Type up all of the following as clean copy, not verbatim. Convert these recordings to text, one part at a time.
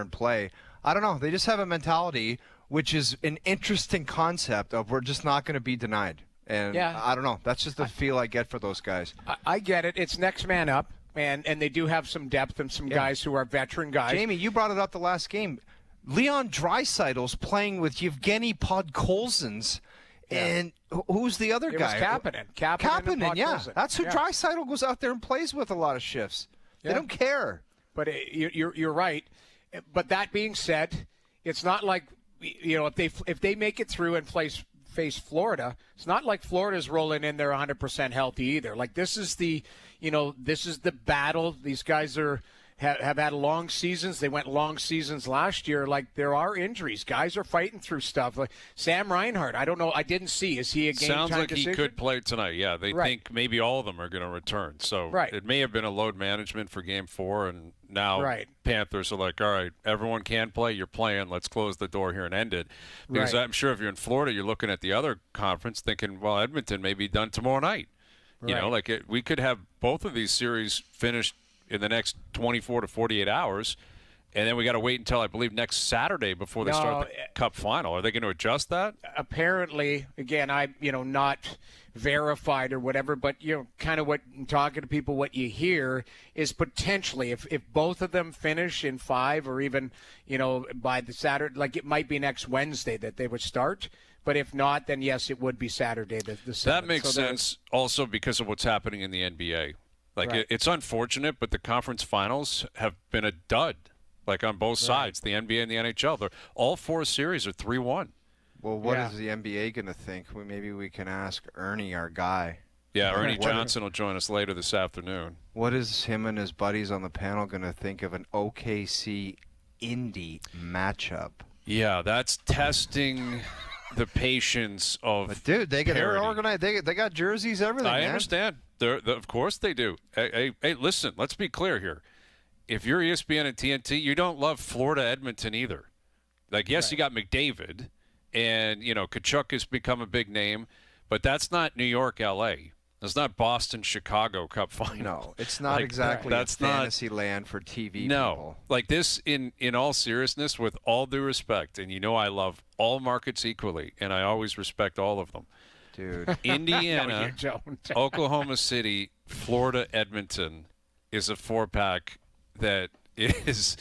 and play. I don't know. They just have a mentality, which is an interesting concept of we're just not going to be denied. And I don't know. That's just the feel I get for those guys. I get it. It's next man up, and they do have some depth and some guys who are veteran guys. Jamie, you brought it up the last game. Leon Draisaitl's playing with Yevgeny Podkolzins. And who's the other guy? It was Kapanen, yeah. That's who Draisaitl goes out there and plays with a lot of shifts. They don't care. But you're right. But that being said, it's not like, if they make it through and face Florida, it's not like Florida's rolling in there 100% healthy either. Like this is the battle. These guys have had long seasons. They went long seasons last year. Like there are injuries. Guys are fighting through stuff. Like Sam Reinhart, I don't know. I didn't see. Is he a game time Sounds like decision? he could play tonight. Yeah, they think maybe all of them are going to return. So it may have been a load management for Game 4, and now Panthers are like, all right, everyone can play. You're playing. Let's close the door here and end it. Because I'm sure if you're in Florida, you're looking at the other conference thinking, well, Edmonton may be done tomorrow night. You know, like we could have both of these series finished in the next 24 to 48 hours, and then we got to wait until, I believe, next Saturday before they start the Cup final. Are they going to adjust that? Apparently, again, not verified or whatever, but, kind of talking to people, what you hear is potentially, if both of them finish in 5 or even, by the Saturday, like it might be next Wednesday that they would start. But if not, then yes, it would be Saturday the 7th. That makes sense also because of what's happening in the NBA. It's unfortunate, but the conference finals have been a dud, on both sides, the NBA and the NHL. All 4 series are 3-1. Well, what is the NBA going to think? Maybe we can ask Ernie, our guy. Yeah, Ernie Johnson will join us later this afternoon. What is him and his buddies on the panel going to think of an OKC-Indy matchup? Yeah, that's testing the patience of But dude, they get organized. They got jerseys, everything. I understand. Of course they do. Hey, listen, let's be clear here. If you're ESPN and TNT, you don't love Florida Edmonton either. You got McDavid, and, Kachuk has become a big name, but that's not New York, L.A. It's not Boston, Chicago Cup final. No, it's not exactly that's fantasy land for TV people. Like this, in all seriousness, with all due respect, and I love all markets equally, and I always respect all of them. Dude. Indiana, Oklahoma City, Florida, Edmonton is a 4-pack that is,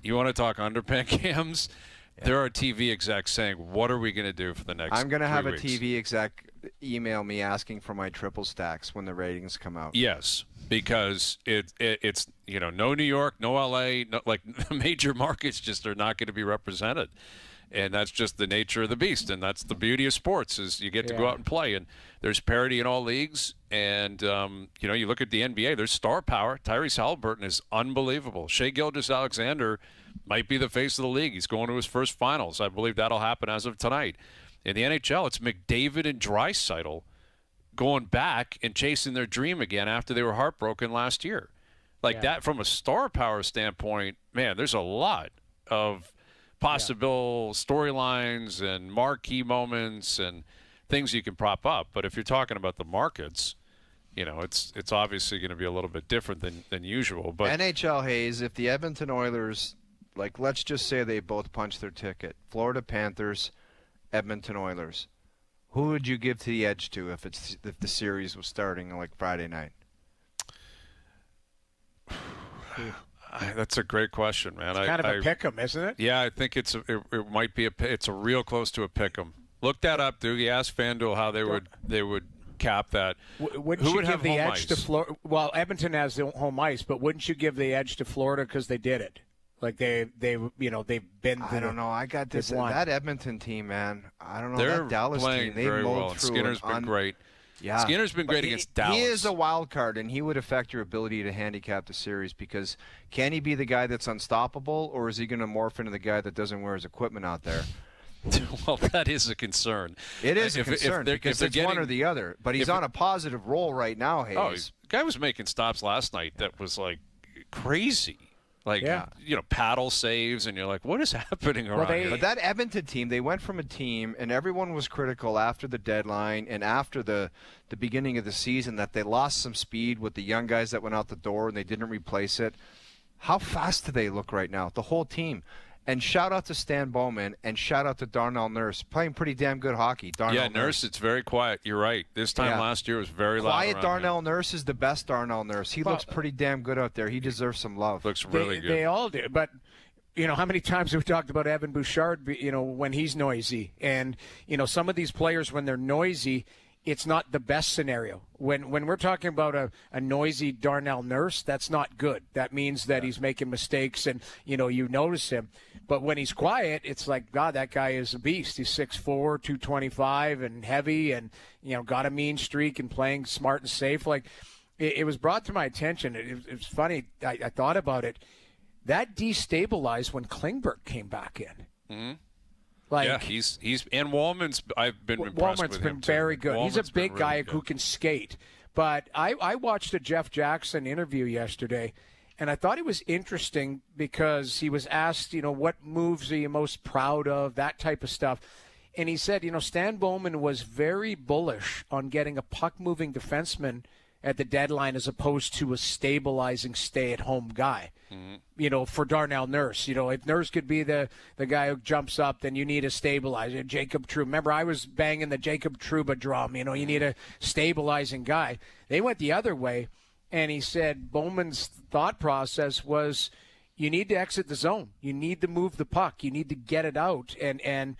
you want to talk underpants cams? Yeah. There are TV execs saying, what are we going to do for the next I'm going to have 3 weeks? a TV exec email me asking for my triple stacks when the ratings come out. Yes, because it's no New York, no LA, the major markets just are not going to be represented. And that's just the nature of the beast, and that's the beauty of sports is you get to go out and play. And there's parity in all leagues, and you look at the NBA, there's star power. Tyrese Halliburton is unbelievable. Shai Gilgeous-Alexander might be the face of the league. He's going to his first finals. I believe that'll happen as of tonight. In the NHL, it's McDavid and Draisaitl going back and chasing their dream again after they were heartbroken last year. That, from a star power standpoint, man, there's a lot of possible storylines and marquee moments and things you can prop up. But if you're talking about the markets, it's obviously going to be a little bit different than usual. But NHL, Hayes, if the Edmonton Oilers, let's just say they both punched their ticket, Florida Panthers, Edmonton Oilers, who would you give to the edge to if the series was starting Friday night? That's a great question, man. It's kind of a pick'em, isn't it? Yeah, I think it might be it's a real close to a pick'em. Look that up, Doogie. Ask FanDuel how they would cap that. Wouldn't you give the edge to Florida? Well, Edmonton has the home ice, but wouldn't you give the edge to Florida because they did it? They've been. I don't know. I got this. That Edmonton team, man. I don't know. They're that Dallas playing team. They very well. through. Skinner's been great. Yeah, Skinner's been great against Dallas. He is a wild card, and he would affect your ability to handicap the series because can he be the guy that's unstoppable, or is he going to morph into the guy that doesn't wear his equipment out there? Well, that is a concern. It is a concern because it's one or the other. But he's on a positive roll right now, Hayes. Oh, the guy was making stops last night that was crazy. Paddle saves, and you're like, what is happening around here? But that Edmonton team, they went from a team, and everyone was critical after the deadline and after the beginning of the season that they lost some speed with the young guys that went out the door and they didn't replace it. How fast do they look right now? The whole team. And shout out to Stan Bowman and shout out to Darnell Nurse, playing pretty damn good hockey. Darnell Nurse, it's very quiet. You're right. This time last year was very loud. Quiet Darnell Nurse is the best Darnell Nurse. He looks pretty damn good out there. He deserves some love. Looks really good. They all do. But, how many times have we talked about Evan Bouchard, when he's noisy? And, some of these players, when they're noisy, it's not the best scenario. When we're talking about a noisy Darnell Nurse, that's not good. That means that he's making mistakes and, you notice him. But when he's quiet, it's like, God, that guy is a beast. He's 6'4", 225 and heavy and, got a mean streak and playing smart and safe. Like, it was brought to my attention. It was funny. I thought about it. That destabilized when Klingberg came back in. Mm-hmm. He's and Wallman's. I've been impressed with him. Wallman's been very good. He's a big guy good. who can skate. But I watched a Jeff Jackson interview yesterday, and I thought it was interesting because he was asked, what moves are you most proud of, that type of stuff. And he said, Stan Bowman was very bullish on getting a puck-moving defenseman at the deadline as opposed to a stabilizing stay-at-home guy. Mm-hmm. For Darnell Nurse. If Nurse could be the guy who jumps up, then you need a stabilizer. Jacob Trouba. Remember, I was banging the Jacob Trouba drum. You need a stabilizing guy. They went the other way, and he said Bowman's thought process was you need to exit the zone. You need to move the puck. You need to get it out. And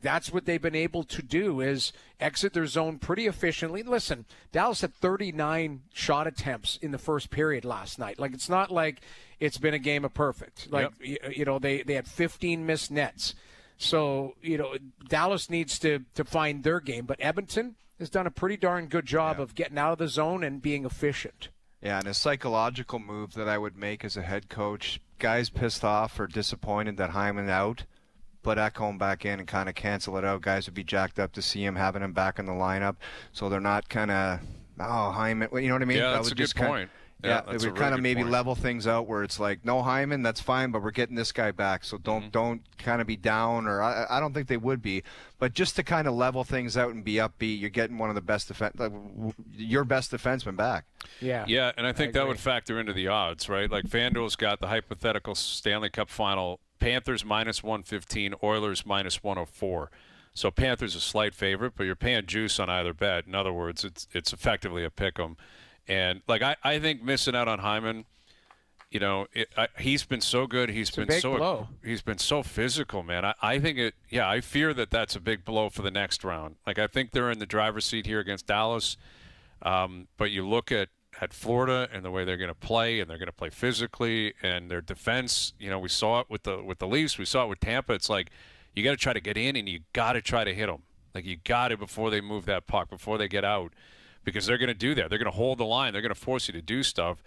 that's what they've been able to do is exit their zone pretty efficiently. Listen, Dallas had 39 shot attempts in the first period last night. Like, it's not like it's been a game of perfect. Like, they had 15 missed nets. So, Dallas needs to find their game. But Edmonton has done a pretty darn good job of getting out of the zone and being efficient. Yeah, and a psychological move that I would make as a head coach, guys pissed off or disappointed that Hyman out, put Ekholm back in and kind of cancel it out. Guys would be jacked up to see him, having him back in the lineup, so they're not kind of, Hyman, you know what I mean? Yeah, that's a good point. Yeah, it would kind of maybe level things out where it's like, no Hyman, that's fine, but we're getting this guy back, so don't kind of be down, or I don't think they would be, but just to kind of level things out and be upbeat, you're getting one of the best your best defenseman back. Yeah, and I think that would factor into the odds, right? Like FanDuel's got the hypothetical Stanley Cup final, Panthers minus 115, Oilers minus 104. So Panthers a slight favorite, but you're paying juice on either bet. In other words, it's effectively a pick 'em. And I think missing out on Hyman, he's been so good. He's been so physical, man. I think I fear that's a big blow for the next round. Like, I think they're in the driver's seat here against Dallas. But you look at Florida and the way they're going to play, and they're going to play physically, and their defense. We saw it with the Leafs. We saw it with Tampa. It's like you got to try to get in, and you got to try to hit them. Like, you got to before they move that puck, before they get out. Because they're going to do that. They're going to hold the line. They're going to force you to do stuff.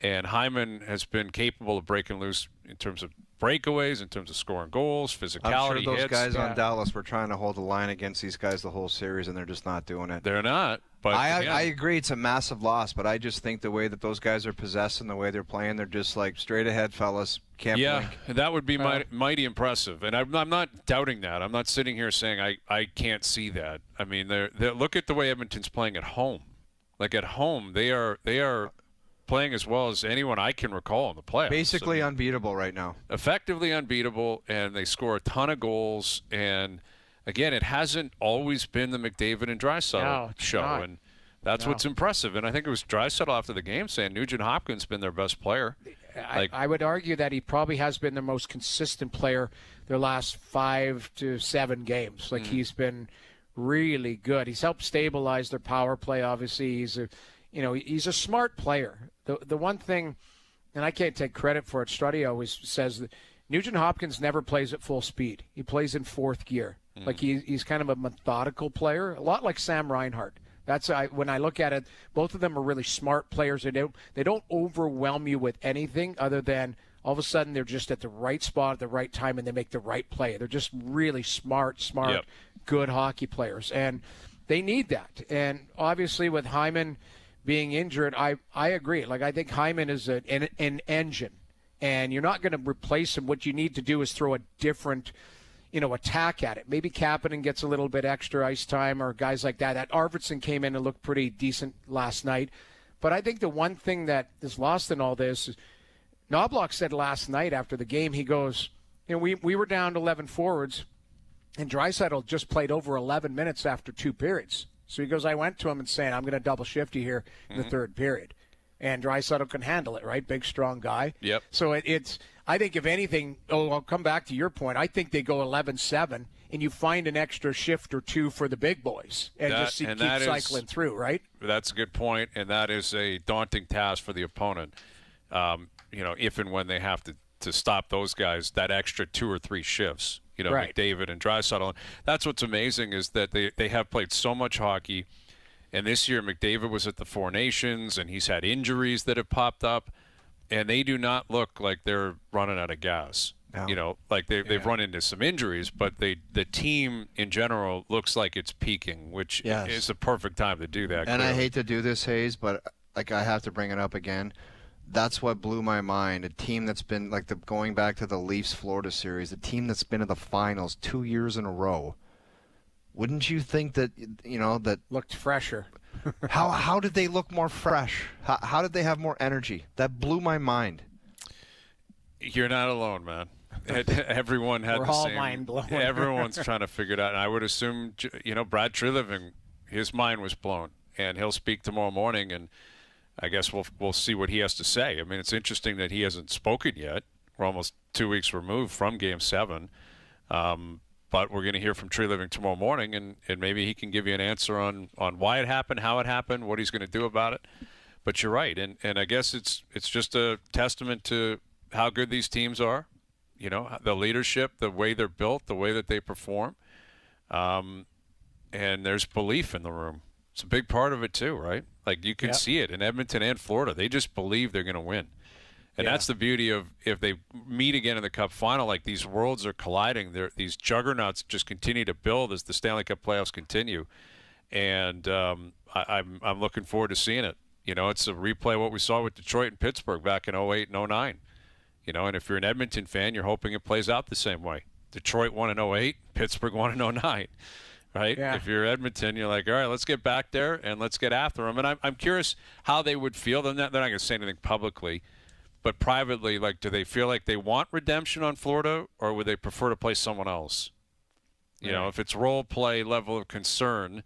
And Hyman has been capable of breaking loose in terms of breakaways, in terms of scoring goals, physicality, I'm sure those hits. guys on Dallas were trying to hold the line against these guys the whole series, and they're just not doing it. They're not. But I agree it's a massive loss, but I just think the way that those guys are possessed and the way they're playing, they're just like, straight ahead, fellas. Can't blink. That would be mighty impressive. And I'm not doubting that. I'm not sitting here saying I can't see that. I mean, look at the way Edmonton's playing at home. Like, at home, they are playing as well as anyone I can recall in the playoffs. Basically unbeatable right now. Effectively unbeatable, and they score a ton of goals. And, again, it hasn't always been the McDavid and Draisaitl show. Not. And that's what's impressive. And I think it was Draisaitl after the game saying Nugent Hopkins been their best player. I would argue that he probably has been the most consistent player their last 5 to 7 games. Like, he's been really good. He's helped stabilize their power play. Obviously, he's a smart player. The one thing, and I can't take credit for it, Struddy always says that Nugent Hopkins never plays at full speed. He plays in fourth gear. Like, he's kind of a methodical player, a lot like Sam Reinhart. That's when I look at it, both of them are really smart players. They don't overwhelm you with anything other than all of a sudden they're just at the right spot at the right time and they make the right play. They're just really smart, good hockey players, and they need that. And obviously with Hyman being injured, I agree. Like, I think Hyman is an engine, and you're not going to replace him. What you need to do is throw a different attack at it. Maybe Kapanen gets a little bit extra ice time, or guys like that. That Arvidsson came in and looked pretty decent last night. But I think the one thing that is lost in all this is Knobloch said last night after the game, he goes, we were down to 11 forwards, and Draisaitl just played over 11 minutes after 2 periods. So he goes, I went to him and saying, I'm going to double shift you here in the third period. And Draisaitl can handle it, right? Big, strong guy. Yep. So it's I think if anything, I'll come back to your point. I think they go 11-7, and you find an extra shift or 2 for the big boys and keep cycling through, right? That's a good point, and that is a daunting task for the opponent. If and when they have to stop those guys, that extra 2 or 3 shifts. Right. McDavid and Draisaitl. That's what's amazing is that they have played so much hockey. And this year, McDavid was at the Four Nations, and he's had injuries that have popped up, and they do not look like they're running out of gas. No. They've run into some injuries, but the team in general looks like it's peaking, which is the perfect time to do that. And clearly. I hate to do this, Hayes, but I have to bring it up again. That's what blew my mind. A team that's been going back to the Leafs-Florida series, a team that's been in the finals 2 years in a row. Wouldn't you think that that looked fresher? How did they look more fresh? How did they have more energy? That blew my mind. You're not alone, man. Everyone had We're the all same. mind blown. Everyone's trying to figure it out, and I would assume Brad Treliving, his mind was blown, and he'll speak tomorrow morning, and I guess we'll see what he has to say. I mean, it's interesting that he hasn't spoken yet. We're almost 2 weeks removed from Game 7. But we're going to hear from Treliving tomorrow morning, and maybe he can give you an answer on why it happened, how it happened, what he's going to do about it. But you're right, and I guess it's just a testament to how good these teams are, the leadership, the way they're built, the way that they perform. And there's belief in the room. It's a big part of it too, right? Like you can see it in Edmonton and Florida. They just believe they're going to win. And that's the beauty of if they meet again in the Cup final, like these worlds are colliding. These juggernauts just continue to build as the Stanley Cup playoffs continue. And I'm looking forward to seeing it. It's a replay of what we saw with Detroit and Pittsburgh back in 08 and 09. And if you're an Edmonton fan, you're hoping it plays out the same way. Detroit won in 08, Pittsburgh won in 09. Right? Yeah. If you're Edmonton, you're like, all right, let's get back there and let's get after them. And I'm curious how they would feel. They're not going to say anything publicly. But privately, do they feel like they want redemption on Florida, or would they prefer to play someone else? If it's role play level of concern,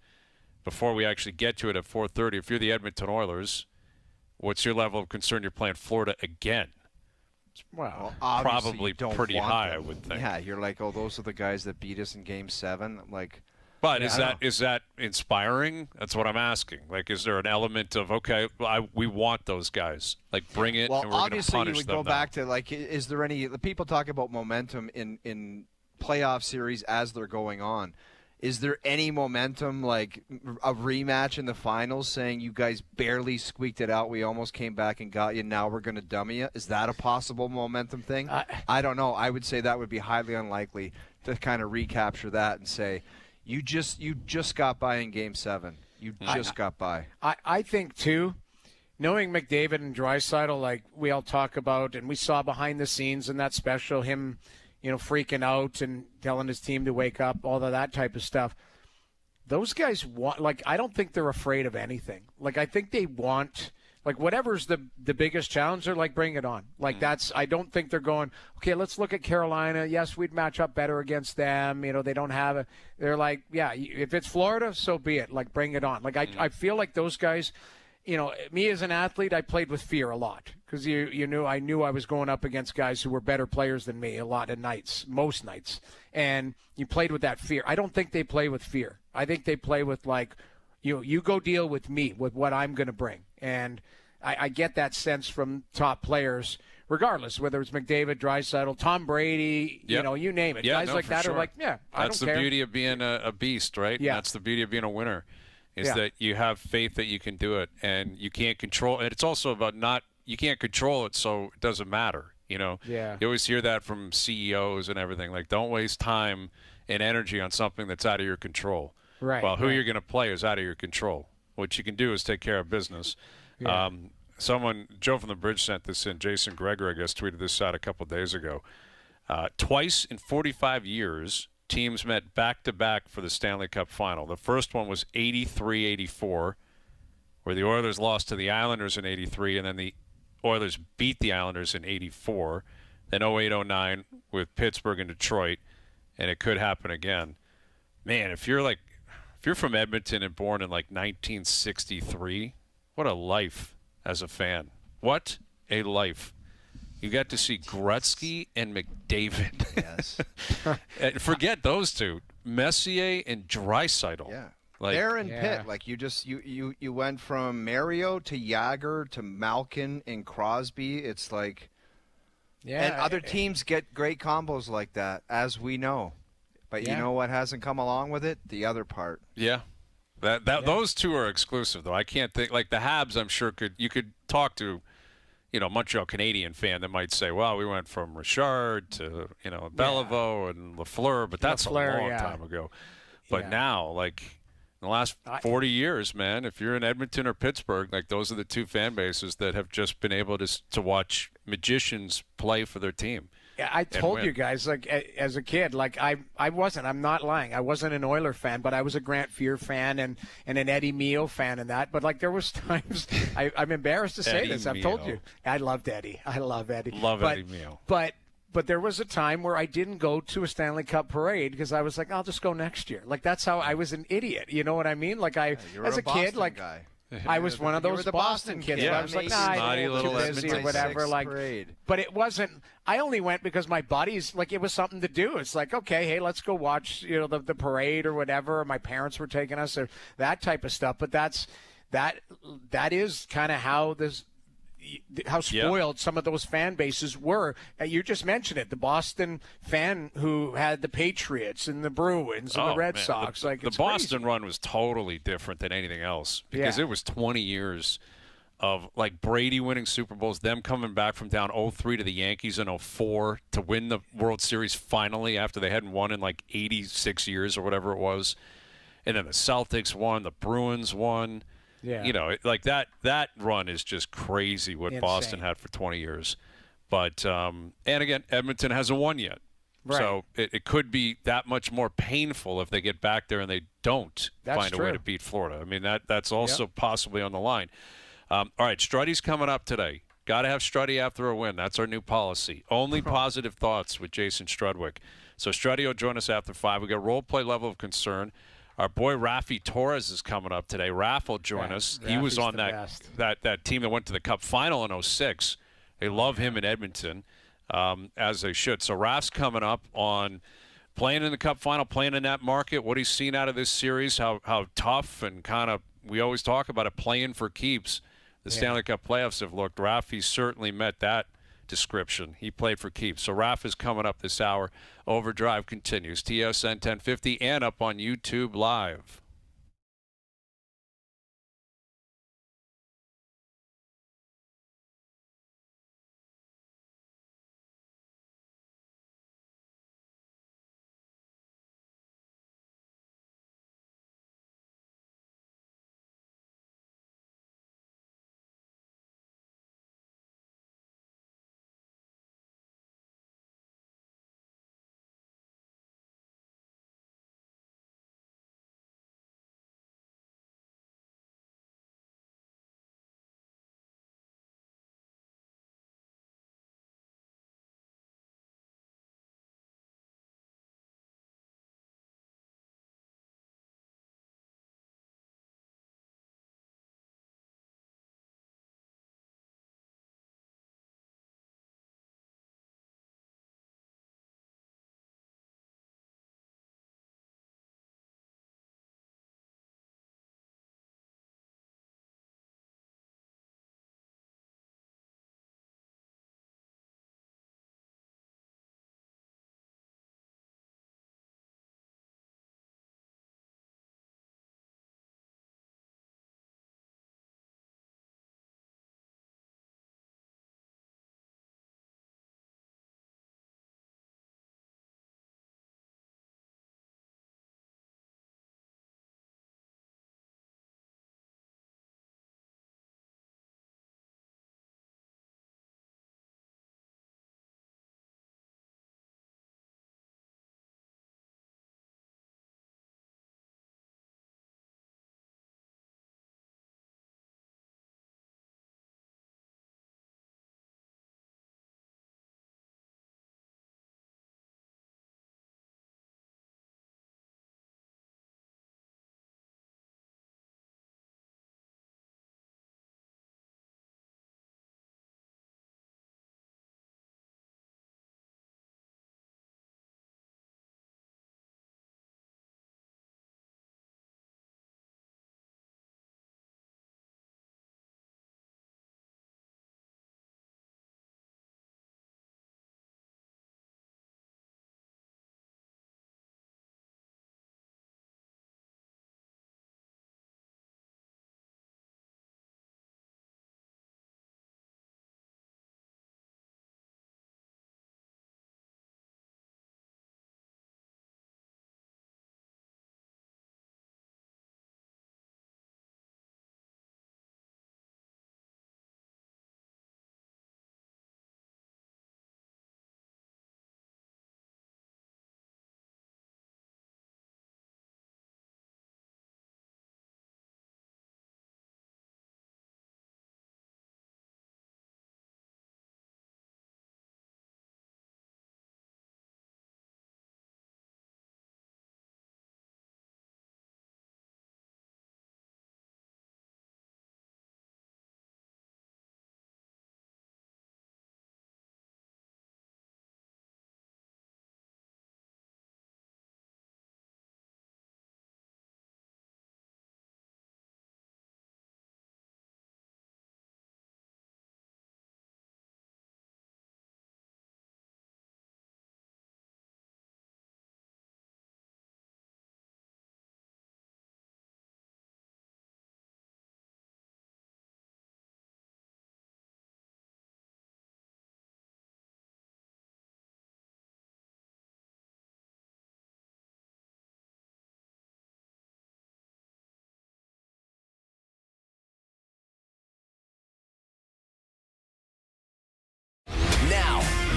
before we actually get to it at 4:30, if you're the Edmonton Oilers, what's your level of concern you're playing Florida again? Well, probably pretty high, I would think. Yeah, you're like, those are the guys that beat us in Game 7. But is that inspiring? That's what I'm asking. Is there an element of we want those guys? Bring it, and we're going to punish them. Well, obviously, you would go back to is there any? People talk about momentum in playoff series as they're going on. Is there any momentum, like a rematch in the finals, saying you guys barely squeaked it out, we almost came back and got you, now we're going to dummy you? Is that a possible momentum thing? I don't know. I would say that would be highly unlikely to kind of recapture that and say. You just got by in Game 7. You just got by. I think, too, knowing McDavid and Draisaitl, like we all talk about, and we saw behind the scenes in that special, him, freaking out and telling his team to wake up, all of that type of stuff. Those guys want, I don't think they're afraid of anything. I think they want, whatever's the biggest challenge, they're bring it on. I don't think they're going, okay, let's look at Carolina. Yes, we'd match up better against them. They don't have they're like, yeah, if it's Florida, so be it. Bring it on. I feel like those guys, me as an athlete, I played with fear a lot because I knew I was going up against guys who were better players than me a lot of nights, most nights. And you played with that fear. I don't think they play with fear. I think they play with you go deal with me, with what I'm going to bring. And I get that sense from top players, regardless, whether it's McDavid, Draisaitl, Tom Brady, you name it. Guys like that sure. are I don't care. That's the beauty of being a beast, right? Yeah. And that's the beauty of being a winner, is that you have faith that you can do it, and you can't control it. It's also about you can't control it, so it doesn't matter, Yeah. You always hear that from CEOs and everything. Don't waste time and energy on something that's out of your control. Right. Well, who you're going to play is out of your control. What you can do is take care of business. Yeah. Joe from the Bridge sent this in. Jason Greger, I guess, tweeted this out a couple of days ago. Twice in 45 years, teams met back-to-back for the Stanley Cup final. The first one was 83-84, where the Oilers lost to the Islanders in 83, and then the Oilers beat the Islanders in 84. then 08-09 with Pittsburgh and Detroit, and it could happen again. Man, if you're from Edmonton and born in like 1963, what a life as a fan. What a life. You got to see Gretzky and McDavid. Yes. And forget those two, Messier and Draisaitl. Yeah. Like, Aaron Yeah. Pitt, like you went from Mario to Yager to Malkin and Crosby. It's like, Yeah. and other teams get great combos like that, as we know. But you Yeah. know what hasn't come along with it? The other part. yeah. Those two are exclusive, though. I can't think, like the Habs, I'm sure you could talk to, Montreal Canadian fan that might say, well, we went from Richard to, Beliveau and Lafleur, but that's Lafleur, a long yeah. time ago. But Yeah. now, like, in the last 40 years, man, if you're in Edmonton or Pittsburgh, like those are the two fan bases that have just been able to watch magicians play for their team. Yeah, I told win. you guys, like as a kid, like I'm not lying. I wasn't an Oiler fan, but I was a Grant Fuhr fan and an Eddie Mio fan and that. But like there was times I'm embarrassed to say Eddie this. I've told Mio. you, I loved Eddie. I love Eddie. Eddie Mio. But there was a time where I didn't go to a Stanley Cup parade because I was like, I'll just go next year. Like that's how I was an idiot. You know what I mean? Like You were as a kid, Boston like. guy. I was one of You were those the Boston kids. kid. Where I was like, nah, I Snotty don't little too busy or Edmonton. whatever. Sixth Like, grade. but it wasn't. I only went because my buddies, like, it was something to do. It's like, okay, hey, let's go watch, the parade or whatever. My parents were taking us or that type of stuff. But that is kind of how spoiled some of those fan bases were. You just mentioned it. The Boston fan who had the Patriots and the Bruins and the Red Man. Sox. The Like it's Boston crazy. run was totally different than anything else because Yeah. it was 20 years of like Brady winning Super Bowls, them coming back from down 0-3 to the Yankees in 0-4 to win the World Series finally after they hadn't won in like 86 years or whatever it was. And then the Celtics won, the Bruins won. Yeah. Like that run is just crazy what Insane. Boston had for 20 years. But and again, Edmonton hasn't won yet. Right. So it could be that much more painful if they get back there and they don't That's find a way true. to beat Florida. I mean, that's also possibly on the line. All right, Struddy's coming up today. Got to have Struddy after a win. That's our new policy. Only positive thoughts with Jason Strudwick. So Struddy will join us after 5. We got role play level of concern. Our boy Raffi Torres is coming up today. Raff will join us. He was Raffi's on the that team that went to the Cup final in 06. They love him in Edmonton, as they should. So Raff's coming up on playing in the Cup final, playing in that market, what he's seen out of this series, how tough and kind of, we always talk about it, playing for keeps. The Stanley Cup playoffs have looked. Raffi certainly met that description. He played for keeps. So Raff is coming up this hour. Overdrive continues. TSN 1050 and up on YouTube Live.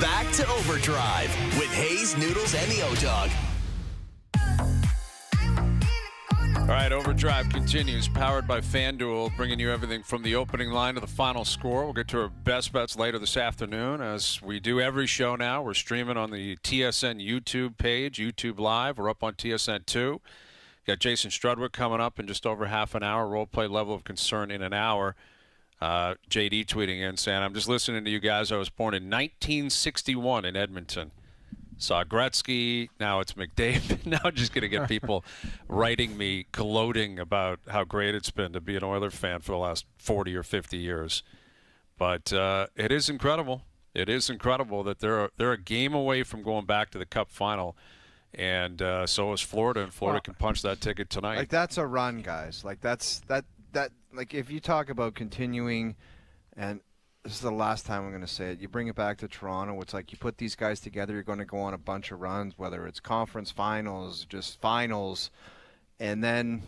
Back to Overdrive with Hayes, Noodles, and the O-Dog. All right, Overdrive continues, powered by FanDuel, bringing you everything from the opening line to the final score. We'll get to our best bets later this afternoon, as we do every show now. We're streaming on the TSN YouTube page, YouTube Live. We're up on TSN 2. Got Jason Strudwick coming up in just over half an hour. Role play level of concern in an hour. JD tweeting in saying, I'm just listening to you guys. I was born in 1961 in Edmonton. Saw Gretzky, now it's McDavid. Now I'm just going to get people writing me, gloating about how great it's been to be an Oiler fan for the last 40 or 50 years. But it is incredible. It is incredible that they're a game away from going back to the Cup final. And so is Florida, and Florida can punch that ticket tonight. Like, that's a run, guys. Like, like, if you talk about continuing, and this is the last time I'm going to say it, you bring it back to Toronto, it's like you put these guys together, you're going to go on a bunch of runs, whether it's conference finals, just finals, and then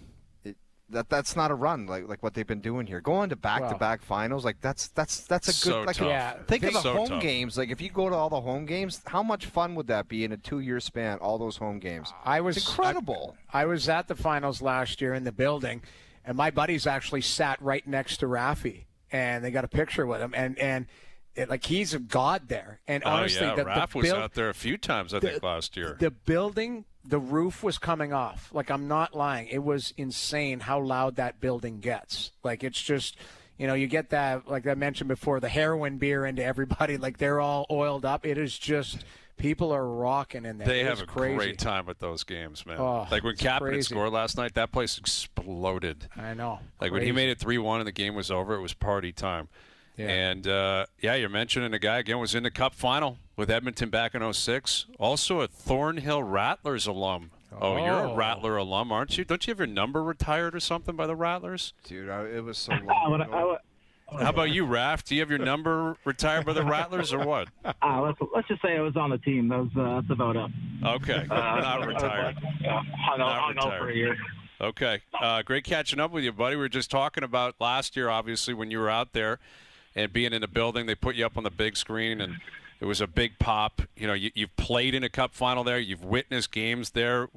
that's not a run like what they've been doing here. Going to back-to-back finals, like that's a good so like tough. Yeah, think of the so home tough. games. Like, if you go to all the home games, how much fun would that be in a 2-year span, all those home games? It's incredible. I was at the finals last year in the building, and my buddies actually sat right next to Raffi, and they got a picture with him, and like, he's a god there. And honestly, Raph was out there a few times, I think, last year. The building, the roof was coming off. Like, I'm not lying. It was insane how loud that building gets. Like, it's just, you get that, like I mentioned before, the heroin beer into everybody. Like, they're all oiled up. It is just, people are rocking in there. They have a great time at those games, man. Oh, like when Kapanen crazy. scored last night, that place exploded. I know. Like when he made it 3-1 and the game was over, it was party time. Yeah. And, you're mentioning a guy, again, was in the Cup final with Edmonton back in 2006. Also a Thornhill Rattlers alum. Oh, you're a Rattler alum, aren't you? Don't you have your number retired or something by the Rattlers? Dude, it was so long ago. How about you, Raph? Do you have your number retired by the Rattlers or what? Let's just say I was on the team. That's about it. Okay, not retired. Hung out for a year. Okay, great catching up with you, buddy. We were just talking about last year, obviously, when you were out there and being in the building. They put you up on the big screen, and it was a big pop. You've played in a Cup final there. You've witnessed games there.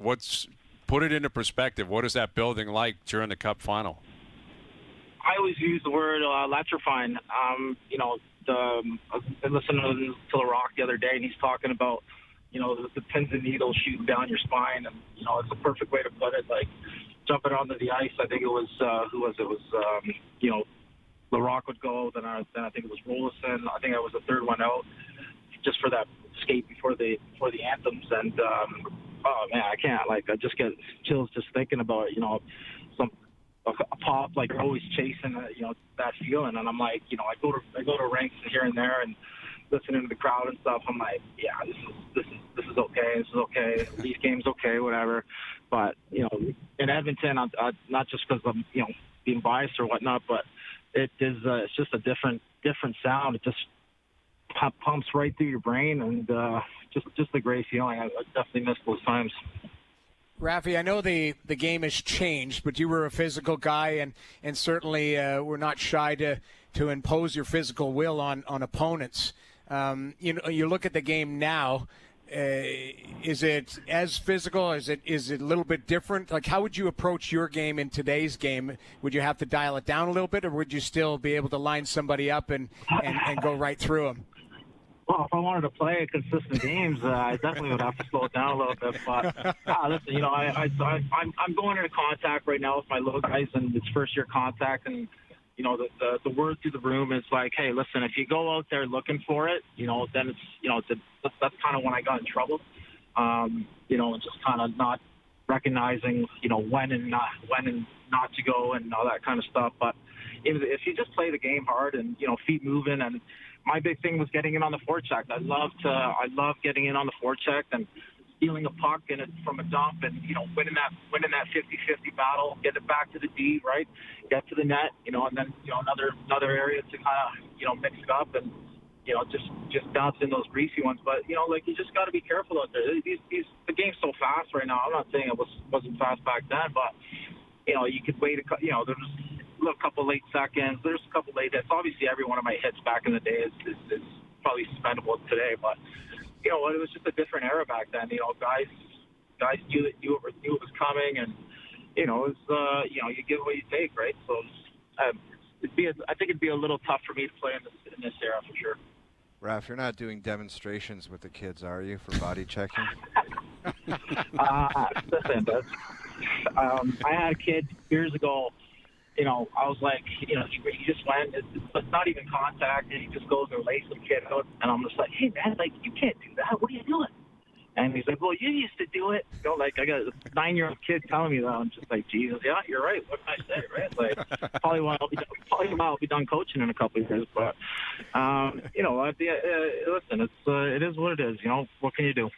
Put it into perspective. What is that building like during the Cup final? I always use the word electrifying. I listened to The Rock the other day, and he's talking about, the pins and needles shooting down your spine, and it's a perfect way to put it. Like, jumping onto the ice, I think it was The Rock would go, then I think it was Rolison. I think I was the third one out, just for that skate before the anthems. And oh man, I can't. Like, I just get chills just thinking about it. A pop, like, you're always chasing that feeling. And I'm like, I go to rinks here and there and listening to the crowd and stuff. I'm like, yeah, this is okay. This is okay. These games okay, whatever. But in Edmonton, not just because I'm being biased or whatnot, but it is it's just a different sound. It just pumps right through your brain, and just a great feeling. I definitely miss those times. Raffi, I know the game has changed, but you were a physical guy, and certainly were not shy to impose your physical will on opponents. You look at the game now. Is it as physical? Is it a little bit different? Like, how would you approach your game in today's game? Would you have to dial it down a little bit, or would you still be able to line somebody up and go right through them? Well, if I wanted to play consistent games, I definitely would have to slow it down a little bit. But listen, I'm going into contact right now with my little guys, and it's first year contact, and the word through the room is like, hey, listen, if you go out there looking for it, then it's that's kind of when I got in trouble. And just kind of not recognizing when and not to go and all that kind of stuff. But if you just play the game hard and feet moving, and my big thing was getting in on the forecheck. I love getting in on the forecheck and stealing a puck and from a dump, and winning that 50-50 battle, get it back to the D, right, get to the net, and then another area to kind of mix it up and just bounce in those greasy ones. But you just got to be careful out there. The game's so fast right now. I'm not saying it wasn't fast back then, but you could wait there's a couple late seconds. There's a couple late hits. Obviously, every one of my hits back in the day is probably suspendable today. But you know, it was just a different era back then. You know, guys knew it was coming, and you know, it was you know, you give what you take, right? So I think it'd be a little tough for me to play in this era for sure. Raf, you're not doing demonstrations with the kids, are you, for body checking? Listen, I had a kid years ago. You know, I was like, you know, he just went. It's not even contact, and he just goes and lays some kid out, and I'm just like, hey man, like you can't do that. What are you doing? And he's like, well, you used to do it. You know, like I got a 9-year-old kid telling me that. I'm just like, Jesus, yeah, you're right. What can I say, right? Like, probably while I'll be done coaching in a couple of years. But you know, listen, it is what it is. You know, what can you do?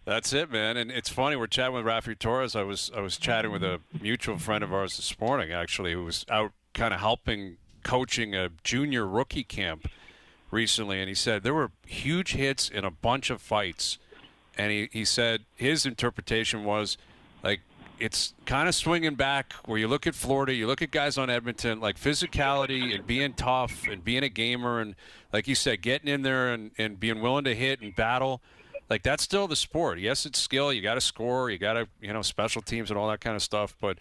That's it, man. And it's funny, we're chatting with Raffi Torres. I was chatting with a mutual friend of ours this morning, actually, who was out kind of helping coaching a junior rookie camp recently, and he said there were huge hits in a bunch of fights. And he said his interpretation was, like, it's kind of swinging back where you look at Florida, you look at guys on Edmonton, like physicality and being tough and being a gamer and, like you said, getting in there and being willing to hit and battle. Like, that's still the sport. Yes, it's skill. You got to score. You got to, you know, special teams and all that kind of stuff. But,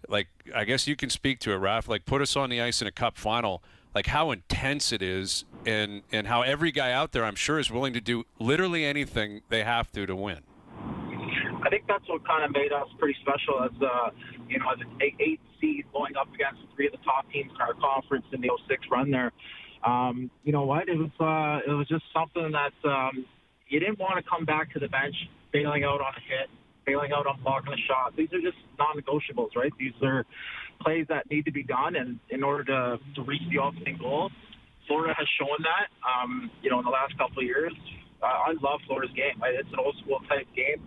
like, I guess you can speak to it, Raf. Like, put us on the ice in a cup final. Like, how intense it is and how every guy out there, I'm sure, is willing to do literally anything they have to win. I think that's what kind of made us pretty special as, you know, as an 8 seed going up against 3 of the top teams in our conference in the 06 run there. You know what? It was just something that you didn't want to come back to the bench bailing out on a hit, bailing out on blocking a shot. These are just non-negotiables, right? These are plays that need to be done, and in order to reach the ultimate goal. Florida has shown that, you know, in the last couple of years. I love Florida's game. It's an old-school type game.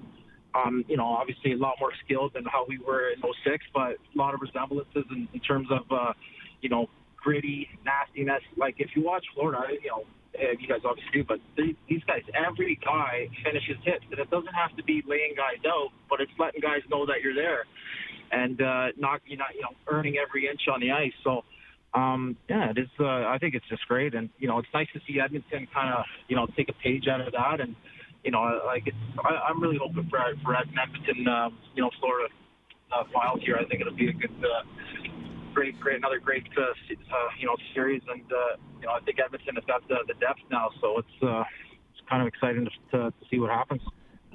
You know, obviously a lot more skilled than how we were in 06, but a lot of resemblances in terms of, you know, gritty, nastiness. Like, if you watch Florida, you know, you guys obviously do, but these guys, every guy finishes hits, and it doesn't have to be laying guys out, but it's letting guys know that you're there, and not you know, earning every inch on the ice. So, yeah, it is. I think it's just great, and you know, it's nice to see Edmonton kind of, you know, take a page out of that, and you know, like I'm really hoping for Edmonton, you know, Florida finals here. I think it'll be a good. Another great, you know, series, and you know, I think Edmonton has got the depth now, so it's kind of exciting to see what happens.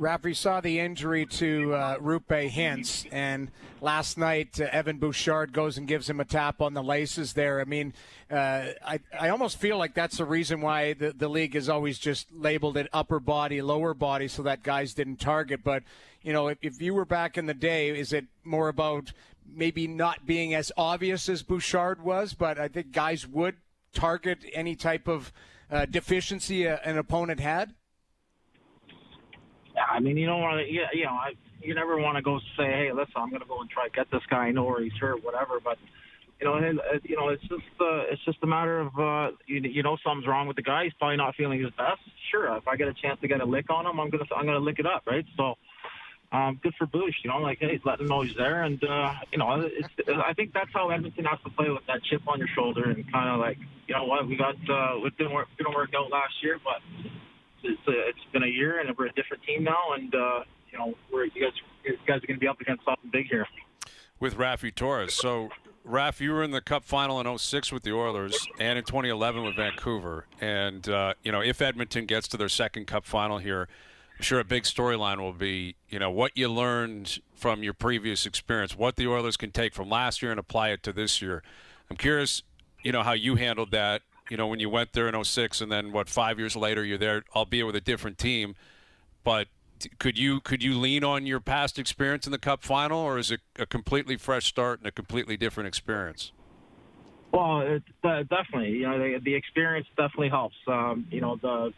Raffi saw the injury to Rupe Hintz, and last night Evan Bouchard goes and gives him a tap on the laces there. I mean, I almost feel like that's the reason why the league has always just labeled it upper body, lower body, so that guys didn't target. But, you know, if you were back in the day, is it more about maybe not being as obvious as Bouchard was, but I think guys would target any type of deficiency an opponent had? I mean, you don't want to, you know, you never want to go say, hey, listen, I'm going to go and try to get this guy. I know where he's hurt, whatever. But, you know, it's just a matter of, you know, something's wrong with the guy. He's probably not feeling his best. Sure, if I get a chance to get a lick on him, I'm gonna lick it up, right? So, good for Bush, you know, like, hey, he's letting him know he's there. And, you know, I think that's how Edmonton has to play, with that chip on your shoulder and kind of like, you know what, it didn't work out last year, but it's been a year and we're a different team now. And, you know, you guys are going to be up against something big here. With Raffi Torres. So, Raff, you were in the Cup final in 06 with the Oilers and in 2011 with Vancouver. And, you know, if Edmonton gets to their second Cup final here, I'm sure a big storyline will be, you know, what you learned from your previous experience, what the Oilers can take from last year and apply it to this year. I'm curious, you know, how you handled that, you know, when you went there in 06 and then, 5 years later you're there, albeit with a different team. But could you lean on your past experience in the Cup final, or is it a completely fresh start and a completely different experience? Well, it, definitely. You know, the experience definitely helps. You know, the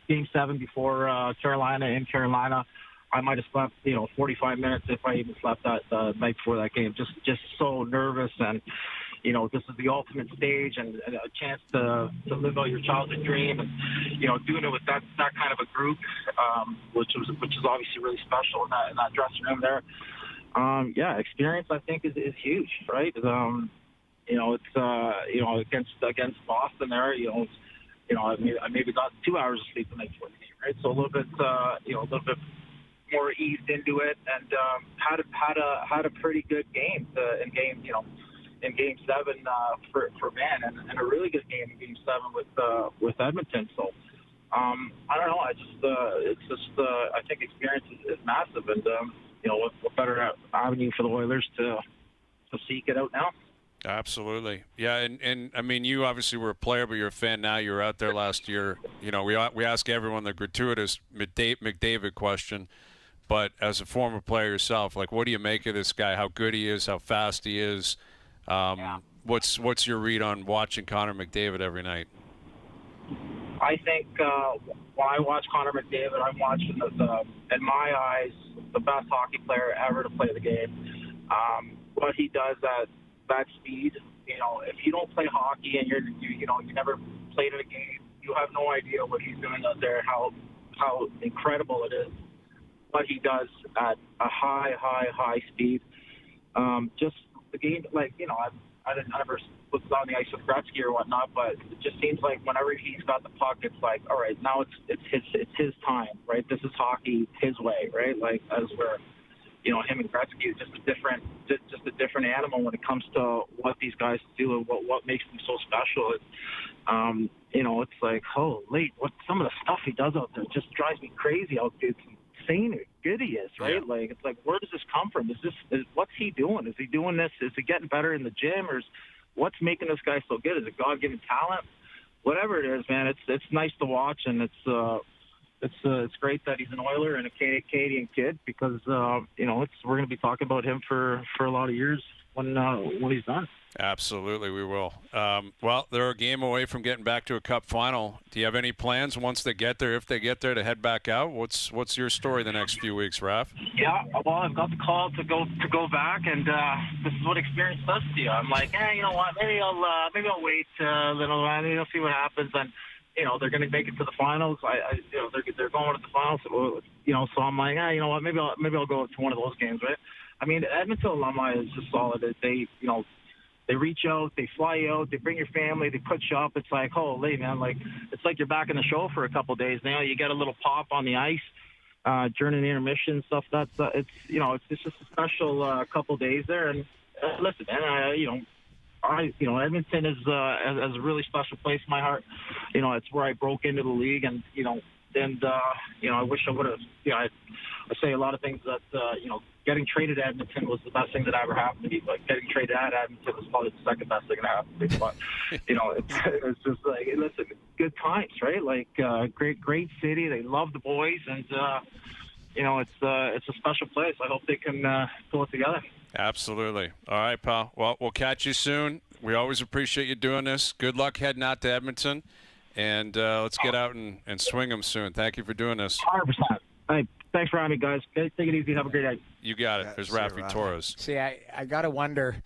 Game 7 before Carolina, in Carolina, I might have slept, you know, 45 minutes if I even slept that night before that game. Just so nervous, and you know, this is the ultimate stage and a chance to live out your childhood dream, and you know, doing it with that kind of a group, which is obviously really special in that dressing room there. Yeah, experience I think is huge, right? You know, it's you know, against Boston there, you know. I maybe got 2 hours of sleep the night before the game, right? So a little bit, a little bit more eased into it, and had a pretty good game in game 7 for Van, and a really good game in game 7 with Edmonton. So I don't know. I think experience is massive, and what better avenue for the Oilers to seek it out now? Absolutely. Yeah, and I mean, you obviously were a player, but you're a fan now. You were out there last year. We ask everyone the gratuitous McDavid question, but as a former player yourself, like, what do you make of this guy? How good he is? How fast he is? What's your read on watching Connor McDavid every night? I think when I watch Connor McDavid, I'm watching in my eyes, the best hockey player ever to play the game. What he does at that speed, if you don't play hockey and you never played in a game, you have no idea what he's doing out there, how incredible it is what he does at a high speed. Just the game, I never was on the ice with Gretzky or whatnot, but it just seems like whenever he's got the puck, it's like, all right, now it's his time, right? This is hockey his way, right? Like, as where him and Gretzky is just a different animal when it comes to what these guys do and what makes them so special. It's like, holy, what some of the stuff he does out there just drives me crazy. It's insane how good he is, right? Yeah. Like, it's like, where does this come from? What's he doing? Is he doing this? Is he getting better in the gym, or what's making this guy so good? Is it God-given talent? Whatever it is, man, it's nice to watch, and it's great that he's an Oiler and a Canadian kid, because we're going to be talking about him for a lot of years when he's done. Absolutely, we will. Well, they're a game away from getting back to a Cup final. Do you have any plans once they get there, if they get there, to head back out? What's your story the next few weeks, Raf? Yeah, well, I've got the call to go back, and this is what experience does to you. I'm like, you know what? Maybe I'll wait a little while. Maybe I'll see what happens. And they're going to make it to the finals. They're going to the finals. So I'm like, you know what? Maybe I'll go to one of those games, right? I mean, Edmonton alumni is just solid. They reach out, they fly you out, they bring your family, they put you up. It's like, holy man, it's like you're back in the show for a couple of days now. You get a little pop on the ice during the intermission and stuff. It's just a special couple of days there. And listen, man, Edmonton is a really special place in my heart. It's where I broke into the league, and I wish I would have. I say a lot of things that getting traded to Edmonton was the best thing that ever happened to me. But getting traded at Edmonton was probably the second best thing that happened to me. But it's just like, listen, good times, right? Like, great city. They love the boys, and it's a special place. I hope they can pull it together. Absolutely. All right, pal. Well, we'll catch you soon. We always appreciate you doing this. Good luck heading out to Edmonton, and let's get out and swing them soon. Thank you for doing this. 100%. Hey, thanks for having me, guys. Take it easy. Have a great night. You got it. Yeah, There's see you, Raffi Torres. See, I got to wonder.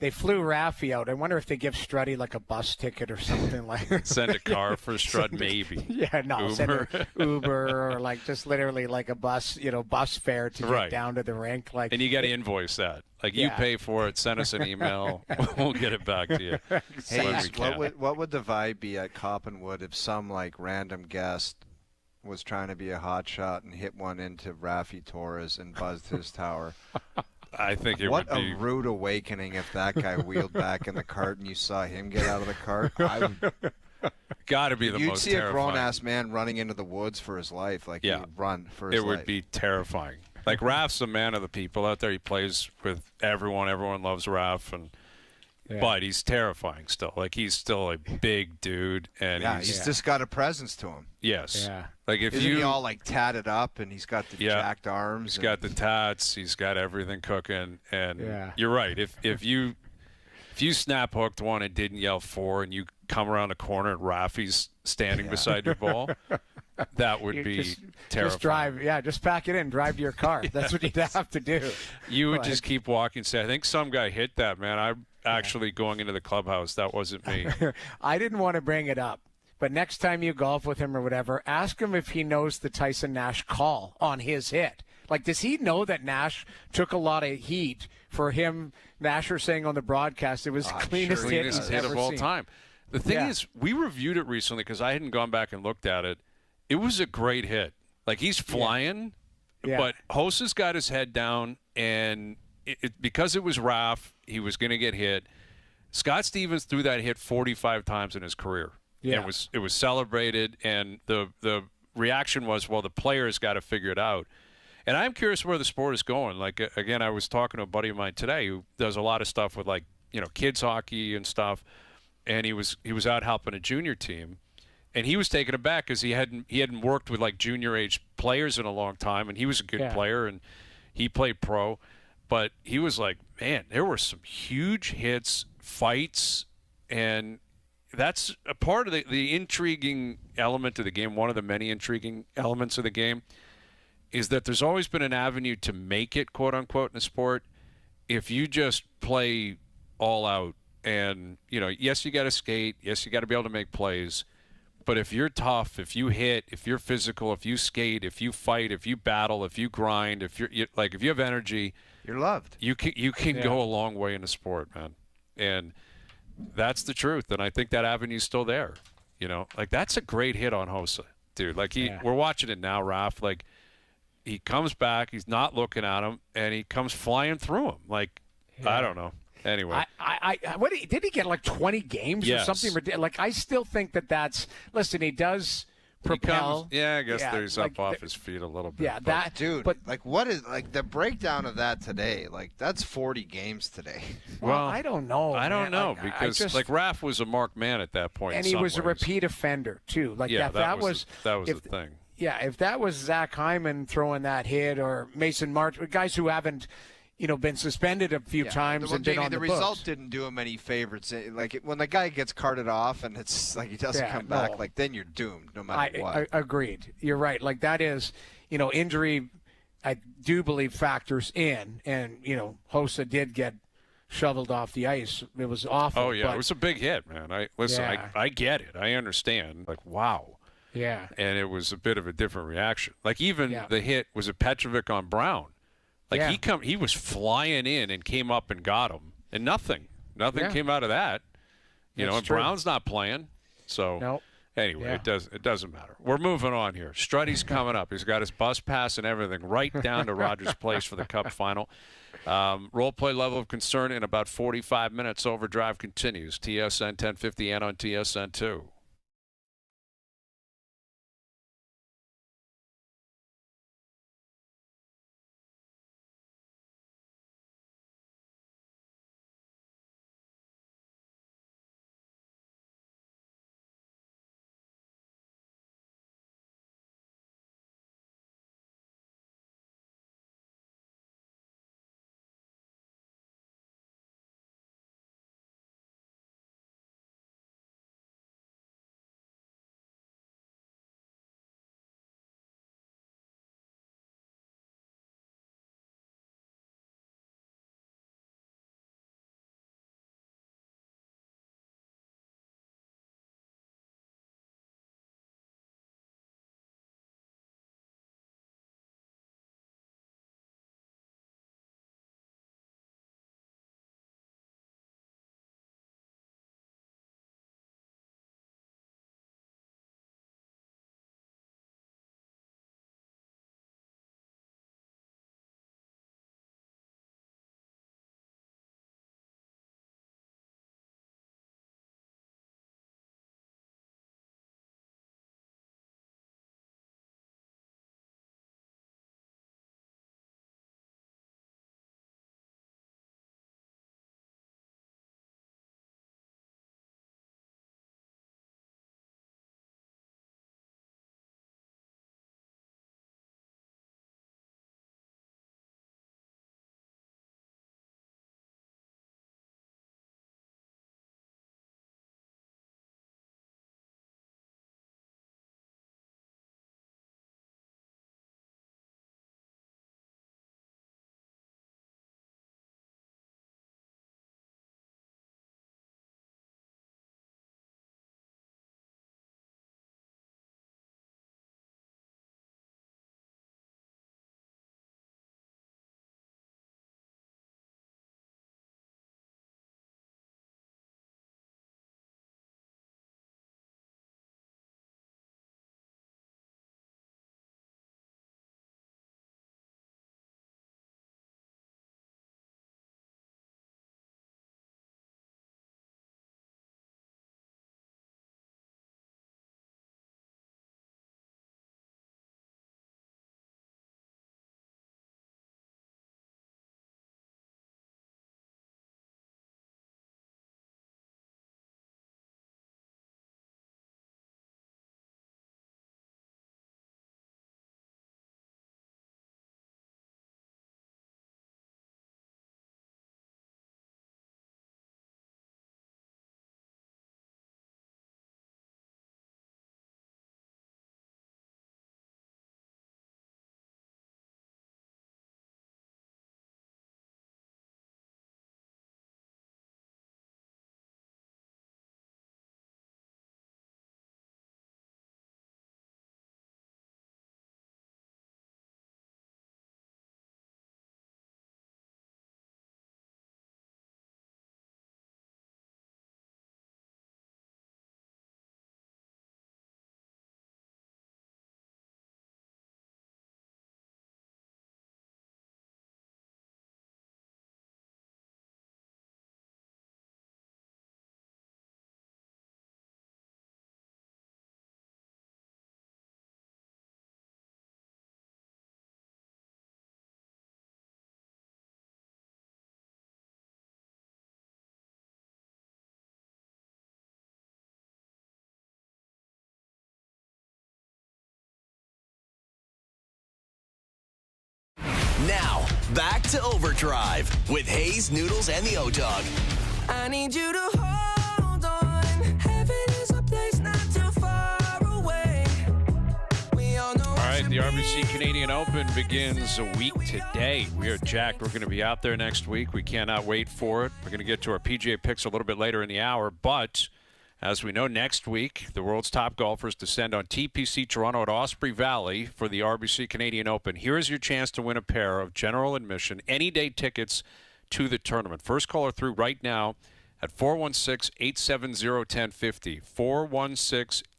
They flew Raffi out. I wonder if they give Struddy like a bus ticket or something like. Send a car for Strud, maybe. Yeah, no, Uber. send her Uber, or just literally like a bus, bus fare to Right. get down to the rink. And you got to invoice that. You pay for it. Send us an email. We'll get it back to you. Hey, what would the vibe be at Coppenwood if some random guest was trying to be a hotshot and hit one into Raffi Torres and buzzed his tower? I think it What would be a rude awakening if that guy wheeled back in the cart and you saw him get out of the cart. got to be the You'd most see terrifying. a grown-ass man running into the woods for his life. He'd run for his life. It would be terrifying. Raf's a man of the people out there. He plays with everyone. Everyone loves Raf, but he's terrifying still. He's still a big dude, and he's just got a presence to him. Yes. Yeah. If Isn't he all tatted up, and he's got the jacked arms? He's got the tats. He's got everything cooking, and you're right. If you snap hooked one and didn't yell four, and you come around the corner and Raffi's standing beside your ball, that would be terrifying. Just drive, just pack it in, drive to your car. That's what you'd have to do. You would just keep walking. Say, I think some guy hit that, man. I'm actually going into the clubhouse. That wasn't me. I didn't want to bring it up, but next time you golf with him or whatever, ask him if he knows the Tyson Nash call on his hit. Does he know that Nash took a lot of heat for him? Nasher saying on the broadcast it was the cleanest hit he's ever of all seen. time. The thing Yeah. is, we reviewed it recently because I hadn't gone back and looked at it. It was a great hit. Like, he's flying, Yeah. but Hosa's got his head down, and because it was Raff, he was going to get hit. Scott Stevens threw that hit 45 times in his career. Yeah. And it was celebrated, and the reaction was, well, the players got to figure it out. And I'm curious where the sport is going. Like, again, I was talking to a buddy of mine today who does a lot of stuff with, like, kids hockey and stuff, and he was out helping a junior team, and he was taken aback because he hadn't worked with, like, junior age players in a long time, and he was a good player, and he played pro, but he was like, man, there were some huge hits, fights, and that's a part of the intriguing element of the game. One of the many intriguing elements of the game is that there's always been an avenue to make it, quote unquote, in a sport, if you just play all out. And, yes, you got to skate. Yes, you got to be able to make plays. But if you're tough, if you hit, if you're physical, if you skate, if you fight, if you battle, if you grind, if you have energy, You're loved. you can go a long way in the sport, man. And that's the truth. And I think that avenue's still there. Like, that's a great hit on Hosa, dude. Like, we're watching it now, Raf. Like, he comes back, he's not looking at him, and he comes flying through him. Like, I don't know. Anyway, Did he get like 20 games or something ridiculous? Like, I still think that's. Listen, he does propel. I guess he's up off his feet a little bit. Yeah, that Dude, But what is the breakdown of that today? Like, that's 40 games today. well, I don't know. I don't man. know Like, because just, Raph was a marked man at that point, and in he some was a ways. repeat offender too. Like that was the thing. Yeah, if that was Zach Hyman throwing that hit or Mason March, guys who haven't, been suspended a few times and been on the result books. didn't do him any favors. Like, when the guy gets carted off and it's like he doesn't come back, like, then you're doomed no matter what. I agreed. You're right. Like, that is, injury, I do believe, factors in. And, Hosa did get shoveled off the ice. It was awful. Oh, yeah. But, It was a big hit, man. I get it. I understand. Like, wow. yeah. And it was a bit of a different reaction. Like, even the hit was a Petrovic on Brown. Like, he was flying in and came up and got him, and nothing came out of that. And true. Brown's not playing. So anyway, it doesn't matter. We're moving on here. Struddy's coming up. He's got his bus pass and everything right down to Rogers Place for the Cup final. Role play level of concern in about 45 minutes. Overdrive continues. TSN 1050 and on TSN 2. Now, back to Overdrive with Hayes, Noodles, and the O-Dog. I need you to hold on. Heaven is a place not too far away. We all know. All right, the RBC Canadian Open begins a week today. We are jacked. We're going to be out there next week. We cannot wait for it. We're going to get to our PGA picks a little bit later in the hour, but as we know, next week, the world's top golfers descend on TPC Toronto at Osprey Valley for the RBC Canadian Open. Here is your chance to win a pair of general admission, any-day tickets to the tournament. First caller through right now at 416-870-1050.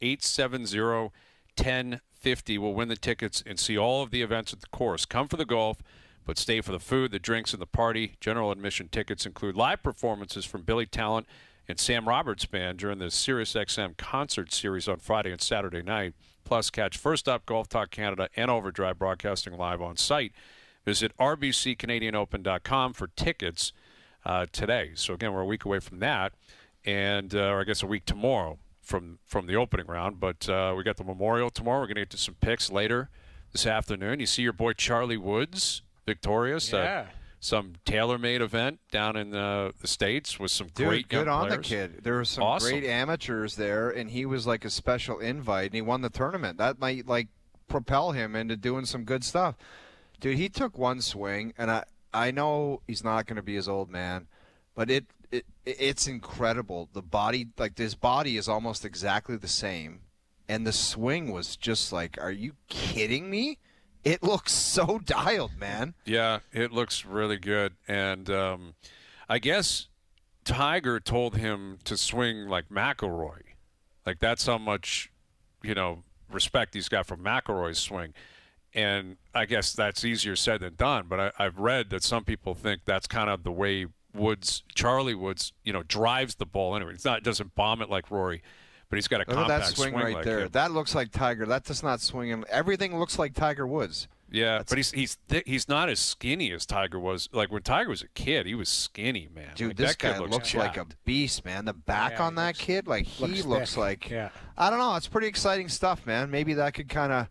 416-870-1050 will win the tickets and see all of the events at the course. Come for the golf, but stay for the food, the drinks, and the party. General admission tickets include live performances from Billy Talent and Sam Roberts Band during the SiriusXM concert series on Friday and Saturday night. Plus, catch First Up, Golf Talk Canada, and OverDrive broadcasting live on site. Visit rbccanadianopen.com for tickets today. So, again, we're a week away from that, and or I guess a week tomorrow from the opening round. But we got the Memorial tomorrow. We're going to get to some picks later this afternoon. You see your boy Charlie Woods victorious. Yeah. Some tailor-made event down in the States with some great young good on players. the kid. There were some Awesome. great amateurs there, and he was like a special invite, and he won the tournament. That might like propel him into doing some good stuff. Dude, he took one swing, and I know he's not going to be his old man, but it's incredible. The body, like his body is almost exactly the same, and the swing was just like, are you kidding me? It looks so dialed, man. Yeah, it looks really good. And I guess Tiger told him to swing like McIlroy. Like that's how much, respect he's got from McIlroy's swing. And I guess that's easier said than done. But I've read that some people think that's kind of the way Charlie Woods, drives the ball anyway. It doesn't bomb it like Rory. But he's got a compact that swing right like there. him. That looks like Tiger. That does not swing him. Everything looks like Tiger Woods. Yeah, but he's not as skinny as Tiger was. Like when Tiger was a kid, he was skinny, man. Dude, like, this that kid guy looks jacked. like a beast, man. The back on that kid, like he looks like. Yeah. I don't know. It's pretty exciting stuff, man. Maybe that could kind of,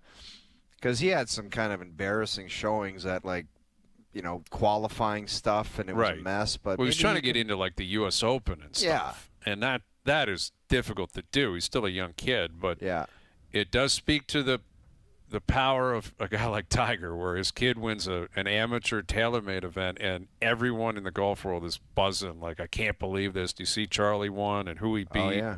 because he had some kind of embarrassing showings at qualifying stuff, and it was a mess. But he was trying to get into like the U.S. Open and stuff. Yeah, and that is difficult to do. He's still a young kid, but it does speak to the power of a guy like Tiger, where his kid wins an amateur tailor-made event, and everyone in the golf world is buzzing. Like, I can't believe this. Do you see Charlie won and who he beat? Oh, yeah.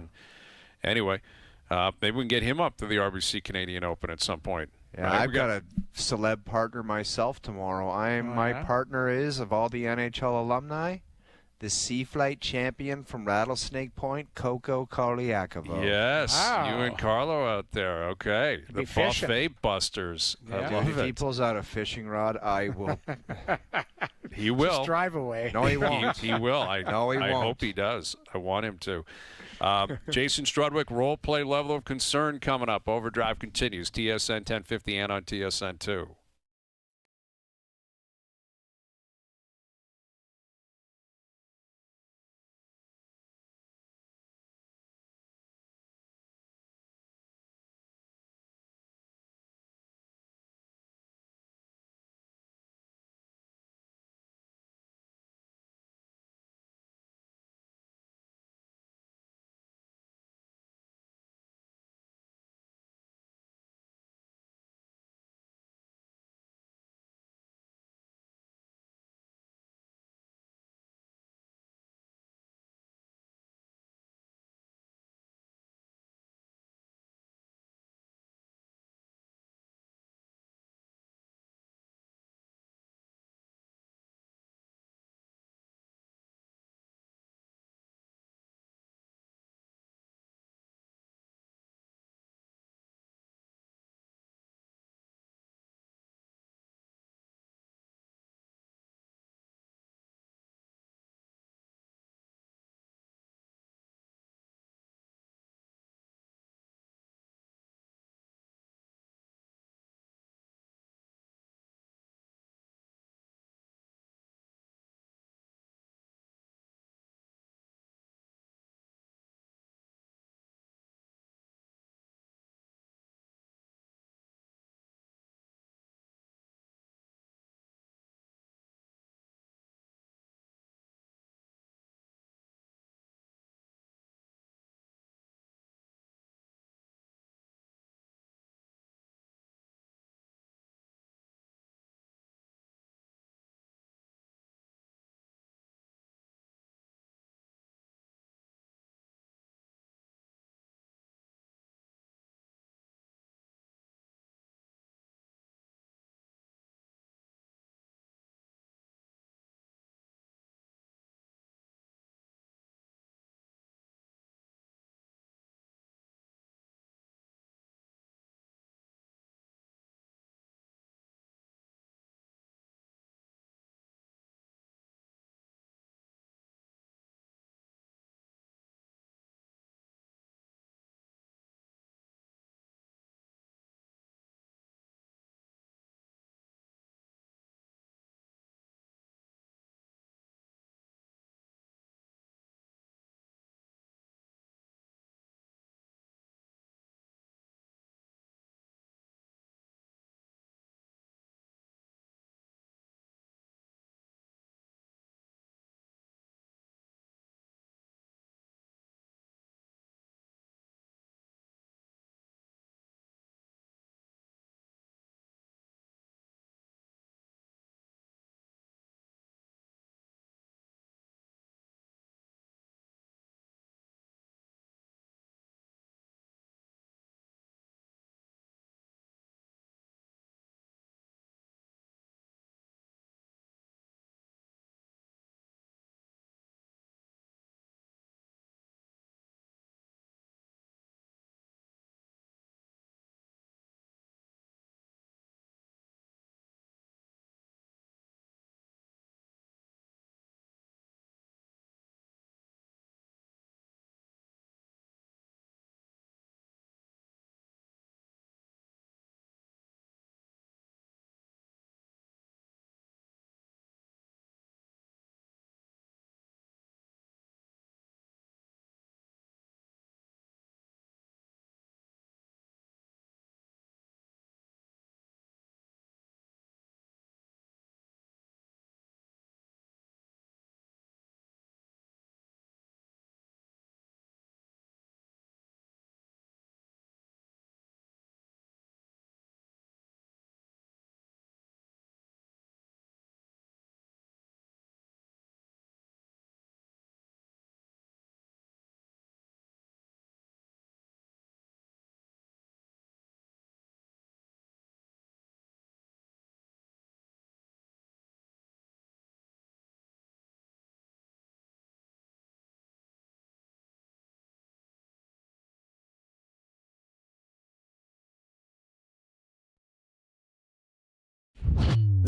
Anyway, maybe we can get him up to the RBC Canadian Open at some point. Yeah, right? I've got a celeb partner myself tomorrow. My partner is, of all the NHL alumni, the Sea Flight champion from Rattlesnake Point, Coco Koliakovo. Yes, Wow. you and Carlo out there. Okay, the fishing. buffet busters. Yeah. I Dude, love if it. he pulls out a fishing rod, I will. He will. Just drive away. No, he won't. He will. No, he I won't. hope he does. I want him to. Jason Strudwick, role play level of concern coming up. Overdrive continues. TSN 1050 and on TSN 2.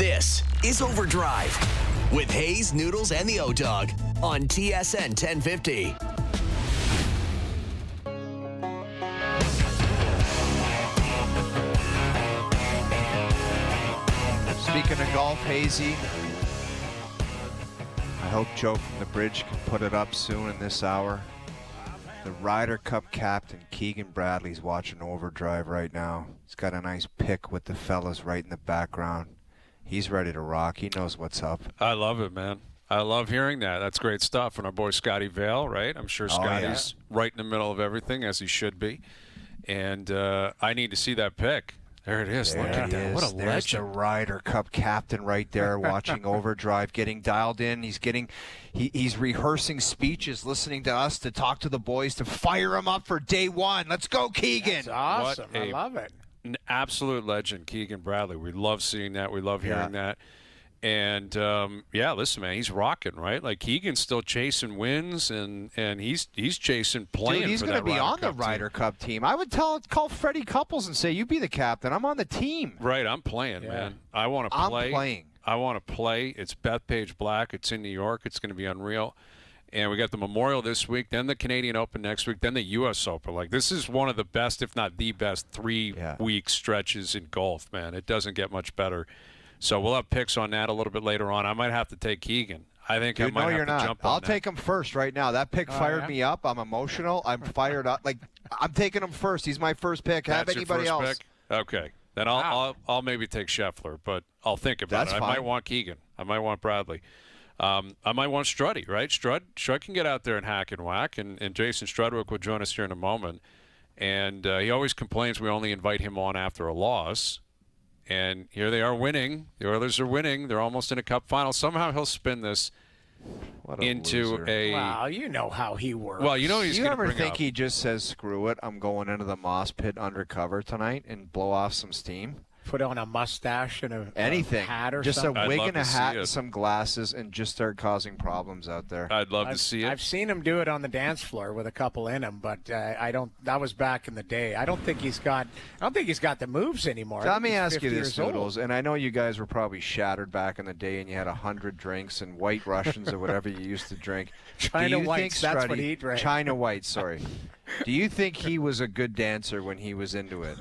This is OverDrive with Hayes, Noodles, and the O-Dog on TSN 1050. Speaking of golf, Hazy, I hope Joe from the Bridge can put it up soon in this hour. The Ryder Cup captain, Keegan Bradley's watching OverDrive right now. He's got a nice pic with the fellas right in the background. He's ready to rock. He knows what's up. I love it, man. I love hearing that. That's great stuff. And our boy Scotty Vale, right? I'm sure Scotty's right in the middle of everything, as he should be. And I need to see that pic. There it is. Look at that. What a There's legend. the Ryder Cup captain right there watching OverDrive, getting dialed in. He's rehearsing speeches, listening to us to talk to the boys to fire him up for day one. Let's go, Keegan. That's awesome. I love it. An absolute legend, Keegan Bradley. We love seeing that. We love hearing that. And, listen, man, he's rocking, right? Like, Keegan's still chasing wins, and he's chasing playing. Dude, he's going to be on the Ryder Cup team. I would call Freddie Couples and say, you be the captain. I'm on the team. Right, I'm playing, man. I want to play. I'm playing. I want to play. It's Bethpage Black. It's in New York. It's going to be unreal. And we got the Memorial this week, then the Canadian Open next week, then the U.S. Open. Like, this is one of the best, if not the best, 3-week stretches in golf, man. It doesn't get much better. So we'll have picks on that a little bit later on. I might have to take Keegan. I think I might have to jump on I'll that. take him first right now. That pick fired me up. I'm emotional. I'm fired up. Like, I'm taking him first. He's my first pick. Have That's anybody your first else? Pick? Okay. Then I'll maybe take Scheffler, but I'll think about it. I might want Keegan. I might want Bradley. I might want Struddy, right? Strud can get out there and hack and whack, and Jason Strudwick will join us here in a moment. And he always complains we only invite him on after a loss. And here they are winning. The Oilers are winning. They're almost in a cup final. Somehow he'll spin this into loser. a. Wow, you know how he works. Well, you know he's you going to ever bring think up. he just says, screw it, I'm going into the moss pit undercover tonight and blow off some steam? Put on a mustache and a hat or just something. a wig I'd and a love to hat see and it. some glasses and just start causing problems out there. I'd love to see it. I've seen him do it on the dance floor with a couple in him, but I don't. That was back in the day. I don't think he's got the moves anymore. Let me ask you 50 this, years old. Noodles, and I know you guys were probably shattered back in the day and you had 100 drinks and White Russians or whatever you used to drink. China Do you Whites, think that's Struddy- what he drank. China White, sorry. Do you think he was a good dancer when he was into it?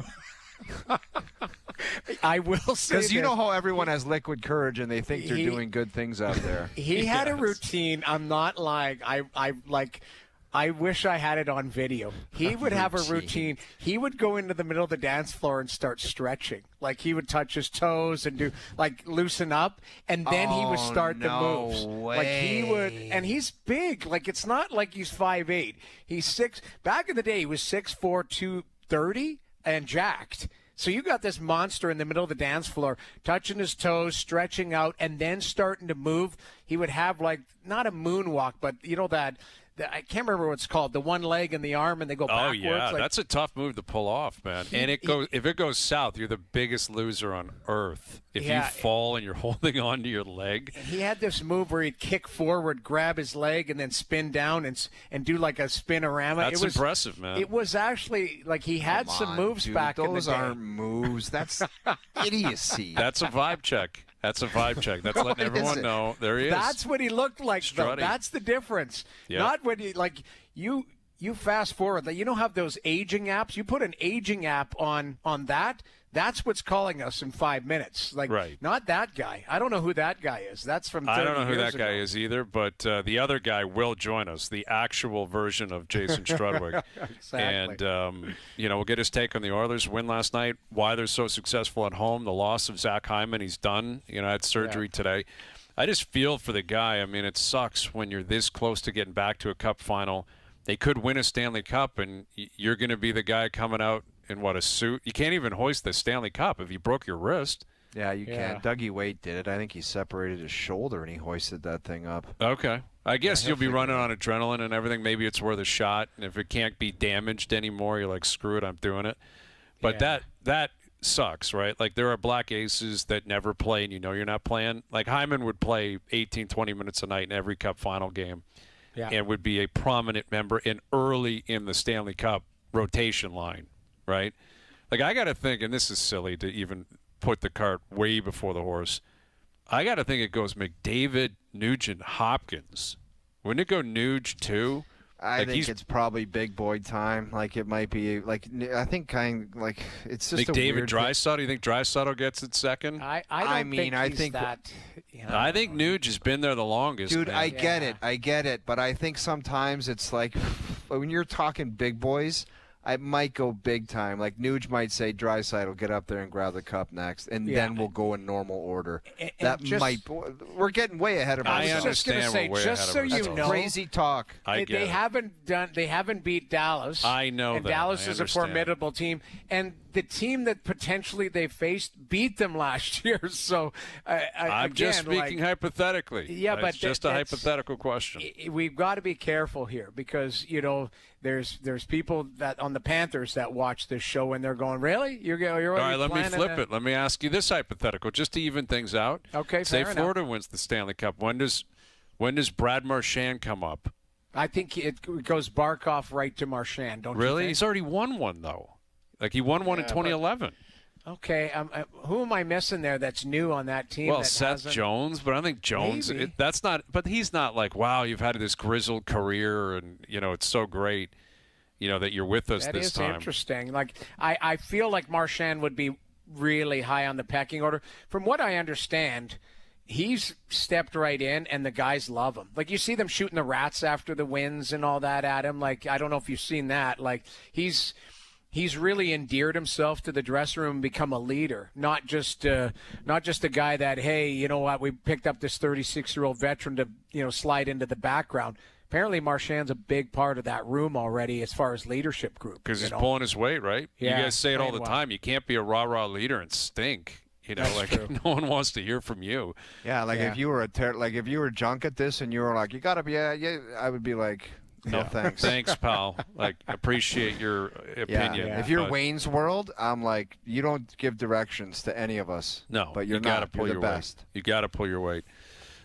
I will say Because you this. know how everyone has liquid courage and they think they're He- doing good things out there. He had a routine. I'm not lying. I wish I had it on video. He would have a routine. He would go into the middle of the dance floor and start stretching. Like, he would touch his toes and do, like, loosen up, and then he would start the moves. Like, he would, and he's big. Like, it's not like he's 5'8". He's 6. Back in the day, he was 6'4", 230, and jacked. So you got this monster in the middle of the dance floor, touching his toes, stretching out, and then starting to move. He would have, like, not a moonwalk, but you know that I can't remember what it's called, the one leg and the arm, and they go backwards. Oh yeah, like, that's a tough move to pull off, man. And if it goes south, you're the biggest loser on earth. If you fall and you're holding on to your leg. He had this move where he'd kick forward, grab his leg, and then spin down and do like a spinorama. That's impressive, man. It was actually like he had some moves back in the day. Those aren't moves. That's idiocy. That's a vibe check. That's letting everyone know there he is. That's what he looked like, though. Strutty. That's the difference. Yeah. Not when he, like, you fast forward. Like, you don't have those aging apps. You put an aging app on that. That's what's calling us in 5 minutes. Like, not that guy. I don't know who that guy is. That's from 30 I don't know who years that guy ago. is either, but the other guy will join us, the actual version of Jason Strudwick. Exactly. And, we'll get his take on the Oilers' win last night, why they're so successful at home, the loss of Zach Hyman. He's done. Had surgery today. I just feel for the guy. I mean, it sucks when you're this close to getting back to a cup final. They could win a Stanley Cup, and you're going to be the guy coming out in a suit. You can't even hoist the Stanley Cup if you broke your wrist. Yeah, you can. Dougie Waite did it. I think he separated his shoulder and he hoisted that thing up. Okay. I guess you'll be running on adrenaline and everything. Maybe it's worth a shot. And if it can't be damaged anymore, you're like, screw it, I'm doing it. But that sucks, right? Like, there are black aces that never play and you're not playing. Like, Hyman would play 18, 20 minutes a night in every Cup final game and would be a prominent member and early in the Stanley Cup rotation line, right? Like, I got to think, and this is silly to even put the cart way before the horse, I got to think it goes McDavid, Nugent, Hopkins. Wouldn't it go Nuge too? I think it's probably big boy time. Like it might be like I think it's just McDavid, a weird Draisaitl. Do you think Draisaitl gets it second? I think that. I think Nuge has been there the longest. Dude, man. I get it, but I think sometimes it's like when you're talking big boys, I might go big time. Like Nuge might say, "Draisaitl, get up there and grab the cup next," and then we'll go in normal order. We're getting way ahead of ourselves. I understand we're way just ahead of so ourselves. you know, crazy talk. They haven't beat Dallas. I know and that. Dallas I is a formidable team, and the team that potentially they faced beat them last year. So I'm just speaking hypothetically. Yeah, but it's just a hypothetical question. We've got to be careful here because there's people that on the Panthers that watch this show and they're going, really? You're all right, let me flip it. Let me ask you this hypothetical, just to even things out. Okay, say fair Florida enough. wins the Stanley Cup. When does Brad Marchand come up? I think it goes Barkov right to Marchand. Don't Really? you think? He's already won one though. Like he won one in 2011. Okay, who am I missing there that's new on that team? Well, Seth Jones, but I think Jones. That's not. But he's not like, wow, you've had this grizzled career, and it's so great, that you're with us this time. That is interesting. Like I feel like Marchand would be really high on the pecking order. From what I understand, he's stepped right in, and the guys love him. Like you see them shooting the rats after the wins and all that at him. Like I don't know if you've seen that. Like he's really endeared himself to the dressing room and become a leader, not just a guy that, hey, you know what, we picked up this 36-year-old veteran to slide into the background. Apparently, Marchand's a big part of that room already as far as leadership group. Because he's pulling his weight, right? Yeah, you guys say it all the time. You can't be a rah-rah leader and stink. That's true. No one wants to hear from you. Yeah, if you were if you were junk at this and you were like, you got to be, I would be like, no, thanks. Thanks, pal. Appreciate your opinion. Yeah. If you're Wayne's World, I'm like, you don't give directions to any of us. No, but you're gotta pull the your best. Weight. You got to pull your weight.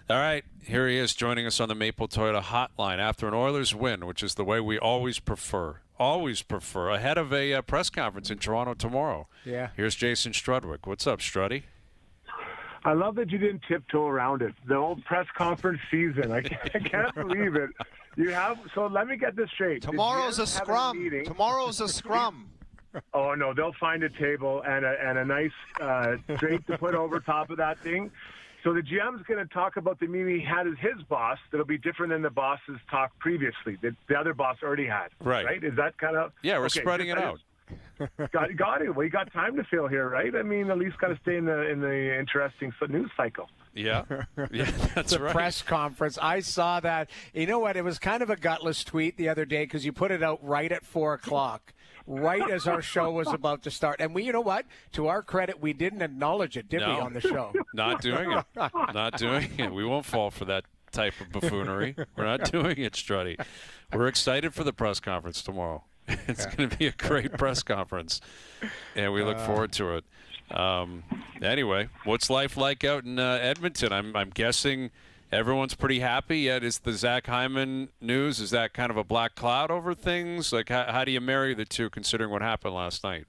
All right, here he is joining us on the Maple Toyota Hotline after an Oilers win, which is the way we always prefer, ahead of a press conference in Toronto tomorrow. Yeah. Here's Jason Strudwick. What's up, Struddy? I love that you didn't tiptoe around it. The old press conference season. I can't believe it. So let me get this straight. Tomorrow's a scrum. Tomorrow's a scrum. Oh, no, they'll find a table and a nice drink to put over top of that thing. So the GM's going to talk about the meeting he had as his boss that'll be different than the boss's talk previously that the other boss already had. Right? Is that kind of... Yeah, we're spreading it out. Got it. Well, you got time to fill here, right? I mean, at least got to stay in the interesting news cycle. Yeah, that's the right. Press conference. I saw that. You know what? It was kind of a gutless tweet the other day because you put it out right at 4:00. Right as our show was about to start. And you know what? To our credit, we didn't acknowledge it, did we, on the show? Not doing it. Not doing it. We won't fall for that type of buffoonery. We're not doing it, Struddy. We're excited for the press conference tomorrow. It's going to be a great press conference, and we look forward to it. Anyway, what's life like out in Edmonton? I'm guessing everyone's pretty happy. Yet is the Zach Hyman news, is that kind of a black cloud over things? Like, how do you marry the two considering what happened last night?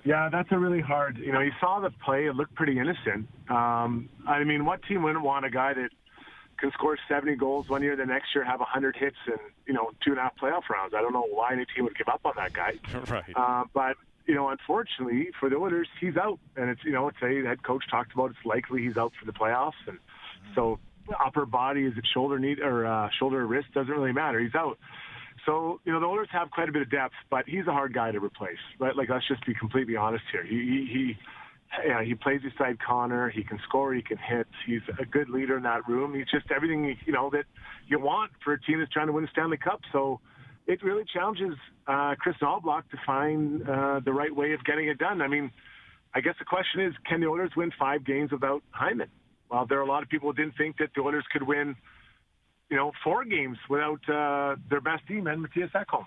Yeah, that's a really hard. You saw the play. It looked pretty innocent. I mean, what team wouldn't want a guy that can score 70 goals one year, the next year have 100 hits and 2.5 playoff rounds? I don't know why any team would give up on that guy. Right. But unfortunately for the Oilers, he's out, and it's a head coach talked about it's likely he's out for the playoffs, and so upper body, is it shoulder or wrist, doesn't really matter. He's out. So the Oilers have quite a bit of depth, but he's a hard guy to replace. Right? Like, let's just be completely honest here. He plays beside Connor. He can score. He can hit. He's a good leader in that room. He's just everything that you want for a team that's trying to win a Stanley Cup. So it really challenges Chris Knoblauch to find the right way of getting it done. I mean, I guess the question is, can the Oilers win 5 games without Hyman? Well, there are a lot of people who didn't think that the Oilers could win, 4 games without their best team and Matthias Ekholm.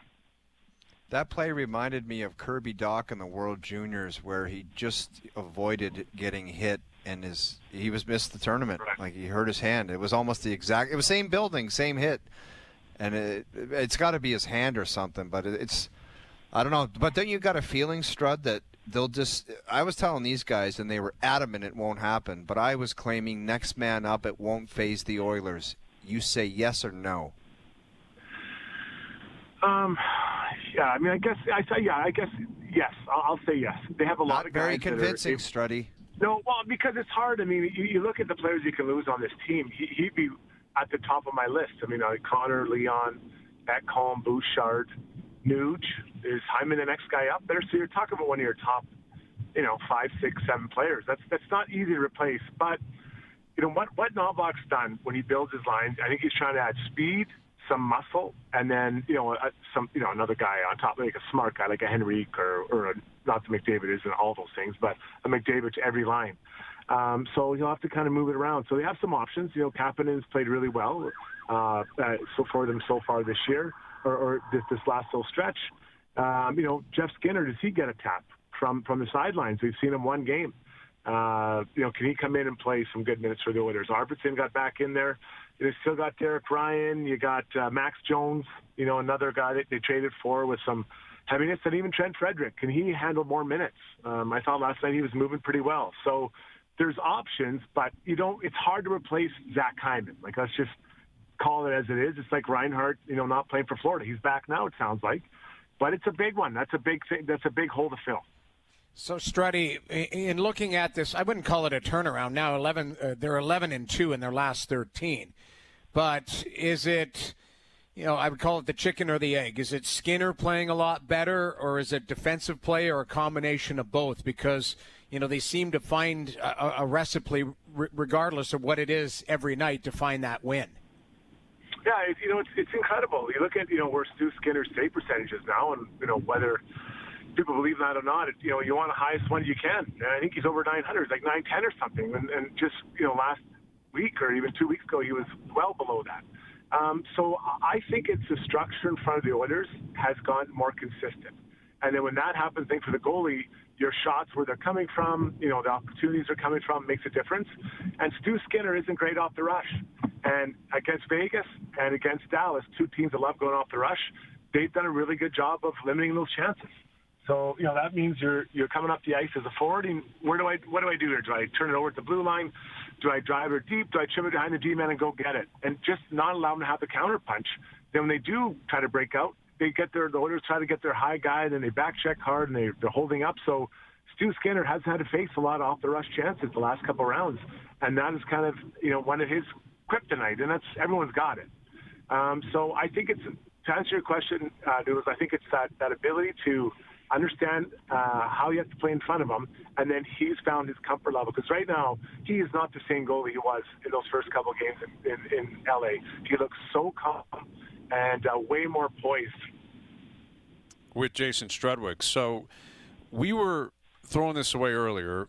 That play reminded me of Kirby Doc in the World Juniors, where he just avoided getting hit and he was missed the tournament. Right. Like, he hurt his hand. It was almost it was same building, same hit. And it's got to be his hand or something, but I don't know. But then you got a feeling, Strud, that they'll just – I was telling these guys, and they were adamant it won't happen, but I was claiming next man up, it won't phase the Oilers. You say yes or no? Yeah, I mean, I guess yes. I'll say yes. They have a lot Not of guys. very convincing, Struddy. No, well, because it's hard. I mean, you look at the players you can lose on this team. He'd be at the top of my list. I mean, Connor, Leon, Ekholm, Bouchard, Nuge. Is Hyman the next guy up there? So you're talking about one of your top, 5, 6, 7 players. That's not easy to replace. But what Novak's done when he builds his lines, I think he's trying to add speed, some muscle, and then another guy on top, like a smart guy like a Henrique or not the McDavid isn't all those things, but a McDavid to every line. So you'll have to kind of move it around. So they have some options. Kapanen's played really well for them so far this year, or this last little stretch. Jeff Skinner, does he get a tap from the sidelines? We've seen him one game. Can he come in and play some good minutes for the Oilers? Arvidsson got back in there. You still got Derek Ryan. You got Max Jones, another guy that they traded for with some heaviness, and even Trent Frederick. Can he handle more minutes? I thought last night he was moving pretty well. So there's options, but it's hard to replace Zach Hyman. Like, let's just call it as it is. It's like Reinhart, not playing for Florida. He's back now, it sounds like. But it's a big one. That's a big thing. That's a big hole to fill. So, Struddy, in looking at this, I wouldn't call it a turnaround. Now, they're 11-2 in their last 13. But is it, I would call it the chicken or the egg. Is it Skinner playing a lot better, or is it defensive play, or a combination of both? Because, they seem to find a recipe, regardless of what it is, every night to find that win. Yeah, it's incredible. You look at, where Stu Skinner's save percentages now, and, whether people believe that or not, you want the highest one you can. And I think he's over 900, it's like 910 or something. And just, last week or even 2 weeks ago, he was well below that. So I think it's the structure in front of the Oilers has gone more consistent. And then when that happens, I think for the goalie, your shots where they're coming from, the opportunities are coming from makes a difference. And Stu Skinner isn't great off the rush. And against Vegas and against Dallas, two teams that love going off the rush, they've done a really good job of limiting those chances. So, that means you're coming up the ice as a forward. And what do I do here? Do I turn it over at the blue line? Do I drive it deep? Do I trim it behind the D-man and go get it? And just not allow them to have the counter punch. Then when they do try to break out, the Oilers try to get their high guy, and then they back check hard, and they're holding up. So Stu Skinner has had to face a lot of off-the-rush chances the last couple of rounds. And that is kind of, one of his kryptonite, and that's everyone's got it. So I think it's, to answer your question, Noodles, I think it's that ability to understand how you have to play in front of him, and then he's found his comfort level. Because right now, he is not the same goalie he was in those first couple of games in L.A. He looks so calm and way more poised. With Jason Strudwick. So we were throwing this around earlier,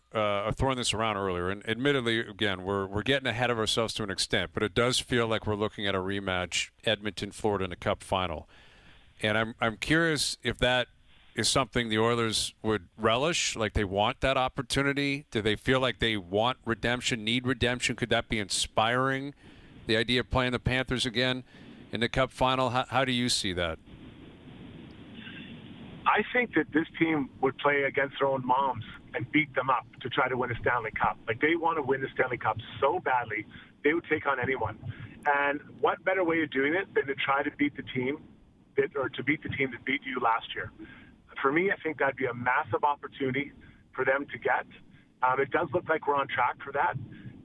and admittedly, again, we're getting ahead of ourselves to an extent, but it does feel like we're looking at a rematch, Edmonton, Florida, in the Cup final. And I'm curious if that is something the Oilers would relish, like they want that opportunity. Do they feel like they want redemption, need redemption? Could that be inspiring, the idea of playing the Panthers again in the Cup final? How do you see that? I think that this team would play against their own moms and beat them up to try to win a Stanley Cup. Like, they want to win the Stanley Cup so badly, they would take on anyone. And what better way of doing it than to try to beat the team that beat you last year? For me, I think that'd be a massive opportunity for them to get. It does look like we're on track for that.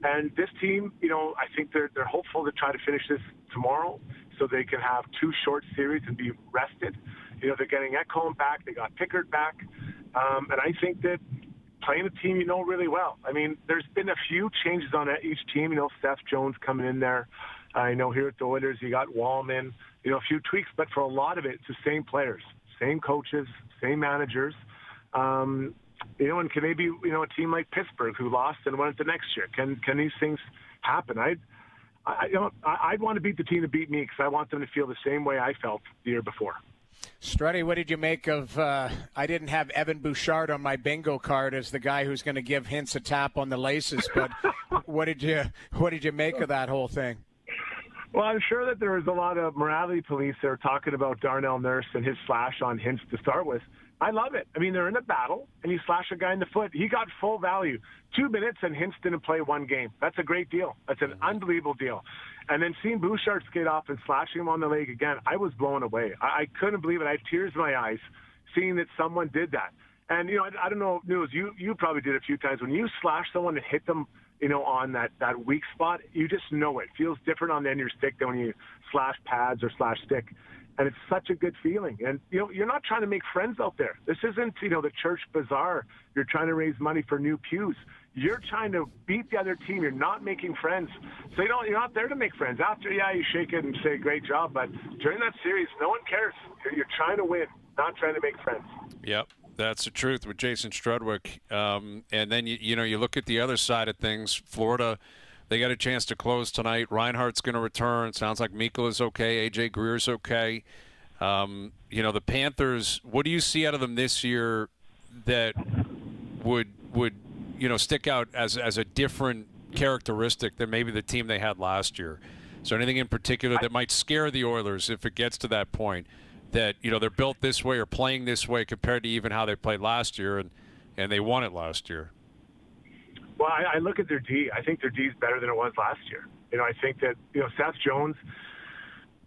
And this team, I think they're hopeful to try to finish this tomorrow so they can have 2 short series and be rested. They're getting Ekholm back. They got Pickard back. And I think that playing a team really well. I mean, there's been a few changes on each team. Seth Jones coming in there. I know here at the Oilers you got Wallman. A few tweaks, but for a lot of it, it's the same players, same coaches, same managers. And can maybe a team like Pittsburgh who lost and won it the next year? Can these things happen? I'd want to beat the team that beat me because I want them to feel the same way I felt the year before. Struddy, what did you make of I didn't have Evan Bouchard on my bingo card as the guy who's going to give Hintz a tap on the laces, but what did you make of that whole thing? Well, I'm sure that there was a lot of morality police there talking about Darnell Nurse and his slash on Hintz to start with. I love it. I mean, they're in a battle, and you slash a guy in the foot. He got full value. 2 minutes, and Hintz didn't play one game. That's a great deal. That's an unbelievable deal. And then seeing Bouchard skate off and slashing him on the leg again, I was blown away. I couldn't believe it. I had tears in my eyes seeing that someone did that. And, I don't know, Noodles, you probably did a few times. When you slash someone and hit them, on that weak spot, you just know it. It feels different on the end of your stick than when you slash pads or slash stick. And it's such a good feeling. And, you're not trying to make friends out there. This isn't, the church bazaar. You're trying to raise money for new pews. You're trying to beat the other team. You're not making friends. So, you're not there to make friends. After, you shake it and say, great job. But during that series, no one cares. You're trying to win, not trying to make friends. Yep. That's the truth with Jason Strudwick. And then, you look at the other side of things. Florida, they got a chance to close tonight. Reinhardt's going to return. Sounds like Mikola's okay. A.J. Greer's okay. The Panthers, what do you see out of them this year that would stick out as a different characteristic than maybe the team they had last year? Is there anything in particular that might scare the Oilers if it gets to that point? That they're built this way or playing this way compared to even how they played last year, and they won it last year. Well, I look at their D. I think their D is better than it was last year. I think that Seth Jones,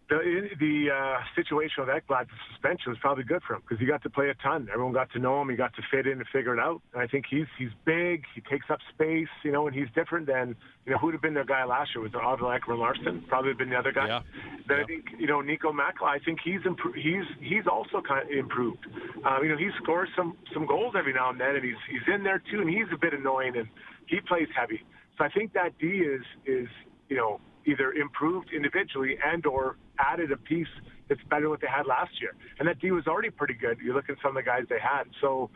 the situation with Ekblad's suspension was probably good for him because he got to play a ton. Everyone got to know him. He got to fit in and figure it out. And I think he's big. He takes up space. And he's different than who would have been their guy last year. Was it Ovid Larson? Probably been the other guy. Yeah. Then I think Nico Makla. I think he's also kind of improved. He scores some goals every now and then, and he's in there too. And he's a bit annoying, and he plays heavy. So I think that D is either improved individually and or added a piece that's better than what they had last year. And that D was already pretty good. You look at some of the guys they had. So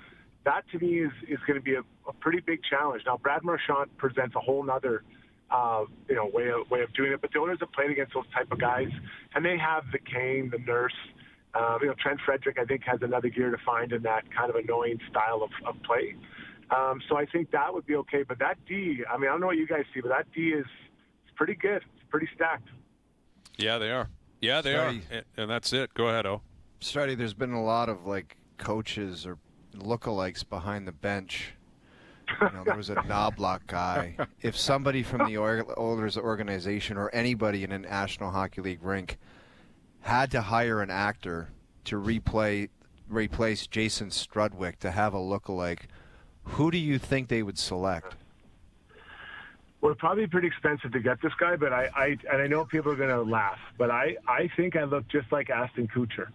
that to me is going to be a pretty big challenge. Now, Brad Marchand presents a whole nother way of doing it. But the Oilers have played against those type of guys, and they have the Kane, the Nurse. Trent Frederick, I think, has another gear to find in that kind of annoying style of play. So I think that would be okay. But that D, I don't know what you guys see, but that D is pretty good. It's pretty stacked. Yeah, they are. Yeah, they are. And that's it. Go ahead, O. Struddy, there's been a lot of coaches or lookalikes behind the bench. There was a Knobloch guy. If somebody from the Oilers organization or anybody in a National Hockey League rink had to hire an actor to replace Jason Strudwick to have a lookalike, who do you think they would select? Well, it'd probably be pretty expensive to get this guy, but I know people are going to laugh, but I think I look just like Aston Kutcher,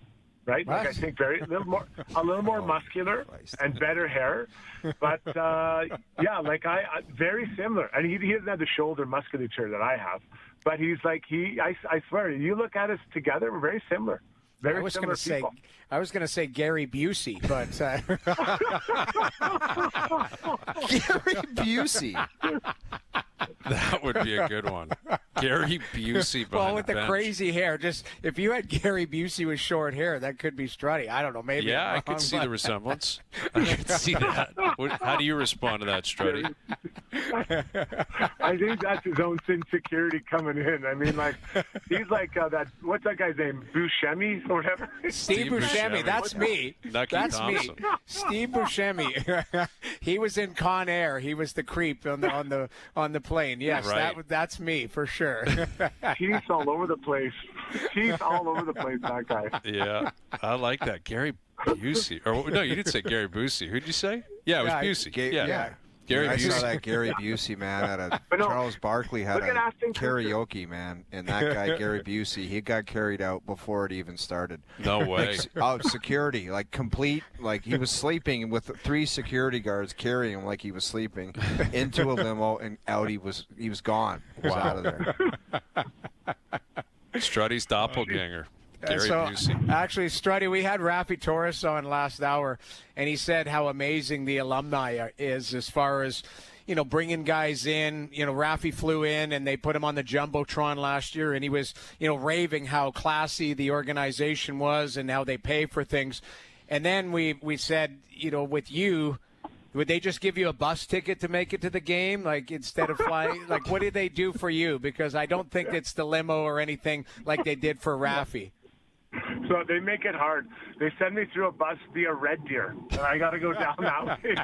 right? I think a little more muscular and better hair, but very similar. And he doesn't have the shoulder musculature that I have, but he's I swear, you look at us together, we're very similar. I was going to say Gary Busey, but Gary Busey. That would be a good one. Gary Busey. Well, with the bench. crazy hair, just if you had Gary Busey with short hair, that could be Struddy. I don't know, maybe. Yeah, I could see the resemblance. I could see that. How do you respond to that, Struddy? I think that's his own insecurity coming in. He's like that. What's that guy's name? Buscemi or whatever. Steve Buscemi. That's me. That's Thompson. me. Steve Buscemi. He was in Con Air. He was the creep on the plane. Yes, right. That's me for sure. He's all over the place. He's all over the place, that guy. Yeah, I like that. Gary Busey. Or no, you didn't say Gary Busey. Who'd you say? Yeah, it was Busey. Yeah. Gary I Busey. saw that Gary Busey, man, Charles Barkley had a karaoke, man, and that guy, Gary Busey, he got carried out before it even started. No way. Security, complete, he was sleeping with 3 security guards carrying him like he was sleeping into a limo, and out he was gone. He was out of there. Struddy's doppelganger. Gary Busey. Actually, Struddy, we had Raffi Torres on last hour, and he said how amazing the alumni is as far as, bringing guys in. Raffi flew in, and they put him on the Jumbotron last year, and he was, raving how classy the organization was and how they pay for things. And then we said, with you, would they just give you a bus ticket to make it to the game, instead of flying? What did they do for you? Because I don't think it's the limo or anything like they did for Raffi. So they make it hard. They send me through a bus via Red Deer, and I got to go down that way.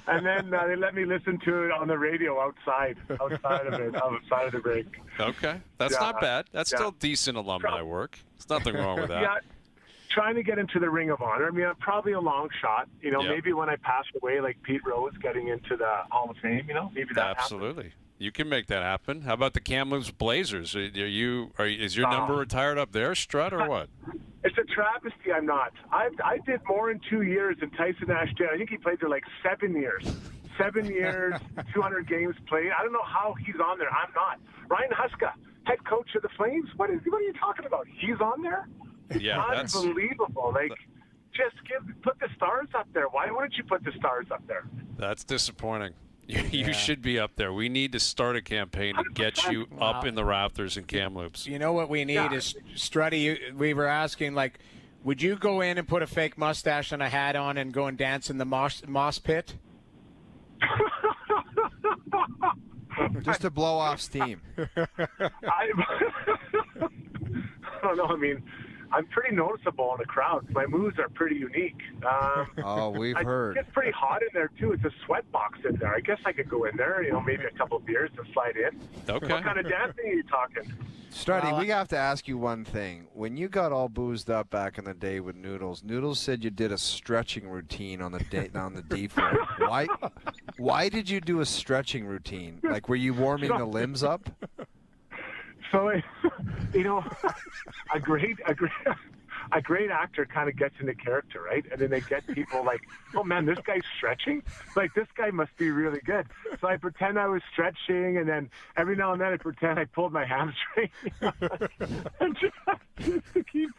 And then they let me listen to it on the radio outside of the rink. Okay, that's not bad. That's still decent alumni work. There's nothing wrong with that. Yeah, trying to get into the Ring of Honor. I mean, probably a long shot. Maybe when I pass away, like Pete Rose getting into the Hall of Fame. Maybe that Absolutely. happens. You can make that happen. How about the Kamloops Blazers? Is your number retired up there, Strud, or what? It's a travesty. I'm not. I did more in 2 years than Tyson Nash did. I think he played there like 7 years. 7 years, 200 games played. I don't know how he's on there. I'm not. Ryan Huska, head coach of the Flames. What are you talking about? He's on there? Yeah, that's unbelievable. Just put the stars up there. Why wouldn't you put the stars up there? That's disappointing. You should be up there. We need to start a campaign to get you up in the rafters in Kamloops. You know what we need is, Struddy, we were asking, would you go in and put a fake mustache and a hat on and go and dance in the moss pit? Just to blow off steam. I don't know. I mean, I'm pretty noticeable in the crowd. My moves are pretty unique. We've heard. It's pretty hot in there, too. It's a sweat box in there. I guess I could go in there, maybe a couple of beers and slide in. Okay. What kind of dancing are you talking? Struddy, we have to ask you one thing. When you got all boozed up back in the day with Noodles said you did a stretching routine on the D floor. Why did you do a stretching routine? Like, were you warming the limbs up? So, a great actor kind of gets into character, right? And then they get people like, oh man, this guy's stretching? Like, this guy must be really good. So I pretend I was stretching, and then every now and then I pretend I pulled my hamstring. And just to keep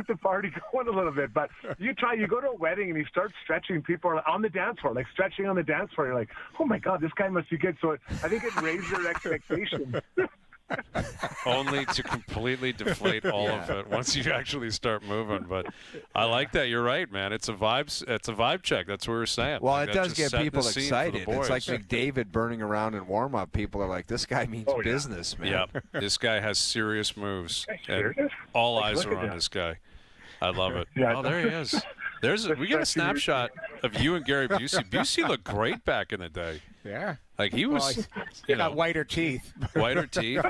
the party going a little bit. But you go to a wedding and you start stretching, people are on the dance floor, like stretching on the dance floor. You're like, oh my God, this guy must be good. So I think it raised their expectations. Only to completely deflate all of it once you actually start moving. But I like that. You're right, man. It's a vibe check. That's what we're saying. Well, it does get people excited. It's like McDavid burning around in warm up. People are like, this guy means business, man. Yeah, this guy has serious moves. And all eyes are on this guy. I love it. Yeah, oh, there he is. We get a snapshot of you and Gary Busey. Busey looked great back in the day. Yeah. Like he was, he got whiter teeth. Whiter teeth.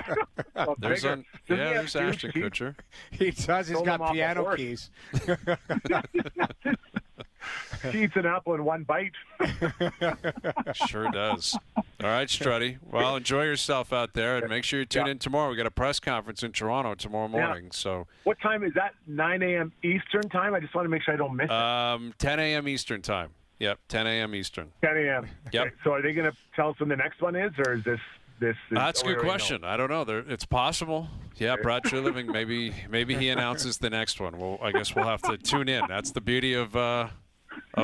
There's Ashton Kutcher. He does. He's got piano keys. He eats an apple in one bite. Sure does. All right, Struddy. Well, enjoy yourself out there, and make sure you tune in tomorrow. We got a press conference in Toronto tomorrow morning. Yeah. So, what time is that? 9 a.m. Eastern time. I just want to make sure I don't miss it. 10 a.m. Eastern time. Yep, 10 a.m. Eastern. 10 a.m. Yep. Okay. So, are they going to tell us when the next one is, or is this? That's a good question. I don't know. It's possible. Yeah, Brad Treliving. Maybe he announces the next one. Well, I guess we'll have to tune in. That's the beauty of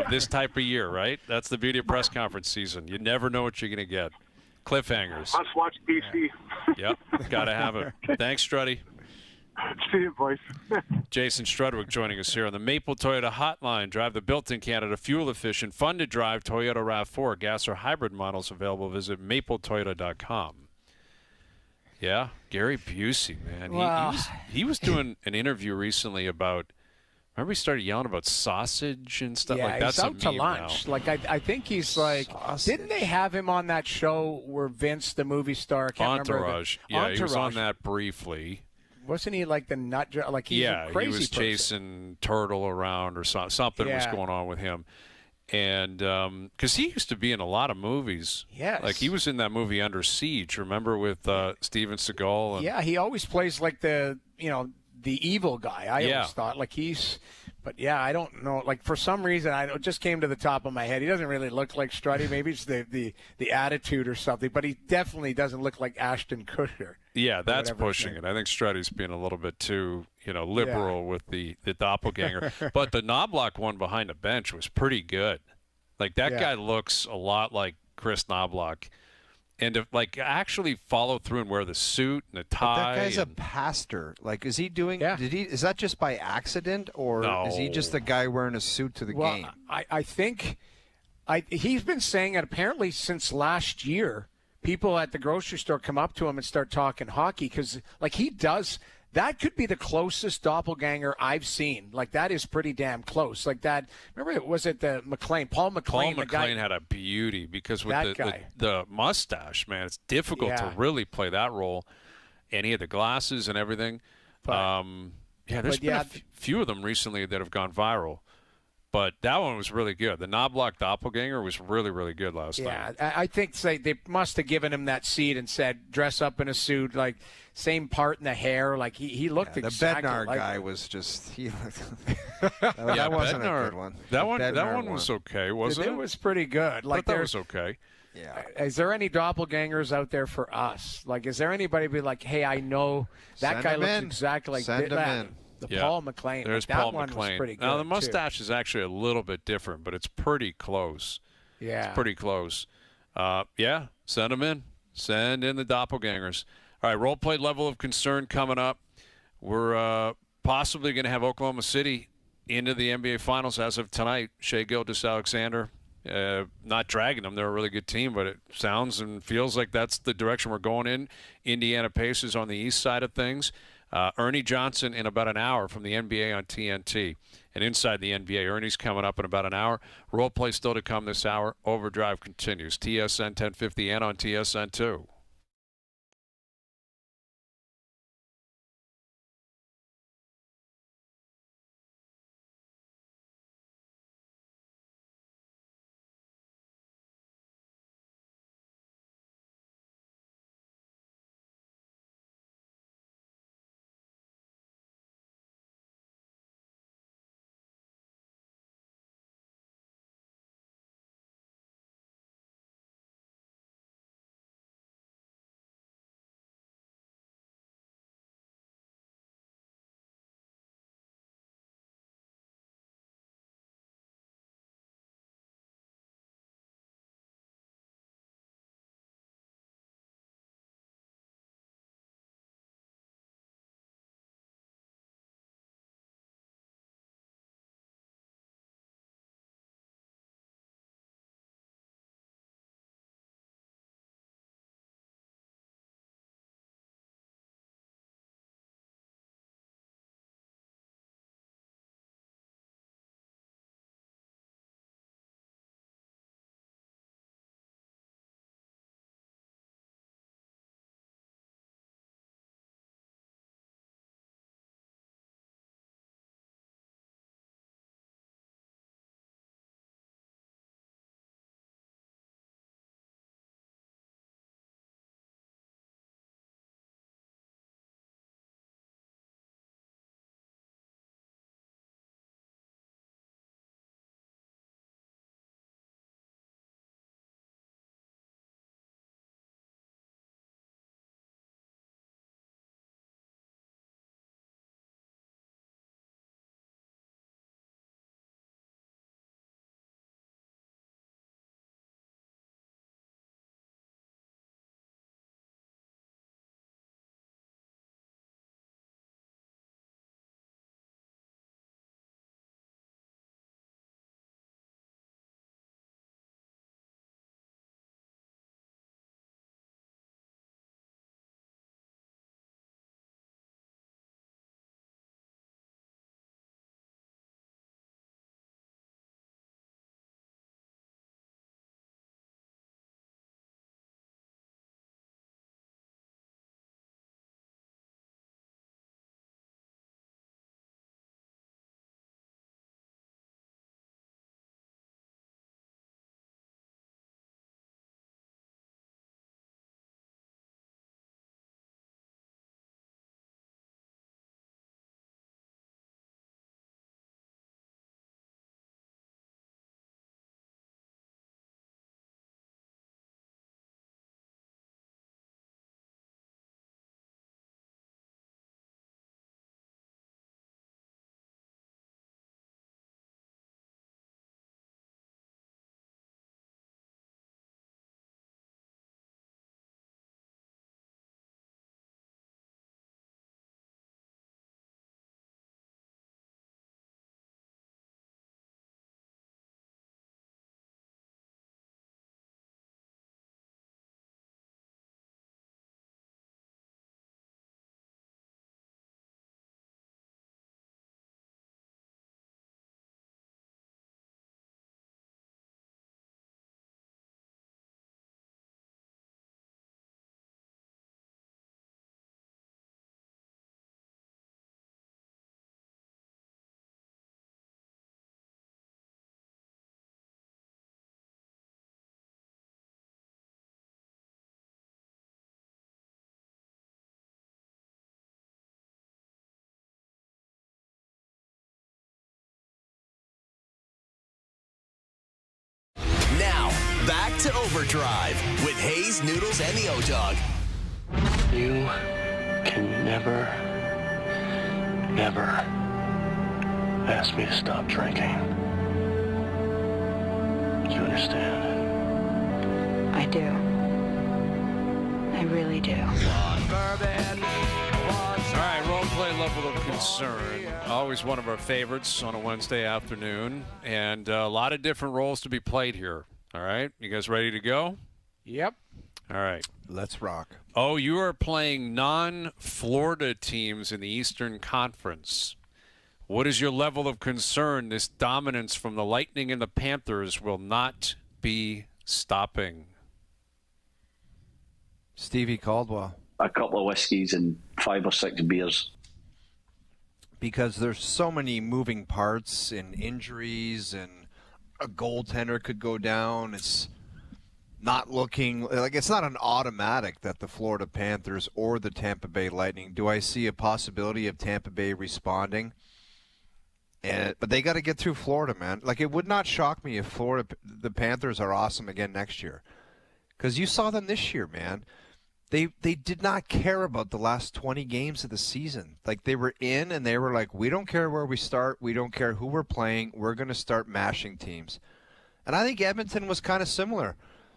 this type of year, right? That's the beauty of press conference season. You never know what you're going to get. Cliffhangers. Let's watch BC. Yep, got to have it. Thanks, Struddy. See you, boys. Jason Strudwick joining us here on the Maple Toyota Hotline. Drive the built-in Canada fuel-efficient, fun-to-drive Toyota RAV4 gas or hybrid models available. Visit mapletoyota.com. Yeah, Gary Busey, man. Wow. He was doing an interview recently about. Remember, he started yelling about sausage and stuff like that. He's out to lunch. Now. Like I think he's like. Sausage. Didn't they have him on that show where Vince, the movie star, Entourage? Yeah, he was on that briefly. Wasn't he like the nut? Like he's a crazy he was person. chasing Turtle around or something was going on with him. And because he used to be in a lot of movies. Yes. Like he was in that movie Under Siege, remember, with Steven Seagal? Yeah, he always plays like the evil guy. I always thought but yeah, I don't know. Like for some reason, it just came to the top of my head. He doesn't really look like Struddy. Maybe it's the attitude or something. But he definitely doesn't look like Ashton Kutcher. Yeah, that's pushing it. I think Struddy's being a little bit too, liberal with the doppelganger. But the Knobloch one behind the bench was pretty good. Like that guy looks a lot like Chris Knobloch. And to actually follow through and wear the suit and the tie. But that guy's a pastor. Like, is he doing? Yeah. Is that just by accident, or is he just a guy wearing a suit to the game? I think he's been saying it apparently since last year. People at the grocery store come up to him and start talking hockey because, he does That could be the closest doppelganger I've seen. Like, that is pretty damn close. Like that. Remember, was it the McLean? Paul McLean. Paul McLean had a beauty because with that the mustache, man, it's difficult to really play that role. And he had the glasses and everything. But, there's been a few of them recently that have gone viral. But that one was really good. The Knobloch Doppelganger was really, really good last night. Yeah, I think they must have given him that seat and said, dress up in a suit, like same part in the hair. Like he looked exactly the Bednar like guy him. was just that wasn't Bednar, a good one. That one was okay, wasn't it? It was pretty good. Like that was okay. Yeah. Is there any doppelgangers out there for us? Like, is there anybody be like, hey, I know that guy looks exactly like Send him in. Paul McLean. There's that Paul one McLean. Was pretty good, now, the mustache is actually a little bit different, but it's pretty close. Yeah. It's pretty close. Send them in. Send in the doppelgangers. All right, role play level of concern coming up. We're possibly going to have Oklahoma City into the NBA Finals as of tonight. Shai Gilgeous-Alexander. Not dragging them. They're a really good team, but it sounds and feels like that's the direction we're going in. Indiana Pacers on the east side of things. Ernie Johnson in about an hour from the NBA on TNT. And inside the NBA, Ernie's coming up in about an hour. Role play still to come this hour. Overdrive continues. TSN 1050 and on TSN 2. OverDrive with Hayes, Noodles, and the O-Dog. You can never, ever ask me to stop drinking. Do you understand? I do. I really do. All right, Roleplay level of concern. Always one of our favorites on a Wednesday afternoon. And a lot of different roles to be played here. All right, you guys ready to go? Yep. All right. Let's rock. Oh, you are playing non-Florida teams in the Eastern Conference. What is your level of concern? This dominance from the Lightning and the Panthers will not be stopping. Stevie Caldwell. A couple of whiskeys and 5 or 6 beers. Because there's so many moving parts and injuries, and a goaltender could go down. It's not looking like it's not an automatic that the Florida Panthers or the Tampa Bay Lightning. Do I see a possibility of Tampa Bay responding? But they got to get through Florida, man. Like, it would not shock me if the Panthers are awesome again next year, because you saw them this year, man. They did not care about the last 20 games of the season. Like, they were in and they were like, we don't care where we start. We don't care who we're playing. We're going to start mashing teams. And I think Edmonton was kind of similar.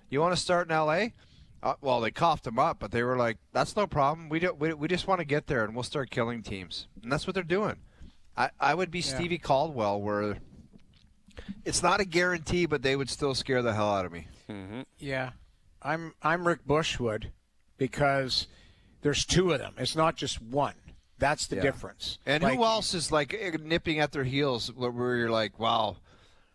You want to start in L.A.? Well, they coughed them up, but they were like, that's no problem. We just want to get there and we'll start killing teams. And that's what they're doing. I would be Stevie Caldwell, where it's not a guarantee, but they would still scare the hell out of me. Mm-hmm. Yeah. I'm Rick Bushwood, because there's 2 of them. It's not just one. That's the difference. And who else is like nipping at their heels where you're like, wow.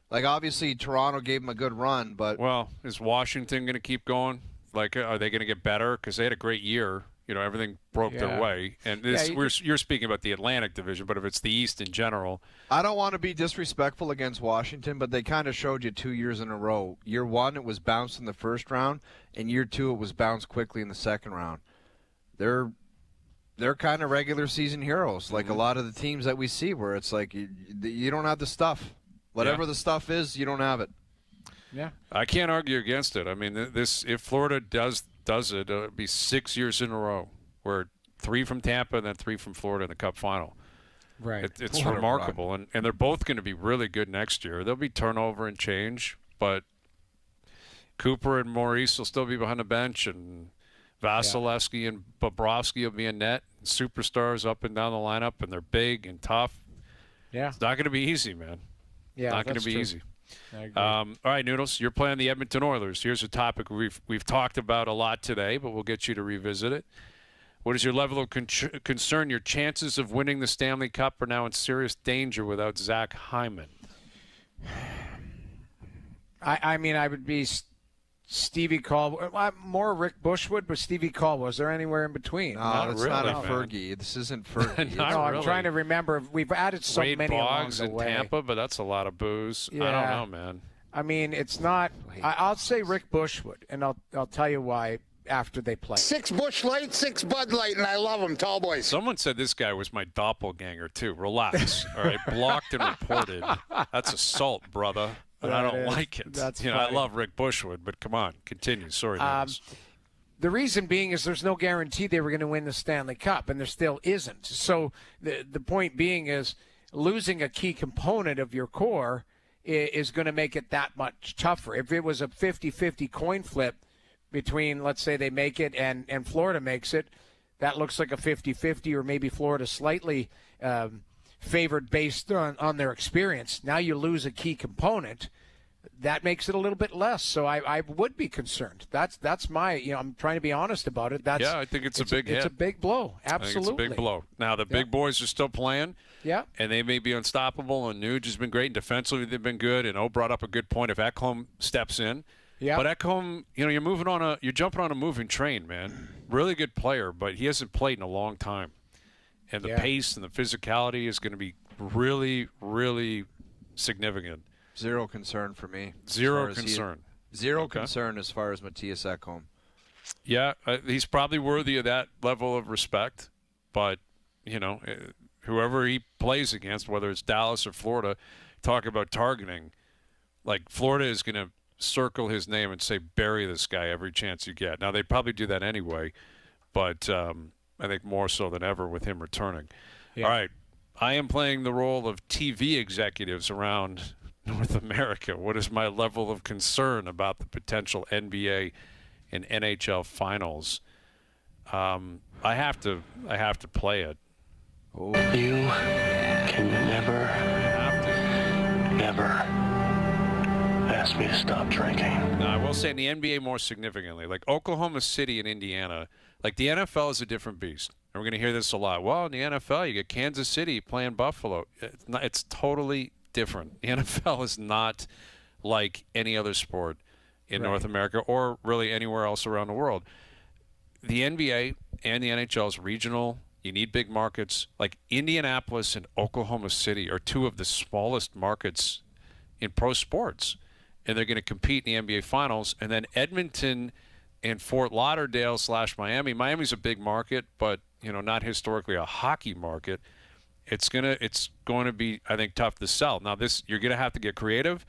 Like, obviously Toronto gave them a good run, but well, is Washington going to keep going? Like, are they going to get better? Because they had a great year. You know, everything broke their way. And this, you're speaking about the Atlantic Division, but if it's the East in general. I don't want to be disrespectful against Washington, but they kind of showed you 2 years in a row. Year 1, it was bounced in the first round, and year 2, it was bounced quickly in the second round. They're kind of regular season heroes, like a lot of the teams that we see, where it's like you don't have the stuff. Whatever the stuff is, you don't have it. Yeah. I can't argue against it. I mean, if Florida does it, it'll be 6 years in a row, where 3 from Tampa and then 3 from Florida in the Cup final. Right. It's remarkable. And they're both going to be really good next year. There'll be turnover and change, but Cooper and Maurice will still be behind the bench, and Vasilevsky and Bobrovsky will be in net. Superstars up and down the lineup, and they're big and tough. Yeah. It's not going to be easy, man. Yeah, not going to be true. easy. I agree. All right, Noodles, you're playing the Edmonton Oilers. Here's a topic we've talked about a lot today, but we'll get you to revisit it. What is your level of concern? Your chances of winning the Stanley Cup are now in serious danger without Zach Hyman. I mean, I would be Stevie Caldwell. I'm more Rick Bushwood, but Stevie Caldwell. Is there anywhere in between? No, it's not a man. Fergie. This isn't Fergie. Not no, I'm really. trying to remember. We've added so Wade many Boggs along in the way. Tampa, but that's a lot of booze. Yeah. I don't know, man. I mean, it's not. I'll say Rick Bushwood, and I'll tell you why after they play. 6 Busch Light, 6 Bud Light, and I love them, tall boys. Someone said this guy was my doppelganger, too. Relax. All right, blocked and reported. That's assault, brother. And I don't like it. That's I funny. love Rick Bushwood, but come on, continue. Sorry, Noodles. The reason being is there's no guarantee they were going to win the Stanley Cup, and there still isn't. So the point being is losing a key component of your core is going to make it that much tougher. If it was a 50-50 coin flip between, let's say, they make it and Florida makes it, that looks like a 50-50, or maybe Florida slightly favored based on their experience. Now you lose a key component. That makes it a little bit less. So I would be concerned. That's my, I'm trying to be honest about it. I think it's a big hit. It's a big blow. Absolutely. I think it's a big blow. Now, the big boys are still playing. Yeah. And they may be unstoppable, and Nuge has been great, and defensively they've been good, and O brought up a good point if Ekholm steps in. Yeah. But Ekholm, you're jumping on a moving train, man. Really good player, but he hasn't played in a long time. And the pace and the physicality is going to be really, really significant. Zero concern for me. Zero concern. Zero concern as far as Matthias Ekholm. Yeah, he's probably worthy of that level of respect. But, whoever he plays against, whether it's Dallas or Florida, talk about targeting. Like, Florida is going to circle his name and say bury this guy every chance you get. Now, they'd probably do that anyway, but I think more so than ever with him returning. Yeah. All right. I am playing the role of TV executives around North America. What is my level of concern about the potential NBA and NHL finals? I have to play it. You can never ask me to stop drinking. Now, I will say in the NBA more significantly, like Oklahoma City and Indiana, like the NFL is a different beast. And we're going to hear this a lot. Well, in the NFL, you get Kansas City playing Buffalo. It's totally different. The NFL is not like any other sport in North America or really anywhere else around the world. The NBA and the NHL is regional. You need big markets. Like Indianapolis and Oklahoma City are two of the smallest markets in pro sports, and they're going to compete in the NBA Finals. And then Edmonton and Fort Lauderdale / Miami. Miami's a big market, but not historically a hockey market. It's going to be, I think, tough to sell. Now, you're going to have to get creative.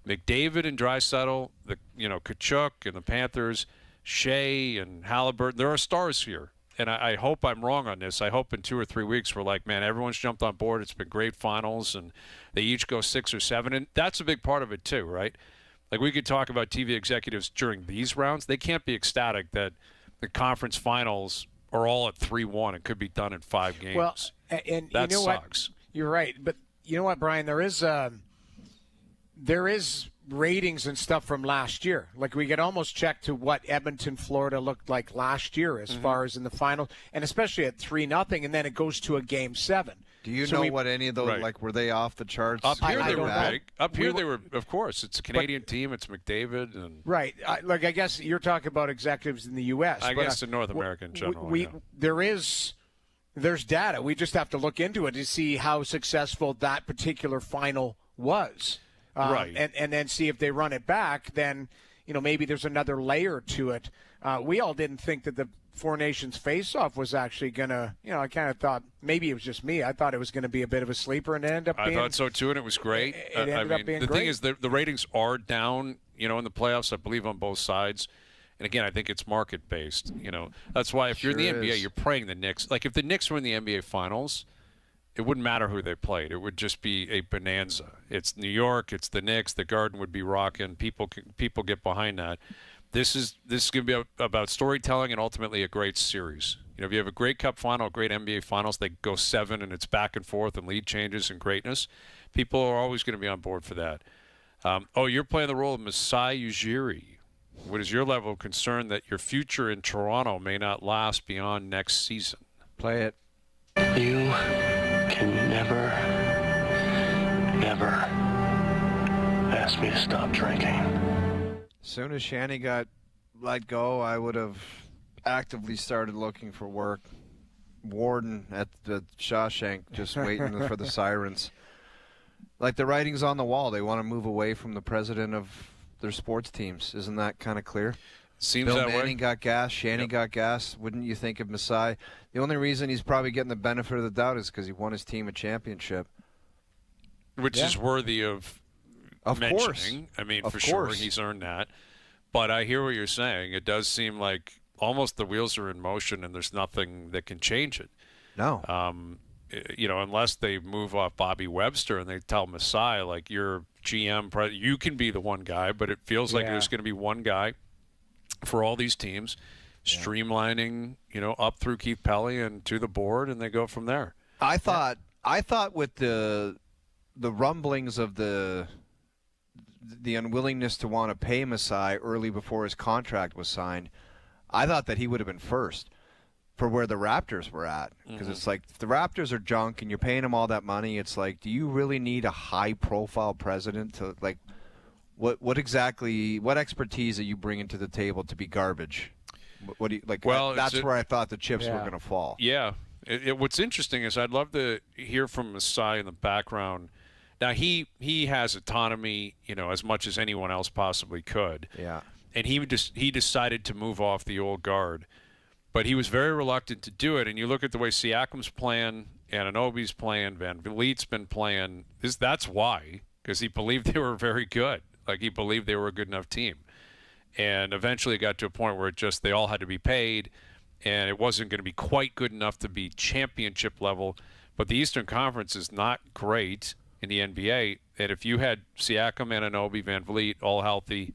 McDavid and Draisaitl, Kachuk and the Panthers, Shea and Halliburton. There are stars here. And I hope I'm wrong on this. I hope in 2 or 3 weeks we're like, man, everyone's jumped on board. It's been great finals, and they each go 6 or 7. And that's a big part of it too, right? Like we could talk about TV executives during these rounds. They can't be ecstatic that the conference finals are all at 3-1 and could be done in 5 games. Well, and that you know sucks. What? You're right. But you know what, Brian? There is ratings and stuff from last year. Like we could almost check to what Edmonton, Florida looked like last year as far as in the final, and especially at 3-0, and then it goes to a game 7. Do you know what any of those, like, were they off the charts? Up here they were know. big. Up here they were, of course. It's a Canadian team. It's McDavid. And right. I guess you're talking about executives in the U.S. I guess in North America in general. There's data. We just have to look into it to see how successful that particular final was. Right. And then see if they run it back, then, maybe there's another layer to it. We all didn't think that the Four Nations face-off was actually going to, I kind of thought, maybe it was just me, I thought it was going to be a bit of a sleeper, and it ended up being. I thought so too, and it was great. It ended up being the great. thing is, the ratings are down, in the playoffs, I believe, on both sides. And again, I think it's market-based. That's why if you're in the NBA, you're praying the Knicks. Like if the Knicks were in the NBA Finals, it wouldn't matter who they played. It would just be a bonanza. It's New York. It's the Knicks. The Garden would be rocking. People get behind that. This is going to be about storytelling and ultimately a great series. If you have a great Cup final, a great NBA Finals, they go 7 and it's back and forth and lead changes and greatness. People are always going to be on board for that. You're playing the role of Masai Ujiri. What is your level of concern that your future in Toronto may not last beyond next season? Play it. You can never ask me to stop drinking. As soon as Shanny got let go, I would have actively started looking for work. Warden at the Shawshank, just waiting for the sirens. Like the writing's on the wall. They want to move away from the president of their sports teams. Isn't that kind of clear? Seems Bill that Manning way. got gas. Shanny got gas. Wouldn't you think of Masai? The only reason he's probably getting the benefit of the doubt is because he won his team a championship. Which is worthy of mentioning. Course. I mean, Of for sure, course. he's earned that. But I hear what you're saying. It does seem like almost the wheels are in motion and there's nothing that can change it. No. Unless they move off Bobby Webster and they tell Masai, like, you're GM, you can be the one guy, but it feels like there's going to be one guy for all these teams, streamlining, up through Keith Pelly and to the board, and they go from there. I thought with the rumblings of the unwillingness to want to pay Masai early before his contract was signed, I thought that he would have been first for where the Raptors were at. Because it's like, if the Raptors are junk and you're paying them all that money, it's like, do you really need a high-profile president to, like, what expertise are you bringing to the table to be garbage? What do you like? Well, that's where I thought the chips were going to fall. Yeah. What's interesting is I'd love to hear from Masai in the background. Now, he has autonomy, as much as anyone else possibly could. Yeah. And he decided to move off the old guard. But he was very reluctant to do it. And you look at the way Siakam's playing, Anunoby's playing, Van Vliet's been playing. That's why, because he believed they were very good. Like he believed they were a good enough team. And eventually it got to a point where they all had to be paid, and it wasn't going to be quite good enough to be championship level. But the Eastern Conference is not great in the NBA. And if you had Siakam, Anunoby, Van Vliet all healthy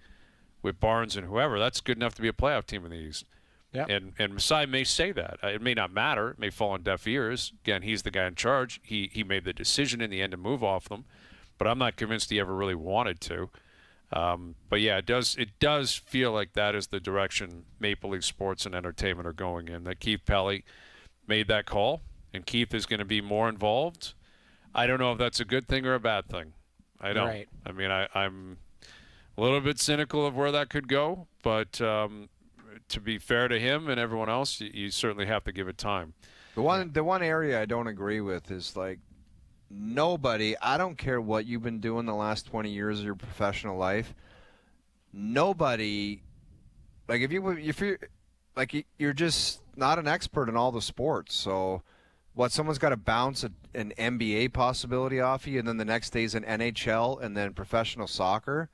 with Barnes and whoever, that's good enough to be a playoff team in the East. Yep. And Masai may say that. It may not matter. It may fall on deaf ears. Again, he's the guy in charge. He made the decision in the end to move off them. But I'm not convinced he ever really wanted to. But yeah, it does feel like that is the direction Maple Leaf sports and entertainment are going in, that Keith Pelley made that call, and Keith is going to be more involved. I don't know if that's a good thing or a bad thing. I don't. Right. I mean, I'm a little bit cynical of where that could go, but to be fair to him and everyone else, you certainly have to give it time. The one area I don't agree with is like, nobody, I don't care what you've been doing the last 20 years of your professional life, nobody, like if you're like, you're just not an expert in all the sports. So what, someone's got to bounce an NBA possibility off you, and then the next day's an NHL and then professional soccer?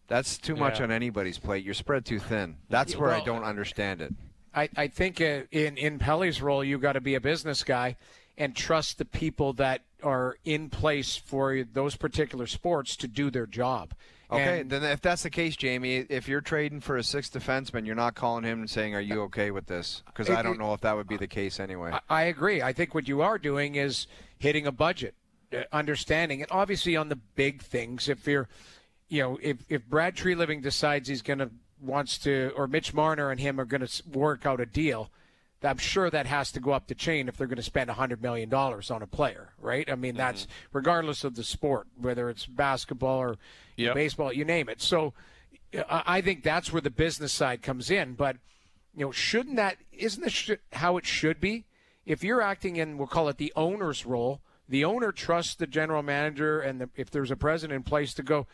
That's too much on anybody's plate. You're spread too thin. That's where I don't understand it. I think in Pelly's role, you got to be a business guy and trust the people that are in place for those particular sports to do their job. Okay, then if that's the case, Jamie, if you're trading for a sixth defenseman, you're not calling him and saying, are you okay with this? Because I don't know if that would be the case anyway. I agree. I think what you are doing is hitting a budget, understanding it. Obviously on the big things, if you're, if Brad Treliving decides he's going to or Mitch Marner and him are going to work out a deal, I'm sure that has to go up the chain if they're going to spend $100 million on a player, right? I mean, that's regardless of the sport, whether it's basketball or baseball, you name it. So I think that's where the business side comes in. But, isn't this how it should be? If you're acting in, we'll call it the owner's role, the owner trusts the general manager, and if there's a president in place to go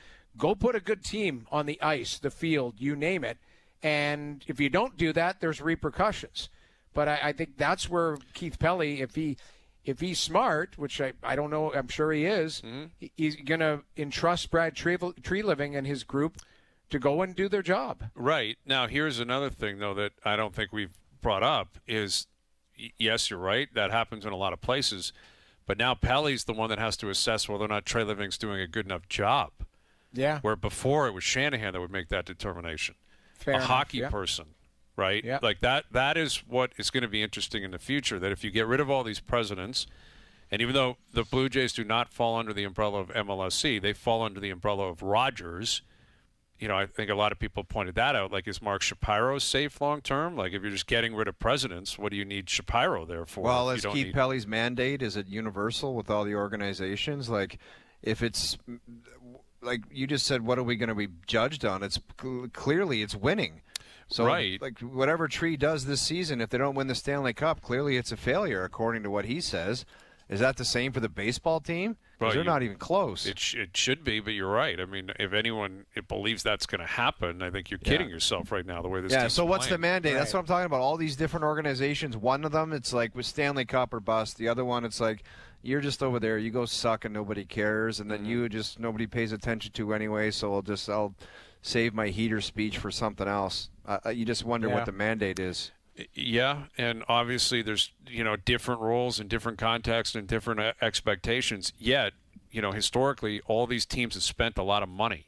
put a good team on the ice, the field, you name it. And if you don't do that, there's repercussions. But I think that's where Keith Pelley, if he's smart, which I don't know, I'm sure he is, he's going to entrust Brad Treliving and his group to go and do their job. Right. Now, here's another thing, though, that I don't think we've brought up is, yes, you're right, that happens in a lot of places. But now Pelley's the one that has to assess whether or not Treliving's doing a good enough job. Yeah. Where before it was Shanahan that would make that determination. Fair enough, hockey person. Right? Yeah. Like that is what is going to be interesting in the future, that if you get rid of all these presidents, and even though the Blue Jays do not fall under the umbrella of MLSE, they fall under the umbrella of Rogers. I think a lot of people pointed that out. Like, is Mark Shapiro safe long term? Like, if you're just getting rid of presidents, what do you need Shapiro there for? Well, is Keith Pelley's mandate, is it universal with all the organizations? Like, if it's like you just said, what are we going to be judged on? It's clearly it's winning. So, right. Like, whatever Tree does this season, if they don't win the Stanley Cup, clearly it's a failure, according to what he says. Is that the same for the baseball team? Because they're not even close. It should be, but you're right. I mean, if anyone believes that's going to happen, I think you're kidding yourself right now, the way this team's so what's playing. the mandate? Right. That's what I'm talking about. All these different organizations, one of them, it's like with Stanley Cup or bust. The other one, it's like, you're just over there. You go suck and nobody cares. And then nobody pays attention to anyway, so I'll save my heater speech for something else. You just wonder what the mandate is. Yeah, and obviously there's different roles and different contexts and different expectations. Yet, historically, all these teams have spent a lot of money,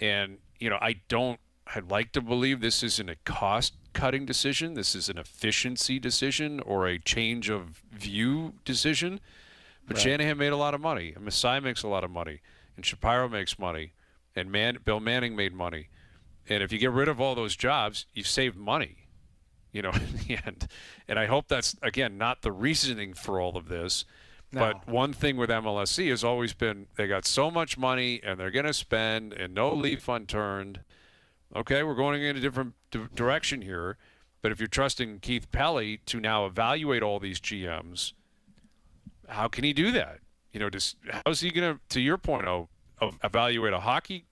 and I'd like to believe this isn't a cost-cutting decision. This is an efficiency decision or a change of view decision. But right. Shanahan made a lot of money, and Masai makes a lot of money, and Shapiro makes money, and Bill Manning made money. And if you get rid of all those jobs, you've saved money, in the end. And I hope that's, again, not the reasoning for all of this. No. But one thing with MLSE has always been they got so much money and they're going to spend and no leaf unturned. Okay, we're going in a different direction here. But if you're trusting Keith Pelley to now evaluate all these GMs, how can he do that? How's he going to your point, evaluate a hockey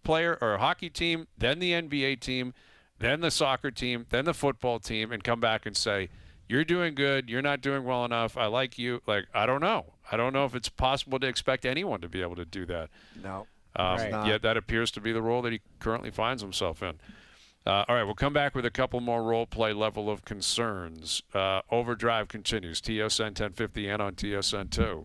player or a hockey team, then the NBA team, then the soccer team, then the football team, and come back and say, you're doing good, you're not doing well enough, I like you. Like, I don't know. I don't know if it's possible to expect anyone to be able to do that. No. Yet that appears to be the role that he currently finds himself in. All right, we'll come back with a couple more role play level of concerns. Overdrive continues. TSN 1050 and on TSN 2.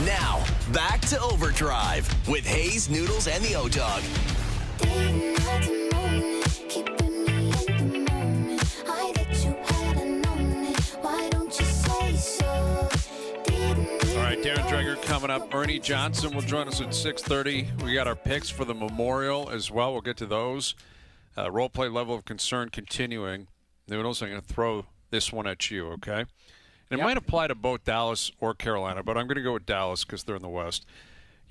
Now, back to Overdrive with Hayes, Noodles, and the O-Dog. All right, Darren Dreger coming up. Ernie Johnson will join us at 6:30. We got our picks for the Memorial as well. We'll get to those. Role play level of concern continuing. Noodles, I'm going to throw this one at you, okay? And it might apply to both Dallas or Carolina, but I'm going to go with Dallas because they're in the West.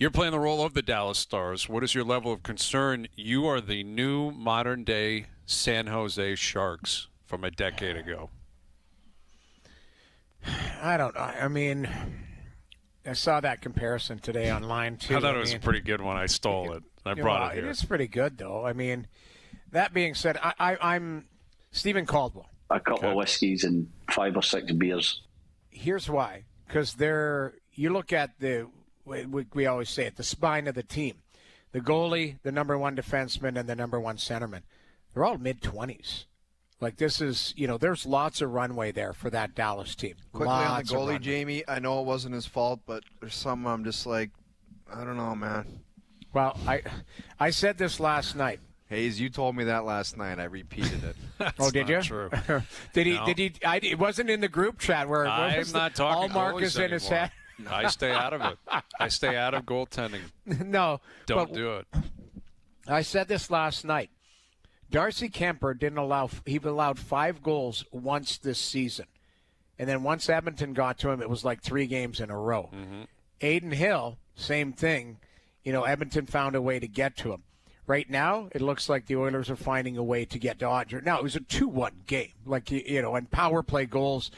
You're playing the role of the Dallas Stars. What is your level of concern? You are the new modern-day San Jose Sharks from a decade ago. I don't know. I mean, I saw that comparison today online, too. I thought it was a pretty good one. I stole it. I brought it here. It is pretty good, though. I mean, that being said, I'm Stephen Caldwell. A couple of whiskeys and 5 or 6 beers. Here's why. Because you look at we always say it, the spine of the team. The goalie, the number one defenseman, and the number one centerman. They're all mid-20s. Like, this is, there's lots of runway there for that Dallas team. Quickly on the goalie, Jamie, I know it wasn't his fault, but there's some I'm just like, I don't know, man. Well, I said this last night. Hayes, you told me that last night. I repeated it. Oh, did you? True. Did he? No. Did he? It wasn't in the group chat where I'm not talking all Marcus goalies in his anymore. head. I stay out of it. I stay out of goaltending. No. Don't do it. I said this last night. Darcy Kemper he allowed 5 goals once this season. And then once Edmonton got to him, it was like 3 games in a row. Mm-hmm. Aiden Hill, same thing. Edmonton found a way to get to him. Right now, it looks like the Oilers are finding a way to get to Ottinger. Now, it was a 2-1 game. Like, and power play goals.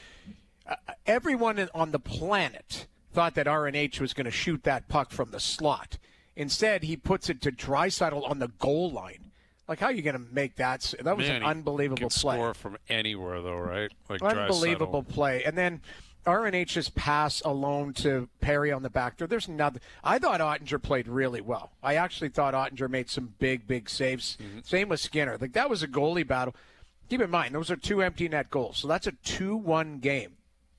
Everyone on the planet thought that RNH was going to shoot that puck from the slot. Instead, he puts it to Draisaitl on the goal line. Like, how are you going to make that? That was an unbelievable play. Score from anywhere, though, right? Like unbelievable Draisaitl. play. And then RNH's pass alone to Perry on the back door. There's nothing. I thought Ottinger played really well. I actually thought Ottinger made some big saves. Mm-hmm. Same with Skinner. Like, that was a goalie battle. Keep in mind, those are 2 empty net goals. So that's a 2-1 game.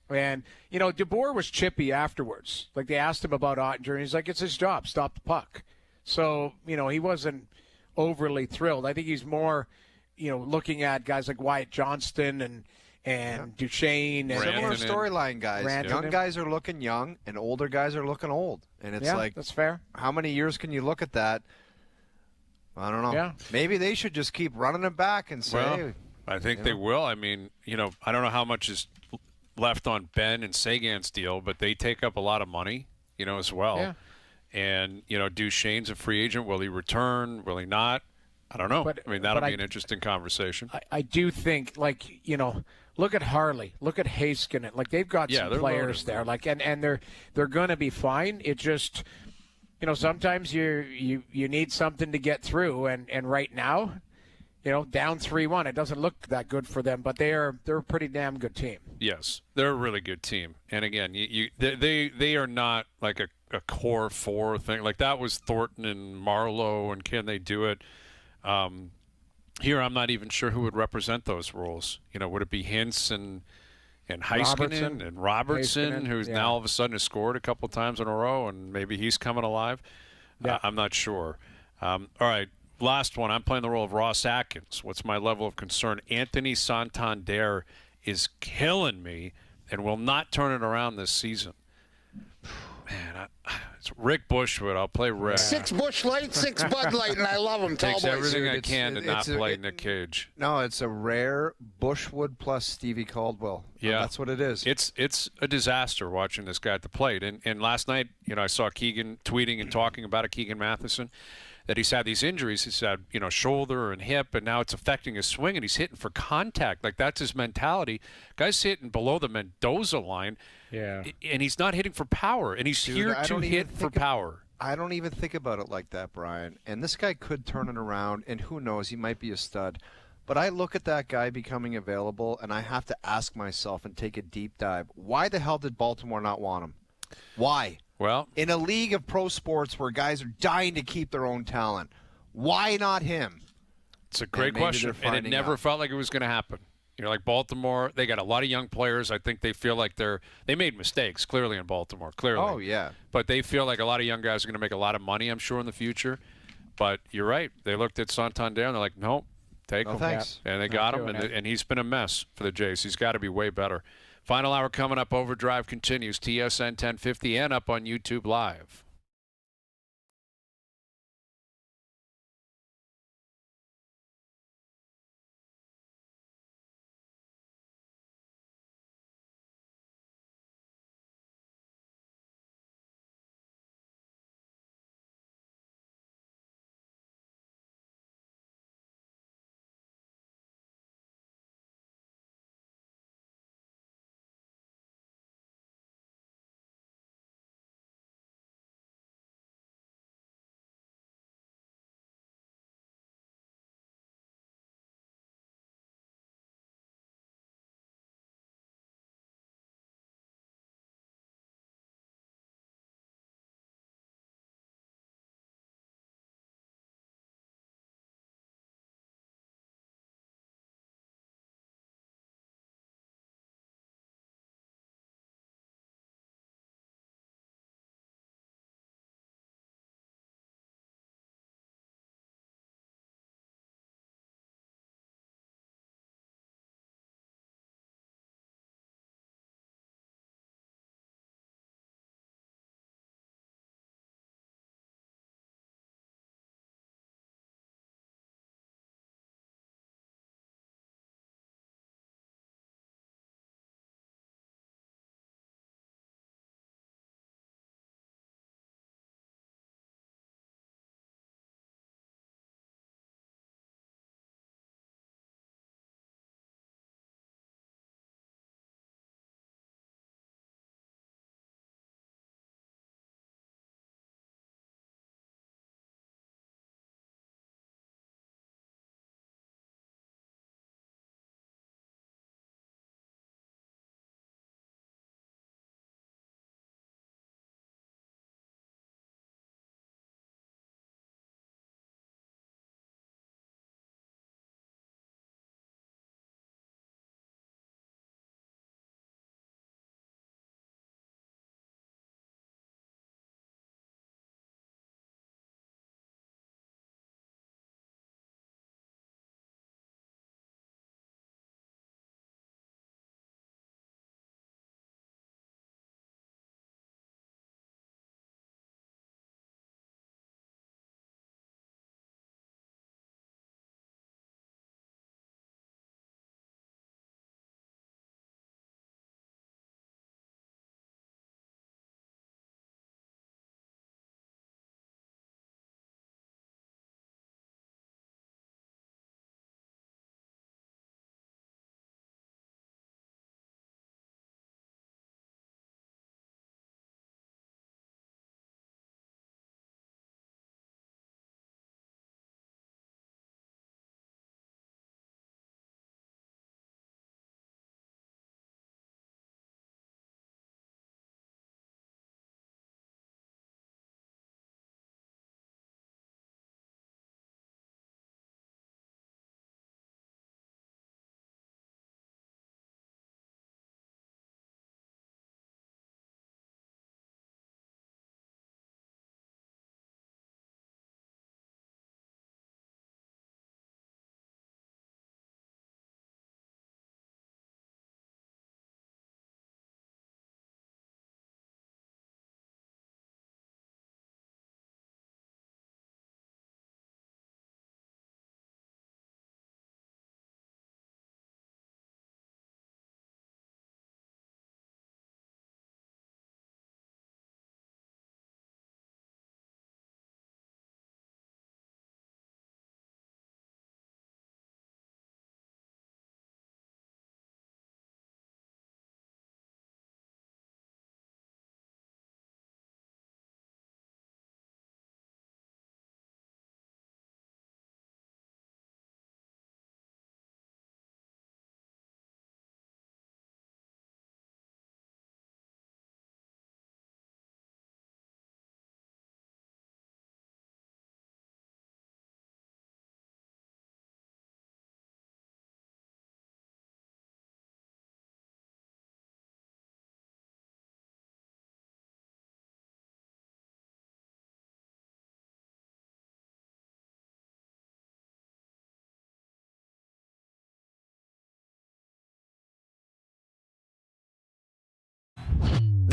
And, DeBoer was chippy afterwards. Like, they asked him about Ottinger, and he's like, it's his job. Stop the puck. So, he wasn't overly thrilled. I think he's more, looking at guys like Wyatt Johnston and Duchesne. And similar storyline guys. Young guys are looking young, and older guys are looking old. And it's that's fair. How many years can you look at that? I don't know. Yeah. Maybe they should just keep running it back and say, well, I think they will. I mean, I don't know how much is left on Ben and Sagan's deal, but they take up a lot of money, as well. Yeah. And, Duchesne's a free agent. Will he return? Will he not? I don't know. That'll be an interesting conversation. I do think, look at Harley. Look at Heiskanen. Like, they've got some players there. Like, and they're going to be fine. It just, sometimes you need something to get through. And right now, down 3-1, it doesn't look that good for them. But they're a pretty damn good team. Yes, they're a really good team. And again, they are not like a core 4 thing. Like, that was Thornton and Marlowe, and can they do it? Here, I'm not even sure who would represent those roles. Would it be Hintz and Heiskanen and Robertson, who's now all of a sudden has scored a couple times in a row, and maybe he's coming alive? Yeah. I'm not sure. All right, last one. I'm playing the role of Ross Atkins. What's my level of concern? Anthony Santander is killing me and will not turn it around this season. Man, it's Rick Bushwood. I'll play Rick. 6 Busch Light, 6 Bud Light, and I love them. Tall Takes boys. everything I can to not play Nick Cage. No, it's a rare Bushwood plus Stevie Caldwell. Yeah, that's what it is. It's a disaster watching this guy at the plate. And last night, I saw Keegan tweeting and talking about it, Keegan Matheson, that he's had these injuries. He's had, shoulder and hip, and now it's affecting his swing, and he's hitting for contact. Like, that's his mentality. Guy's hitting below the Mendoza line. Yeah. And he's not hitting for power, and he's here to hit for power. I don't even think about it like that, Brian. And this guy could turn it around, and who knows, he might be a stud. But I look at that guy becoming available, and I have to ask myself and take a deep dive. Why the hell did Baltimore not want him? Why? Well, in a league of pro sports where guys are dying to keep their own talent, why not him? It's a great question, and it never felt like it was going to happen. Like Baltimore, they got a lot of young players. I think they feel like they made mistakes, clearly, in Baltimore, clearly. Oh, yeah. But they feel like a lot of young guys are going to make a lot of money, I'm sure, in the future. But you're right. They looked at Santander, and they're like, nope, take him. Thanks. And they got him, and he's been a mess for the Jays. He's got to be way better. Final hour coming up. OverDrive continues. TSN 1050 and up on YouTube Live.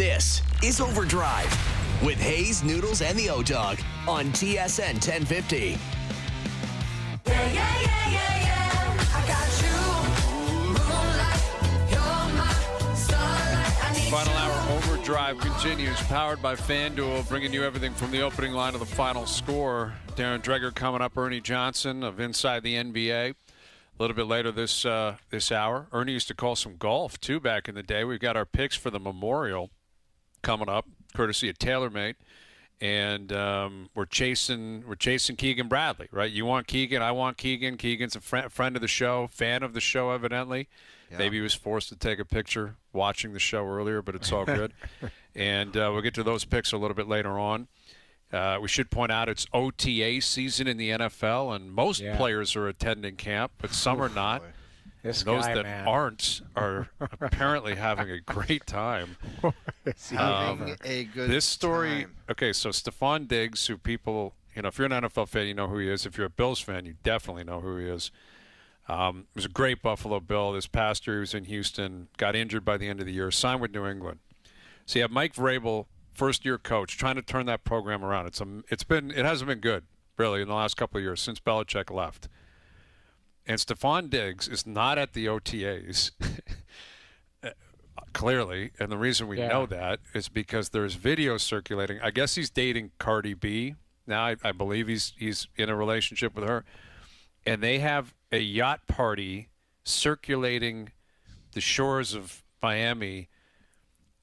This is OverDrive with Hayes, Noodles, and the O-Dog on TSN 1050. Final hour OverDrive continues, powered by FanDuel, bringing you everything from the opening line to the final score. Darren Dreger coming up, Ernie Johnson of Inside the NBA. A little bit later this hour. Ernie used to call some golf, too, back in the day. We've got our picks for the Memorial coming up, courtesy of TaylorMade. And we're chasing Keegan Bradley, right? You want Keegan, I want Keegan. Keegan's a friend of the show, fan of the show, evidently. Yeah. Maybe he was forced to take a picture watching the show earlier, but it's all good. And we'll get to those picks a little bit later on. We should point out it's OTA season in the NFL, and most players are attending camp, but some are not. Those that aren't are apparently having a great time. Having a good this story, time. Okay, so Stefon Diggs, who people, if you're an NFL fan, you know who he is. If you're a Bills fan, you definitely know who he is. Was a great Buffalo Bill. This past year he was in Houston, got injured by the end of the year, signed with New England. So you have Mike Vrabel, first-year coach, trying to turn that program around. It hasn't been good, really, in the last couple of years since Belichick left. And Stefon Diggs is not at the OTAs, clearly. And the reason we know that is because there's video circulating. I guess he's dating Cardi B now. I believe he's in a relationship with her. And they have a yacht party circulating the shores of Miami.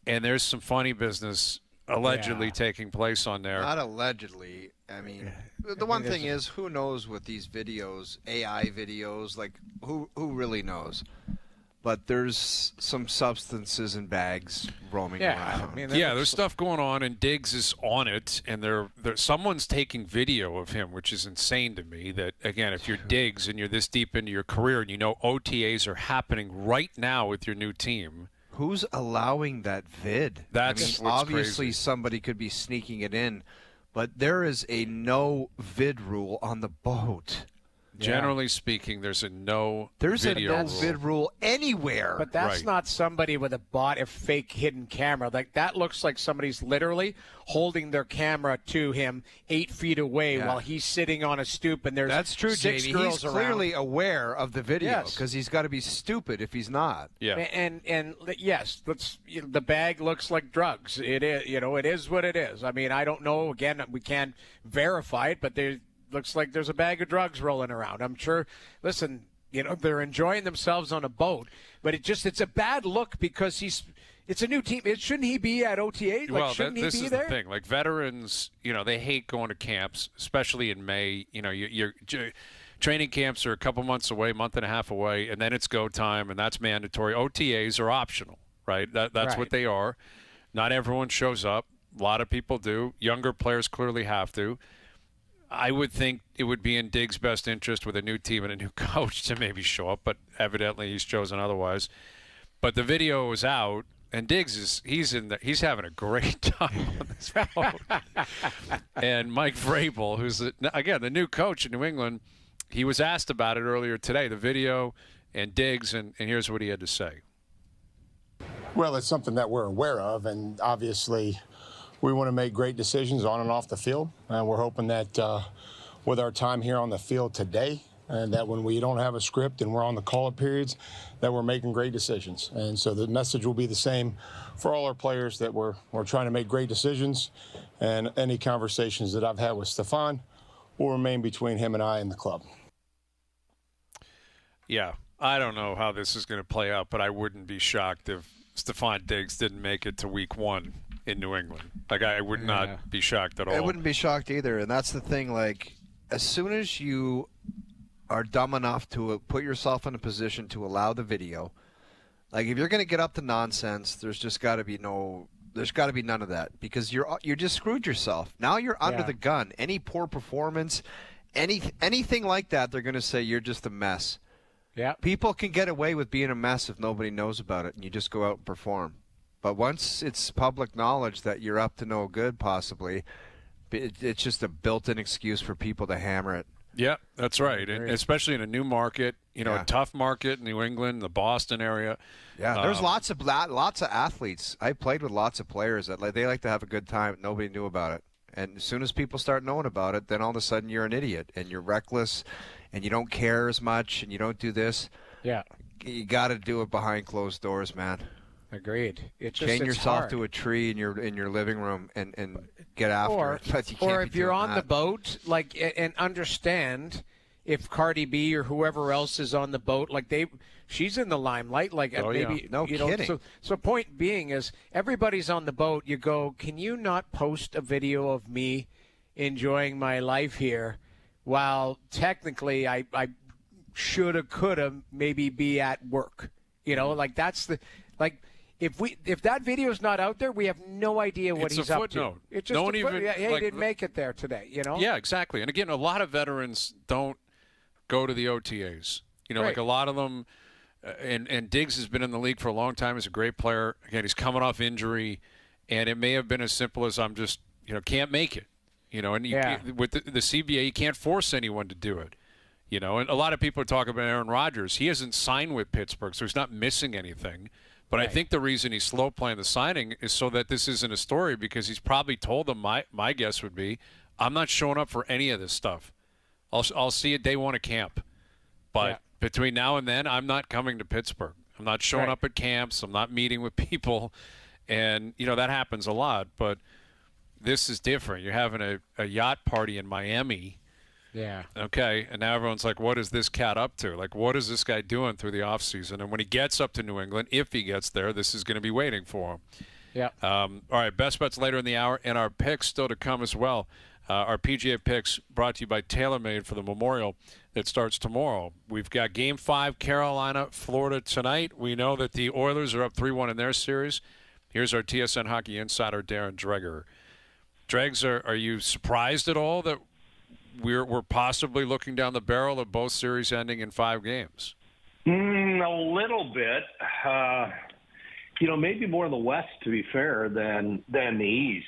And there's some funny business allegedly taking place on there. Not allegedly. I mean, the one thing is, who knows with these videos, AI videos, like, who really knows? But there's some substances in bags roaming around. I mean, there's stuff going on, and Diggs is on it, and someone's taking video of him, which is insane to me. That, again, if you're Diggs and you're this deep into your career and you know OTAs are happening right now with your new team. Who's allowing that vid? That's obviously crazy. Somebody could be sneaking it in, but there is a no vid rule on the boat. Generally speaking, there's a no vid rule anywhere. But that's not somebody with a fake hidden camera. Like, that looks like somebody's literally holding their camera to him 8 feet away while he's sitting on a stoop, and there's that's true, six Jamie. girls He's clearly aware of the video Yes. because he's got to be stupid if he's not. Yeah. And yes, the bag looks like drugs. It is, it is what it is. I mean, I don't know. Again, we can't verify it, but looks like there's a bag of drugs rolling around. I'm sure, listen, they're enjoying themselves on a boat, but it's a bad look because it's a new team. Shouldn't he be at OTA? Shouldn't he be there? This is the thing. Like, veterans, they hate going to camps, especially in May. Your training camps are a couple months away, month and a half away, and then it's go time, and that's mandatory. OTAs are optional, right? That's what they are. Not everyone shows up. A lot of people do. Younger players clearly have to. I would think it would be in Diggs' best interest with a new team and a new coach to maybe show up, but evidently he's chosen otherwise. But the video is out, and Diggs he's having a great time on this boat. And Mike Vrabel, who's the new coach in New England, he was asked about it earlier today, the video and Diggs, and here's what he had to say. Well, it's something that we're aware of, and obviously we want to make great decisions on and off the field, and we're hoping that with our time here on the field today, and that when we don't have a script and we're on the call-up periods, that we're making great decisions. And so the message will be the same for all our players, that we're trying to make great decisions, and any conversations that I've had with Stefon will remain between him and I and the club. Yeah, I don't know how this is going to play out, but I wouldn't be shocked if Stefon Diggs didn't make it to week 1 in New England. Like, I would not be shocked at all. I wouldn't be shocked either, and that's the thing. Like, as soon as you are dumb enough to put yourself in a position to allow the video, like, if you're going to get up to nonsense, there's got to be none of that, because you're just screwed yourself. Now you're under the gun. Any poor performance, anything like that, they're going to say you're just a mess. Yeah. People can get away with being a mess if nobody knows about it, and you just go out and perform. But once it's public knowledge that you're up to no good, possibly, it's just a built-in excuse for people to hammer it. Yeah, that's right. And especially in a new market, a tough market in New England, the Boston area. Yeah, there's lots of athletes. I played with lots of players that they like to have a good time. Nobody knew about it. And as soon as people start knowing about it, then all of a sudden you're an idiot and you're reckless and you don't care as much and you don't do this. Yeah. You got to do it behind closed doors, man. Agreed. Chain yourself to a tree in your living room and get after it. But you can't or if you're on the boat, and understand if Cardi B or whoever else is on the boat, she's in the limelight. No kidding. So point being is everybody's on the boat. You go, can you not post a video of me enjoying my life here while technically I shoulda, coulda maybe be at work? That's the If that video is not out there, we have no idea what he's up to. It's just no one even. He didn't make it there today. Yeah, exactly. And again, a lot of veterans don't go to the OTAs. Right. A lot of them. And Diggs has been in the league for a long time. He's a great player. Again, he's coming off injury, and it may have been as simple as I'm just can't make it. And with the CBA, you can't force anyone to do it. And a lot of people are talking about Aaron Rodgers. He hasn't signed with Pittsburgh, so he's not missing anything. But right. I think the reason he's slow playing the signing is so that this isn't a story, because he's probably told them, my guess would be, I'm not showing up for any of this stuff. I'll see you day one of camp. But between now and then, I'm not coming to Pittsburgh. I'm not showing up at camps. I'm not meeting with people. And, that happens a lot. But this is different. You're having a yacht party in Miami. Yeah. Okay, and now everyone's like, what is this cat up to? What is this guy doing through the offseason? And when he gets up to New England, if he gets there, this is going to be waiting for him. Yeah. All right, best bets later in the hour, and our picks still to come as well. Our PGA picks brought to you by TaylorMade for the Memorial that starts tomorrow. We've got Game 5, Carolina, Florida tonight. We know that the Oilers are up 3-1 in their series. Here's our TSN Hockey insider, Darren Dreger. Dregs, are you surprised at all that we're possibly looking down the barrel of both series ending in 5 games? A little bit. Maybe more in the West, to be fair, than the East.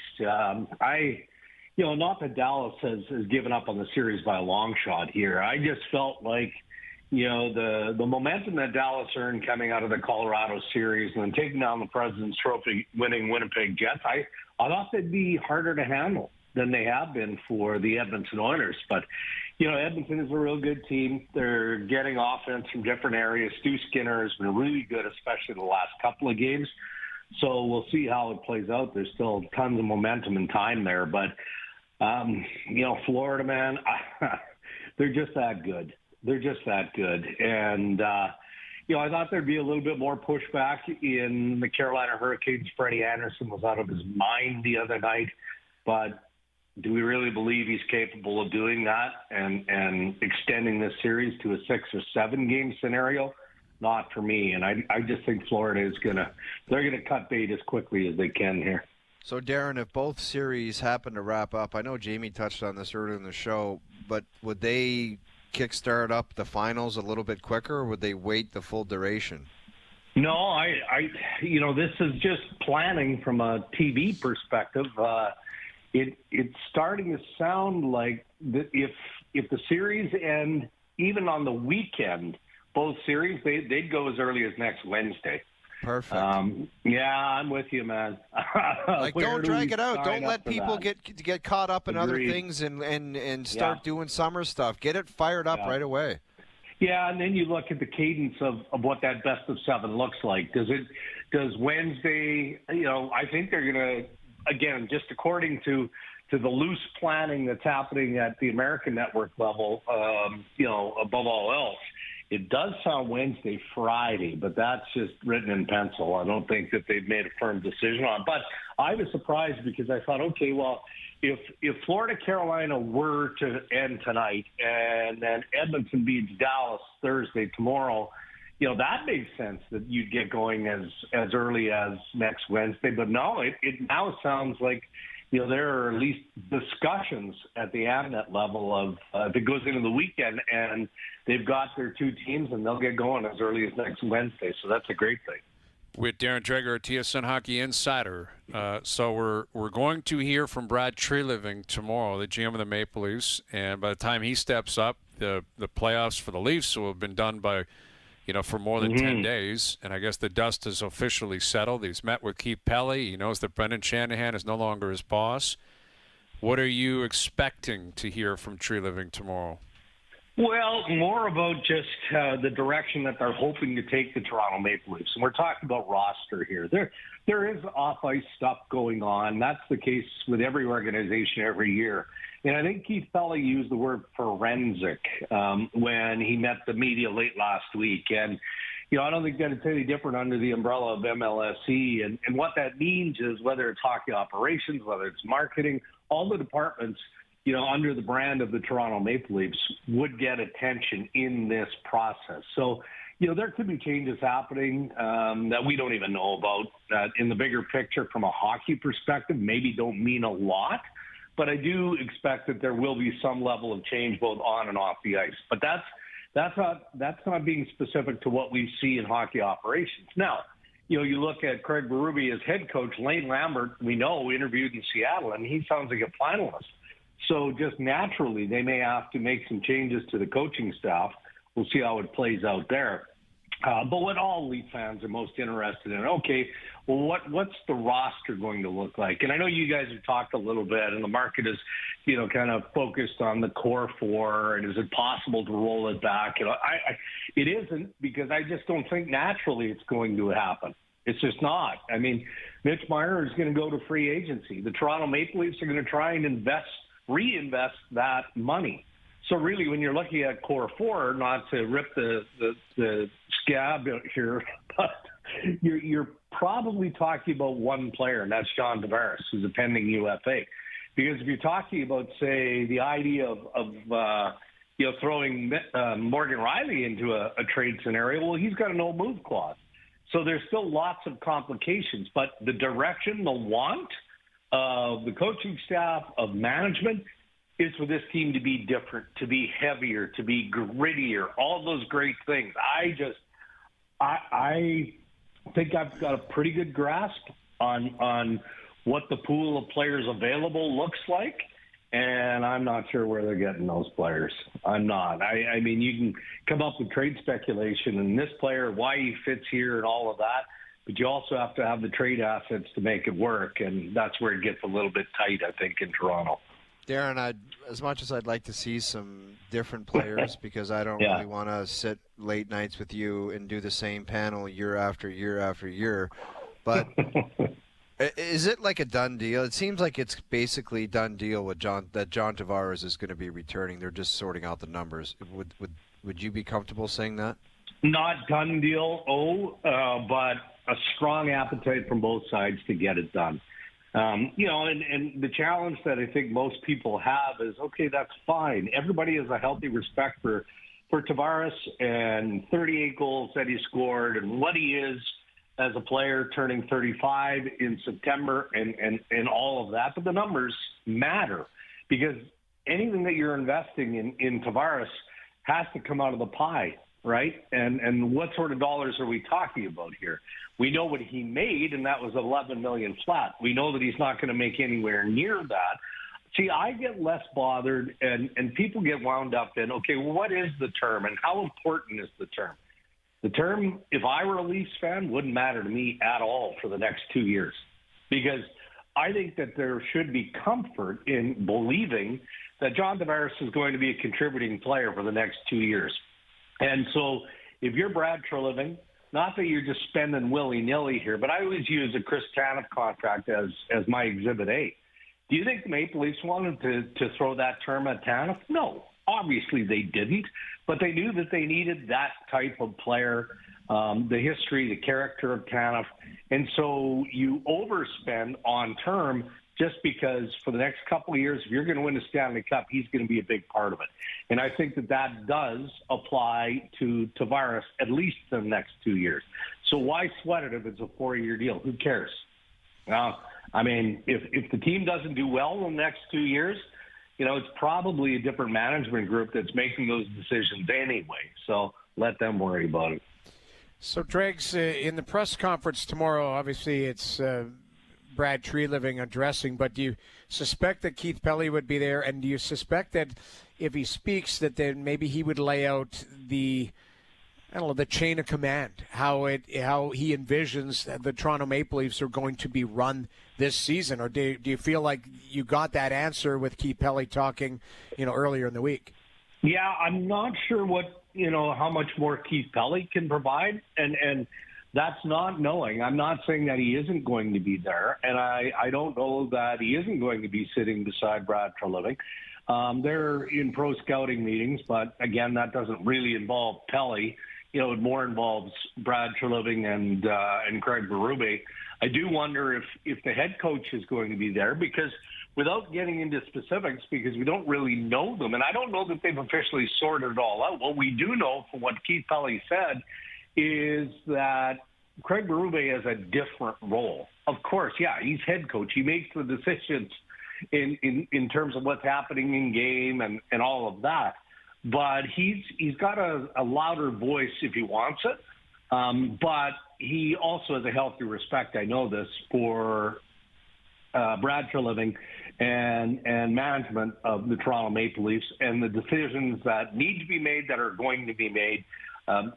Not that Dallas has given up on the series by a long shot here. I just felt like, the momentum that Dallas earned coming out of the Colorado series and then taking down the President's Trophy winning Winnipeg Jets, I thought they'd be harder to handle than they have been for the Edmonton Oilers. But, Edmonton is a real good team. They're getting offense from different areas. Stu Skinner has been really good, especially the last couple of games. So we'll see how it plays out. There's still tons of momentum and time there. But, Florida, man, they're just that good. And, I thought there'd be a little bit more pushback in the Carolina Hurricanes. Freddie Anderson was out of his mind the other night. But do we really believe he's capable of doing that and extending this series to a 6 or 7 game scenario? Not for me. And I just think Florida is they're going to cut bait as quickly as they can here. So, Darren, if both series happen to wrap up, I know Jamie touched on this earlier in the show, but would they kickstart up the finals a little bit quicker, or would they wait the full duration? No, this is just planning from a TV perspective. It's starting to sound like if the series end even on the weekend, both series, they'd go as early as next Wednesday. Perfect. I'm with you, man. Don't drag it out. Don't let people get caught up in other things and start doing summer stuff. Get it fired up right away. Yeah, and then you look at the cadence of what that best of 7 looks like. Does Wednesday, I think they're going to, again, just according to the loose planning that's happening at the American network level, above all else, it does sound Wednesday, Friday, but that's just written in pencil. I don't think that they've made a firm decision on it. But I was surprised because I thought, okay, well, if Florida Carolina were to end tonight and then Edmonton beats Dallas Thursday tomorrow, that makes sense that you'd get going as early as next Wednesday. But no, it now sounds like, there are at least discussions at the Amnet level of if it goes into the weekend and they've got their 2 teams and they'll get going as early as next Wednesday. So that's a great thing. with Darren Dreger, TSN Hockey Insider. So we're going to hear from Brad Treliving tomorrow, the GM of the Maple Leafs, and by the time he steps up, the playoffs for the Leafs will have been done by, for more than 10 days, and I guess the dust is officially settled. He's met with Keith Pelley. He knows that Brendan Shanahan is no longer his boss. What are you expecting to hear from Treliving tomorrow? Well, more about just the direction that they're hoping to take the Toronto Maple Leafs. And we're talking about roster here. There is off-ice stuff going on. That's the case with every organization every year. And I think Keith Pelley used the word forensic when he met the media late last week. And, I don't think that it's any different under the umbrella of MLSE. And what that means is whether it's hockey operations, whether it's marketing, all the departments, under the brand of the Toronto Maple Leafs would get attention in this process. So, there could be changes happening that we don't even know about that in the bigger picture from a hockey perspective maybe don't mean a lot. But I do expect that there will be some level of change both on and off the ice. But that's not being specific to what we see in hockey operations. Now, you look at Craig Berube as head coach. Lane Lambert, we know, interviewed in Seattle, and he sounds like a finalist. So just naturally, they may have to make some changes to the coaching staff. We'll see how it plays out there. But what all Leaf fans are most interested in, okay, well, what's the roster going to look like? And I know you guys have talked a little bit, and the market is, kind of focused on the core four, and is it possible to roll it back? It isn't, because I just don't think naturally it's going to happen. It's just not. I mean, Mitch Marner is going to go to free agency. The Toronto Maple Leafs are going to try and reinvest that money. So really, when you're looking at core four, not to rip the scab here, but you're probably talking about one player, and that's John Tavares, who's a pending UFA. Because if you're talking about, say, the idea of throwing Morgan Riley into a trade scenario, well, he's got a no-move clause. So there's still lots of complications. But the direction, the want of the coaching staff, of management, is for this team to be different, to be heavier, to be grittier, all those great things. I think I've got a pretty good grasp on what the pool of players available looks like, and I'm not sure where they're getting those players. I'm not. I mean, you can come up with trade speculation and this player, why he fits here and all of that, but you also have to have the trade assets to make it work, and that's where it gets a little bit tight, I think, in Toronto. Darren, as much as I'd like to see some different players, because I don't really want to sit late nights with you and do the same panel year after year after year, but is it like a done deal? It seems like it's basically done deal with John Tavares is going to be returning. They're just sorting out the numbers. Would you be comfortable saying that? Not done deal, but a strong appetite from both sides to get it done. And the challenge that I think most people have is, okay, that's fine. Everybody has a healthy respect for Tavares and 38 goals that he scored and what he is as a player turning 35 in September and all of that. But the numbers matter, because anything that you're investing in Tavares has to come out of the pie, right? And what sort of dollars are we talking about here? We know what he made, and that was $11 million flat. We know that he's not going to make anywhere near that. See, I get less bothered, and people get wound up in, okay, well, what is the term, and how important is the term? The term, if I were a Leafs fan, wouldn't matter to me at all for the next 2 years, because I think that there should be comfort in believing that John Tavares is going to be a contributing player for the next 2 years. And so if you're Brad Treliving, not that you're just spending willy-nilly here, but I always use a Chris Tanev contract as my Exhibit A. Do you think the Maple Leafs wanted to throw that term at Tanev? No, obviously they didn't, but they knew that they needed that type of player, the history, the character of Tanev, and so you overspend on term just because for the next couple of years, if you're going to win the Stanley Cup, he's going to be a big part of it. And I think that does apply to Tavares at least the next 2 years. So why sweat it if it's a 4-year deal? Who cares? I mean, if the team doesn't do well in the next 2 years, it's probably a different management group that's making those decisions anyway. So let them worry about it. So, Dregs, in the press conference tomorrow, obviously it's Brad Treliving addressing, but do you suspect that Keith Pelly would be there? And do you suspect that if he speaks, that then maybe he would lay out the chain of command, how he envisions the Toronto Maple Leafs are going to be run this season? Or do you feel like you got that answer with Keith Pelly talking, earlier in the week? Yeah, I'm not sure how much more Keith Pelly can provide, and that's not knowing. I'm not saying that he isn't going to be there, and I don't know that he isn't going to be sitting beside Brad Treliving. They're in pro scouting meetings, but again, that doesn't really involve Pelly. It more involves Brad Treliving and Craig Berube. I do wonder if the head coach is going to be there, because without getting into specifics, because we don't really know them, and I don't know that they've officially sorted it all out. What we do know from what Keith Pelly said is that Craig Berube has a different role. Of course, yeah, he's head coach. He makes the decisions in terms of what's happening in game and all of that. But he's got a louder voice if he wants it. But he also has a healthy respect, I know this, for Brad Treliving and management of the Toronto Maple Leafs and the decisions that need to be made, that are going to be made.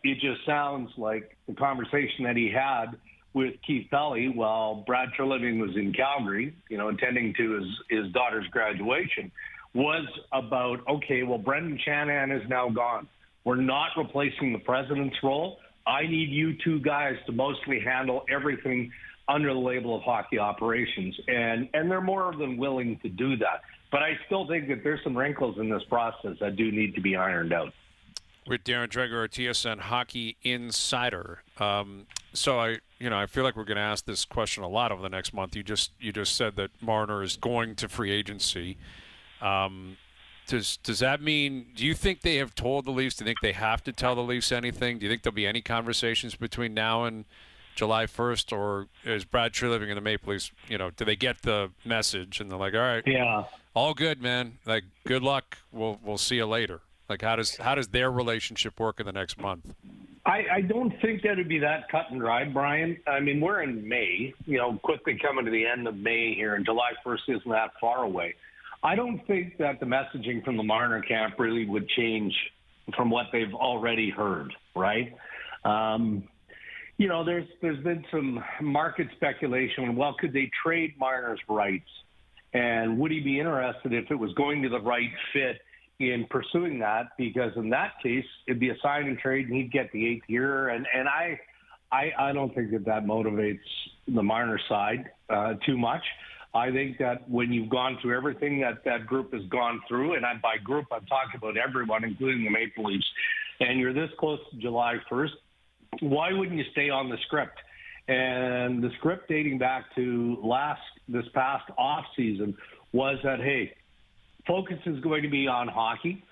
It just sounds like the conversation that he had with Keith Pelly while Brad Treliving was in Calgary, attending to his daughter's graduation, was about, okay, well, Brendan Shanahan is now gone. We're not replacing the president's role. I need you two guys to mostly handle everything under the label of hockey operations. And they're more than willing to do that. But I still think that there's some wrinkles in this process that do need to be ironed out. With Darren Dreger, our TSN Hockey Insider. So I feel like we're going to ask this question a lot over the next month. You just said that Marner is going to free agency. Does that mean, do you think they have told the Leafs? Do you think they have to tell the Leafs anything? Do you think there'll be any conversations between now and July 1st? Or is Brad Treliving in the Maple Leafs, do they get the message and they're like, all right, yeah, all good, man. Like, good luck. We'll see you later. Like, how does their relationship work in the next month? I don't think that would be that cut and dry, Brian. I mean, we're in May, quickly coming to the end of May here, and July 1st isn't that far away. I don't think that the messaging from the Marner camp really would change from what they've already heard, right? There's been some market speculation. Well, could they trade Marner's rights? And would he be interested if it was going to the right fit in pursuing that? Because in that case, it'd be a sign and trade, and he'd get the 8th year. And I don't think that motivates the Marner side too much. I think that when you've gone through everything that group has gone through, and by group I'm talking about everyone, including the Maple Leafs, and you're this close to July 1st, why wouldn't you stay on the script? And the script dating back to this past offseason was that, hey, focus is going to be on hockey.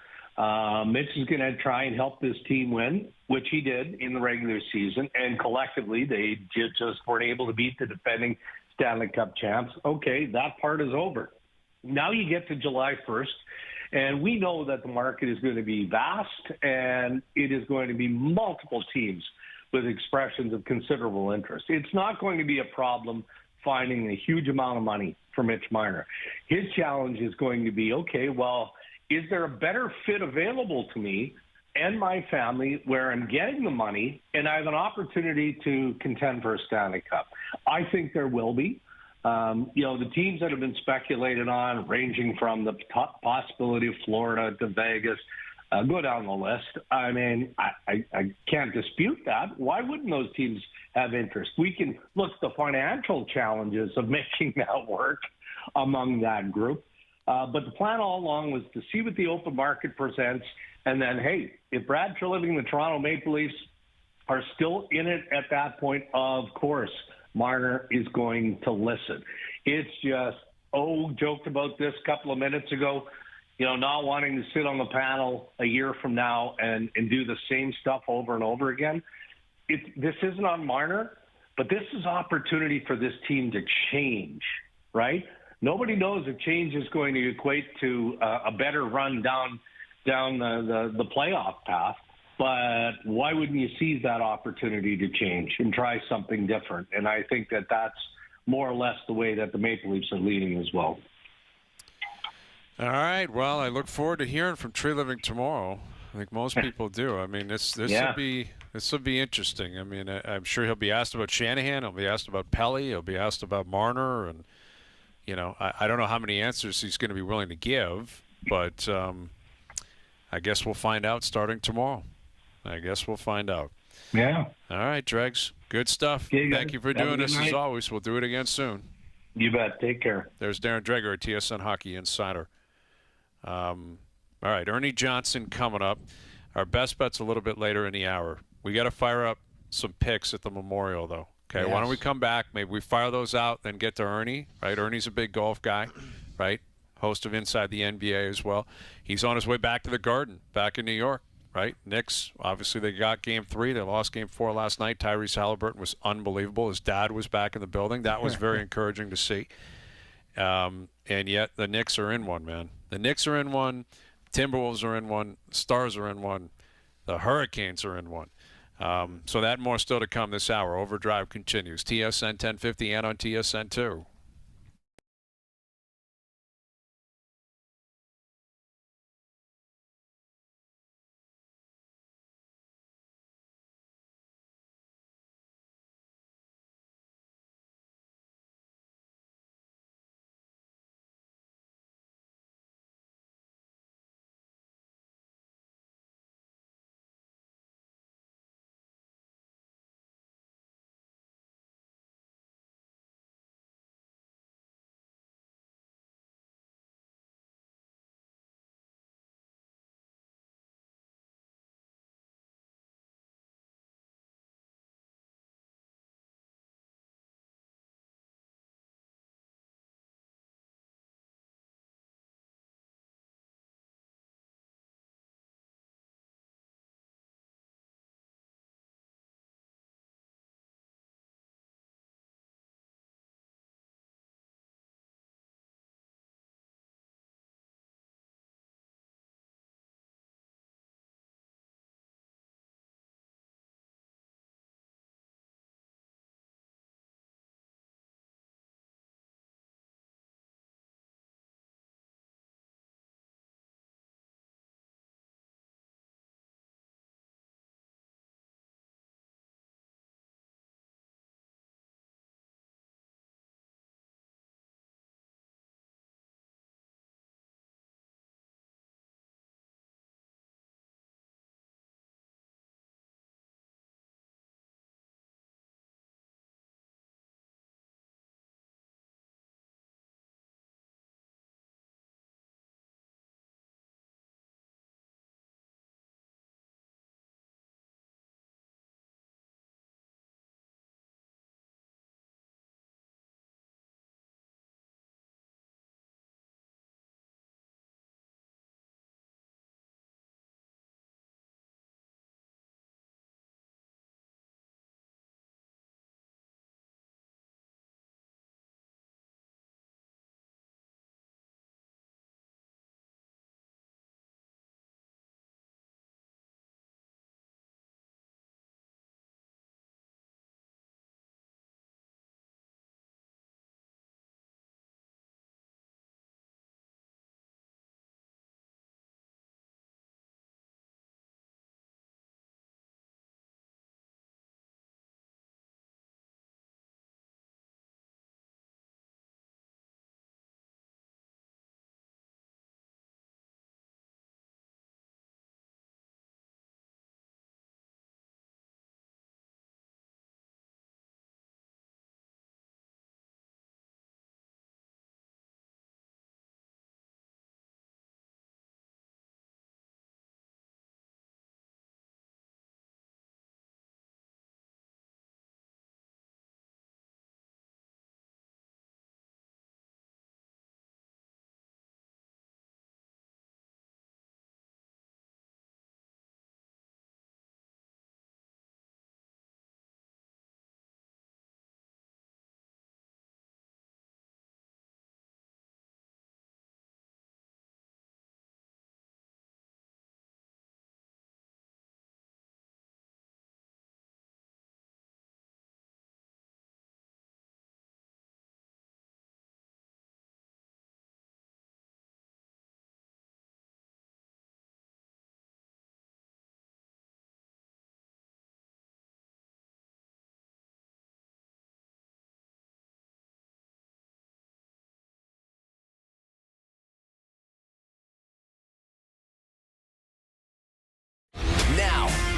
Mitch is going to try and help this team win, which he did in the regular season, and collectively they just weren't able to beat the defending Stanley Cup champs. Okay, that part is over. Now you get to July 1st, and we know that the market is going to be vast, and it is going to be multiple teams with expressions of considerable interest. It's not going to be a problem finding a huge amount of money for Mitch Marner. His challenge is going to be, okay, well, is there a better fit available to me and my family where I'm getting the money and I have an opportunity to contend for a Stanley Cup? I think there will be. The teams that have been speculated on, ranging from the possibility of Florida to Vegas, go down the list. I mean, I can't dispute that. Why wouldn't those teams have interest? We can look at the financial challenges of making that work among that group. But the plan all along was to see what the open market presents. And then, hey, if Brad Treliving and the Toronto Maple Leafs are still in it at that point, of course, Marner is going to listen. It's just, joked about this a couple of minutes ago, not wanting to sit on the panel a year from now and do the same stuff over and over again. This isn't on Marner, but this is opportunity for this team to change, right? Nobody knows if change is going to equate to a better run down the playoff path. But why wouldn't you seize that opportunity to change and try something different? And I think that that's more or less the way that the Maple Leafs are leading as well. All right. Well, I look forward to hearing from Tree Living tomorrow. I think most people do. I mean, this will be interesting. I mean, I'm sure he'll be asked about Shanahan. He'll be asked about Pelly. He'll be asked about Marner, and I don't know how many answers he's going to be willing to give, but I guess we'll find out starting tomorrow. I guess we'll find out. Yeah. All right, Dregs. Good stuff. Okay, Thank you for doing this as always. We'll do it again soon. You bet. Take care. There's Darren Dreger, TSN Hockey Insider. All right, Ernie Johnson coming up. Our best bet's a little bit later in the hour. We got to fire up some picks at the Memorial, though. Okay, Why don't we come back? Maybe we fire those out, then get to Ernie, right? Ernie's a big golf guy, right? Host of Inside the NBA as well. He's on his way back to the Garden, back in New York, right? Knicks, obviously they got Game 3. They lost Game 4 last night. Tyrese Halliburton was unbelievable. His dad was back in the building. That was very encouraging to see. And yet the Knicks are in one, man. The Knicks are in one. Timberwolves are in one. Stars are in one. The Hurricanes are in one. So that more still to come this hour. OverDrive continues. TSN 1050 and on TSN 2.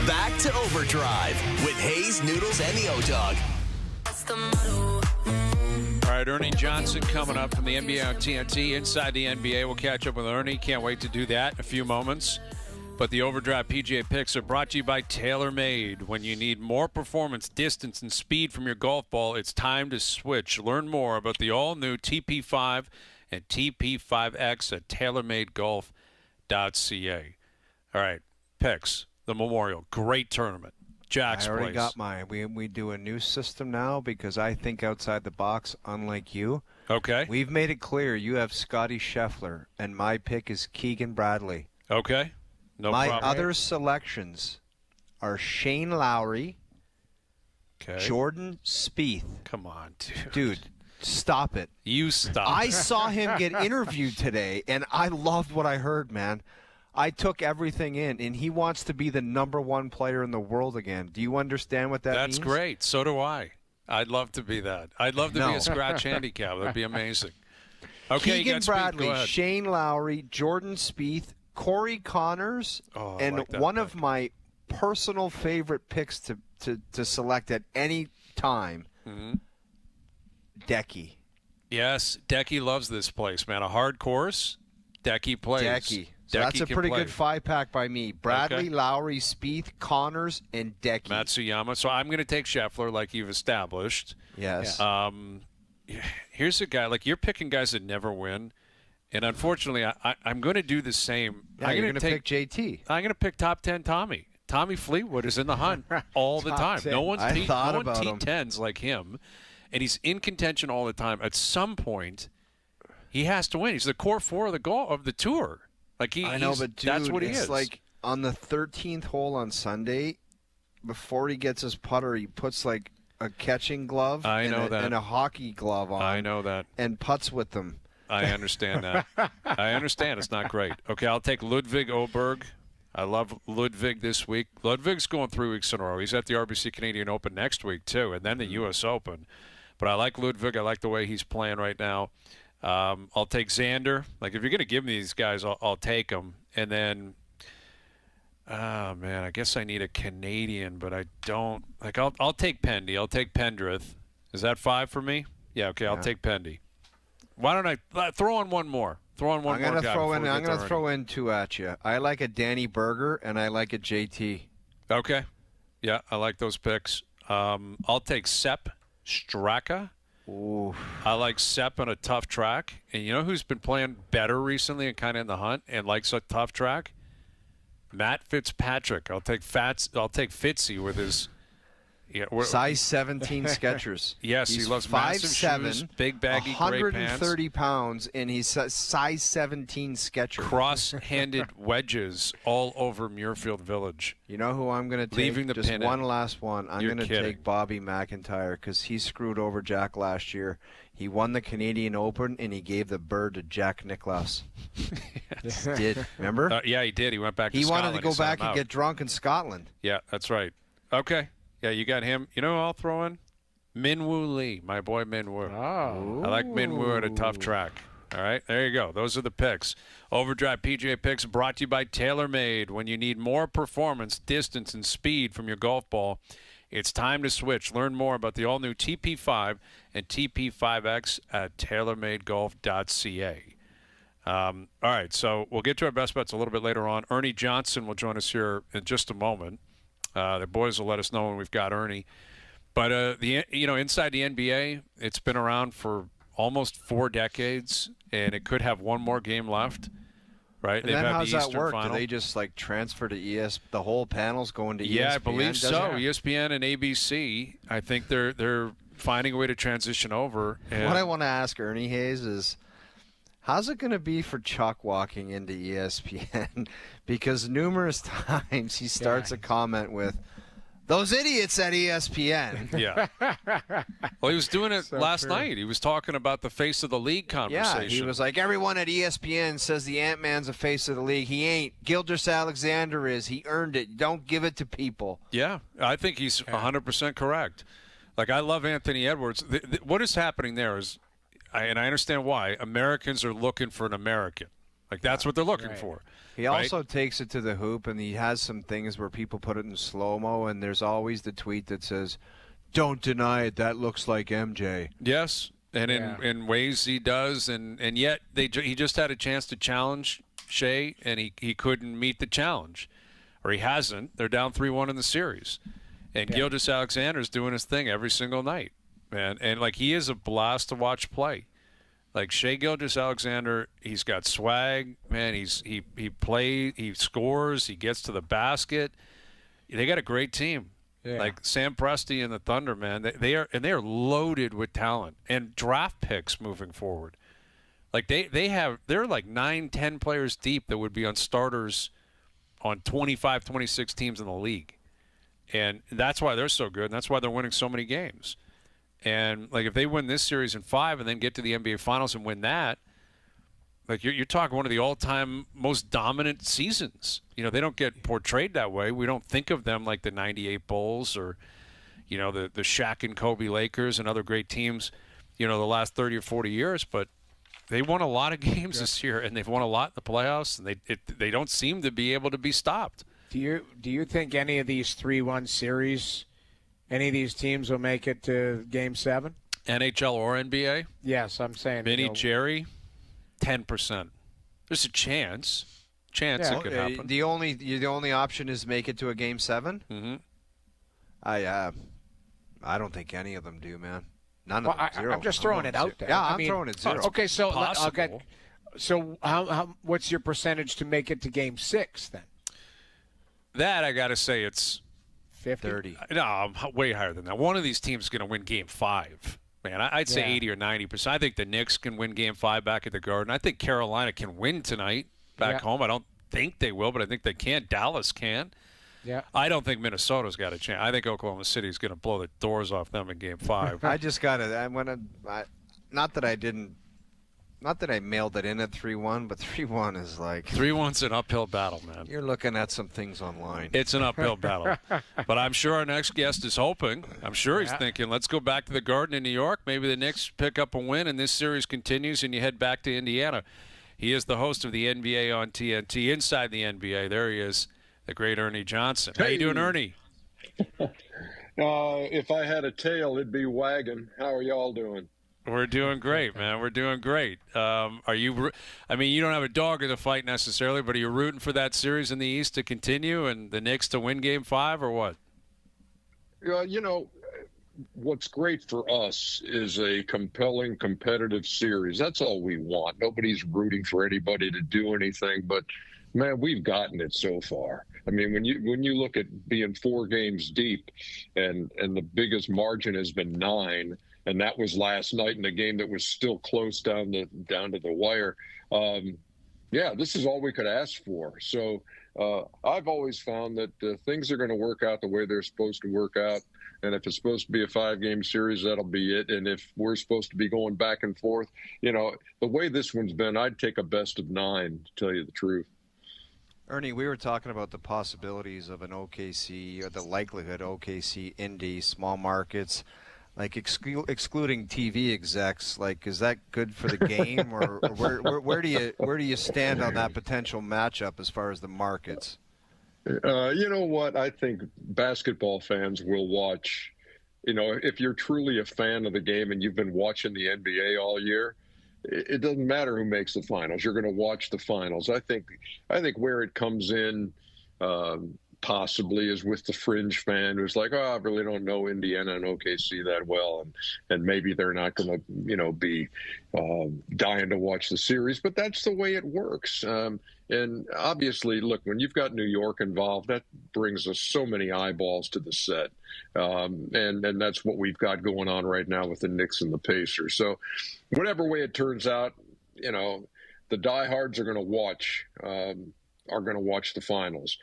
Back to Overdrive with Hayes, Noodles, and the O-Dog. All right, Ernie Johnson coming up from the NBA on TNT. Inside the NBA, we'll catch up with Ernie. Can't wait to do that in a few moments. But the Overdrive PGA picks are brought to you by TaylorMade. When you need more performance, distance, and speed from your golf ball, it's time to switch. Learn more about the all-new TP5 and TP5X at TaylorMadeGolf.ca. All right, picks. The Memorial. Great tournament. Jack's I already place. got mine. We do a new system now because I think outside the box, unlike you. Okay. We've made it clear you have Scotty Scheffler, and my pick is Keegan Bradley. Okay. No my problem. other selections are Shane Lowry, Jordan Spieth. Come on, Dude, stop it. You stop. I saw him get interviewed today, and I loved what I heard, man. I took everything in, and he wants to be the number one player in the world again. Do you understand what that means? That's great. So do I. I'd love to be that. I'd love to be a scratch handicap. That'd be amazing. Okay, Keegan Bradley, Shane Lowry, Jordan Spieth, Corey Connors, and like that one pick. of my personal favorite picks to select at any time, Decky. Yes, Decky loves this place, man. A hard course, Decky plays. Decky. So that's a pretty good five-pack by me. Bradley, Lowry, Spieth, Connors, and Decky. Matsuyama. So I'm going to take Scheffler like you've established. Yes. Here's a guy, like you're picking guys that never win. And unfortunately, I'm going to do the same. Yeah, I'm you're going to pick JT. I'm going to pick top 10 Tommy. Tommy Fleetwood is in the hunt all the time. 10. No one's T10s T10s like him. And he's in contention all the time. At some point, he has to win. He's the core four of the tour. Like I know, but dude, that's what he it's is. like on the 13th hole on Sunday, before he gets his putter, he puts like a catching glove and a hockey glove on. I know that. And putts with them. I understand that. I understand. It's not great. Okay, I'll take Ludwig Oberg. I love Ludwig this week. Ludwig's going 3 weeks in a row. He's at the RBC Canadian Open next week, too, and then the U.S. Open. But I like Ludwig. I like the way he's playing right now. I'll take Xander. Like, if you're going to give me these guys, I'll take them. And then, oh, man, I guess I need a Canadian, but I don't. Like, I'll take Pendy. I'll take Pendrith. Is that 5 for me? Yeah, okay, I'll take Pendy. Why don't I throw on one more? Throw on one more guy. I'm going to throw in two at you. I like a Danny Berger, and I like a JT. Okay. Yeah, I like those picks. I'll take Sepp Straka. Ooh. I like Sepp on a tough track. And you know who's been playing better recently and kind of in the hunt and likes a tough track? Matt Fitzpatrick. I'll take Fitzy with his size 17 Skechers. Yes, he's he loves massive 5'7", shoes, big baggy gray pants. 130 pounds, and he's size 17 Skechers. Cross-handed wedges all over Muirfield Village. You know who I'm going to take? Leaving the Just pin one in. last one. I'm going to take Bobby McIntyre because he screwed over Jack last year. He won the Canadian Open, and he gave the bird to Jack Nicklaus. Yes. He did. Remember? Yeah, he did. He went back to He Scotland. wanted to go back and get drunk in Scotland. Yeah, that's right. Okay. Yeah, you got him. You know who I'll throw in? Minwoo Lee, my boy Minwoo. Oh. I like Minwoo at a tough track. All right, there you go. Those are the picks. Overdrive PGA Picks brought to you by TaylorMade. When you need more performance, distance, and speed from your golf ball, it's time to switch. Learn more about the all-new TP5 and TP5X at TaylorMadeGolf.ca. All right, so we'll get to our best bets a little bit later on. Ernie Johnson will join us here in just a moment. The boys will let us know when we've got Ernie. But inside the NBA, it's been around for almost 4 decades, and it could have one more game left. Right? And then how's that work? Do they just transfer to ES? The whole panel's going to ESPN? Yeah, I believe so. ESPN and ABC. I think they're finding a way to transition over. And what I want to ask Ernie Hayes is, how's it going to be for Chuck walking into ESPN? Because numerous times he starts a comment with, "Those idiots at ESPN." Yeah. Well, he was doing it last night. He was talking about the face of the league conversation. Yeah, he was like, everyone at ESPN says the Ant-Man's the face of the league. He ain't. Gilgeous Alexander is. He earned it. Don't give it to people. Yeah, I think he's 100% correct. Like, I love Anthony Edwards. What is happening there is, and I understand why, Americans are looking for an American. Like, that's what they're looking Right. for. He also takes it to the hoop, and he has some things where people put it in slow-mo, and there's always the tweet that says, "Don't deny it, that looks like MJ." Yes, and in ways he does, and yet he just had a chance to challenge Shea, and he couldn't meet the challenge, or he hasn't. They're down 3-1 in the series, and Gilgeous-Alexander's doing his thing every single night, man. And like, he is a blast to watch play. Like, Shea Gilgeous-Alexander, he's got swag, man. He plays, he scores, he gets to the basket. They got a great team. Yeah. Like Sam Presti and the Thunder, man. They are loaded with talent and draft picks moving forward. Like, they're like 9-10 players deep that would be on starters on 25, 26 teams in the league. And that's why they're so good, and that's why they're winning so many games. And, like, if they win this series in 5 and then get to the NBA Finals and win that, like, you're talking one of the all-time most dominant seasons. You know, they don't get portrayed that way. We don't think of them like the 98 Bulls or, you know, the Shaq and Kobe Lakers and other great teams, you know, the last 30 or 40 years. But they won a lot of games this year, and they've won a lot in the playoffs, and they don't seem to be able to be stopped. Do you think any of these 3-1 series, any of these teams will make it to Game 7? NHL or NBA? Yes, I'm saying. Vinny Cherry, 10%. There's a chance. It could happen. The only option is make it to a Game 7? Mm-hmm. I don't think any of them do, man. None of them. Zero. I'm just throwing it out there. Yeah, I I'm mean, throwing it zero. Okay, so possible. So what's your percentage to make it to Game 6 then? That, I got to say, it's 50? 30. No, I'm way higher than that. One of these teams is going to win Game 5. Man, I'd say 80 or 90%. I think the Knicks can win Game 5 back at the Garden. I think Carolina can win tonight back home. I don't think they will, but I think they can. Dallas can. Yeah. I don't think Minnesota's got a chance. I think Oklahoma City's going to blow the doors off them in Game 5. I just got to – not that I mailed it in at 3-1, but 3-1 is like – 3-1's an uphill battle, man. You're looking at some things online. It's an uphill battle. But I'm sure our next guest is hoping. I'm sure he's thinking, let's go back to the Garden in New York. Maybe the Knicks pick up a win and this series continues and you head back to Indiana. He is the host of the NBA on TNT. Inside the NBA, there he is, the great Ernie Johnson. How you doing, Ernie? If I had a tail, it'd be wagging. How are y'all doing? We're doing great, man. We're doing great. Are you? I mean, you don't have a dog in the fight necessarily, but are you rooting for that series in the East to continue and the Knicks to win Game 5, or what? You know, what's great for us is a compelling, competitive series. That's all we want. Nobody's rooting for anybody to do anything, but man, we've gotten it so far. I mean, when you look at being 4 games deep, and the biggest margin has been 9. And that was last night in a game that was still close down to the wire. This is all we could ask for. So I've always found that things are going to work out the way they're supposed to work out. And if it's supposed to be a 5-game series, that'll be it. And if we're supposed to be going back and forth, you know, the way this one's been, I'd take a best of 9, to tell you the truth. Ernie, we were talking about the possibilities of an OKC, or the likelihood OKC, Indy, small markets. Like, excluding TV execs, like, is that good for the game, or where do you stand on that potential matchup as far as the markets? You know what? I think basketball fans will watch. You know, if you're truly a fan of the game and you've been watching the NBA all year, it doesn't matter who makes the finals. You're going to watch the finals. I think where it comes in. Possibly is with the fringe fan who's like, I really don't know Indiana and OKC that well, and maybe they're not going to, you know, be dying to watch the series. But that's the way it works. And obviously, look, when you've got New York involved, that brings us so many eyeballs to the set, and that's what we've got going on right now with the Knicks and the Pacers. So, whatever way it turns out, you know, the diehards are going to watch the finals.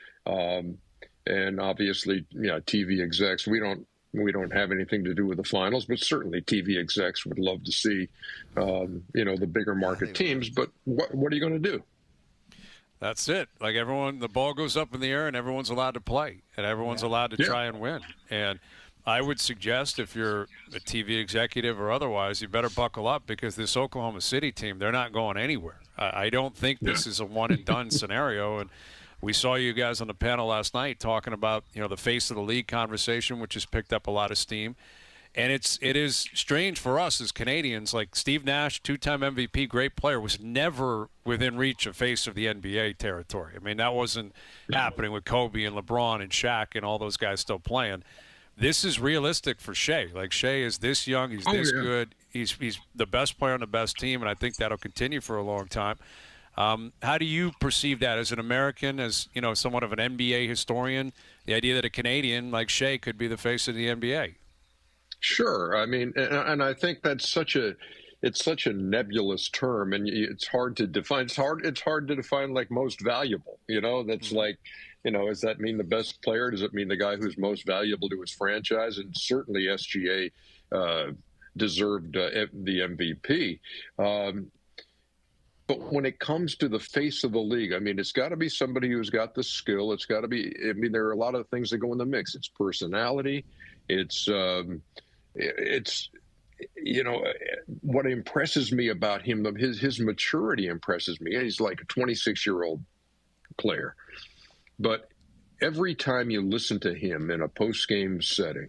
And obviously, you know, TV execs, we don't have anything to do with the finals, but certainly TV execs would love to see, you know, the bigger market teams. But what are you going to do? That's it. Like, everyone, the ball goes up in the air and everyone's allowed to play and everyone's allowed to try and win. And I would suggest if you're a TV executive or otherwise, you better buckle up because this Oklahoma City team, they're not going anywhere. I don't think this is a one-and-done scenario. And we saw you guys on the panel last night talking about, the face of the league conversation, which has picked up a lot of steam. And it is strange for us as Canadians, like Steve Nash, two-time MVP, great player, was never within reach of face of the NBA territory. I mean, that wasn't happening with Kobe and LeBron and Shaq and all those guys still playing. This is realistic for Shea. Like, Shea is this young, he's this good, he's the best player on the best team, and I think that'll continue for a long time. How do you perceive that as an American, as somewhat of an NBA historian, the idea that a Canadian like Shea could be the face of the NBA? Sure. I mean, and I think that's such a nebulous term, and it's hard to define. It's hard to define like most valuable. That's like, does that mean the best player? Does it mean the guy who's most valuable to his franchise? And certainly SGA deserved the MVP. But when it comes to the face of the league, I mean, it's got to be somebody who's got the skill. It's got to be. I mean, there are a lot of things that go in the mix. It's personality. It's what impresses me about him, his maturity impresses me. He's like a 26-year-old player. But every time you listen to him in a post-game setting,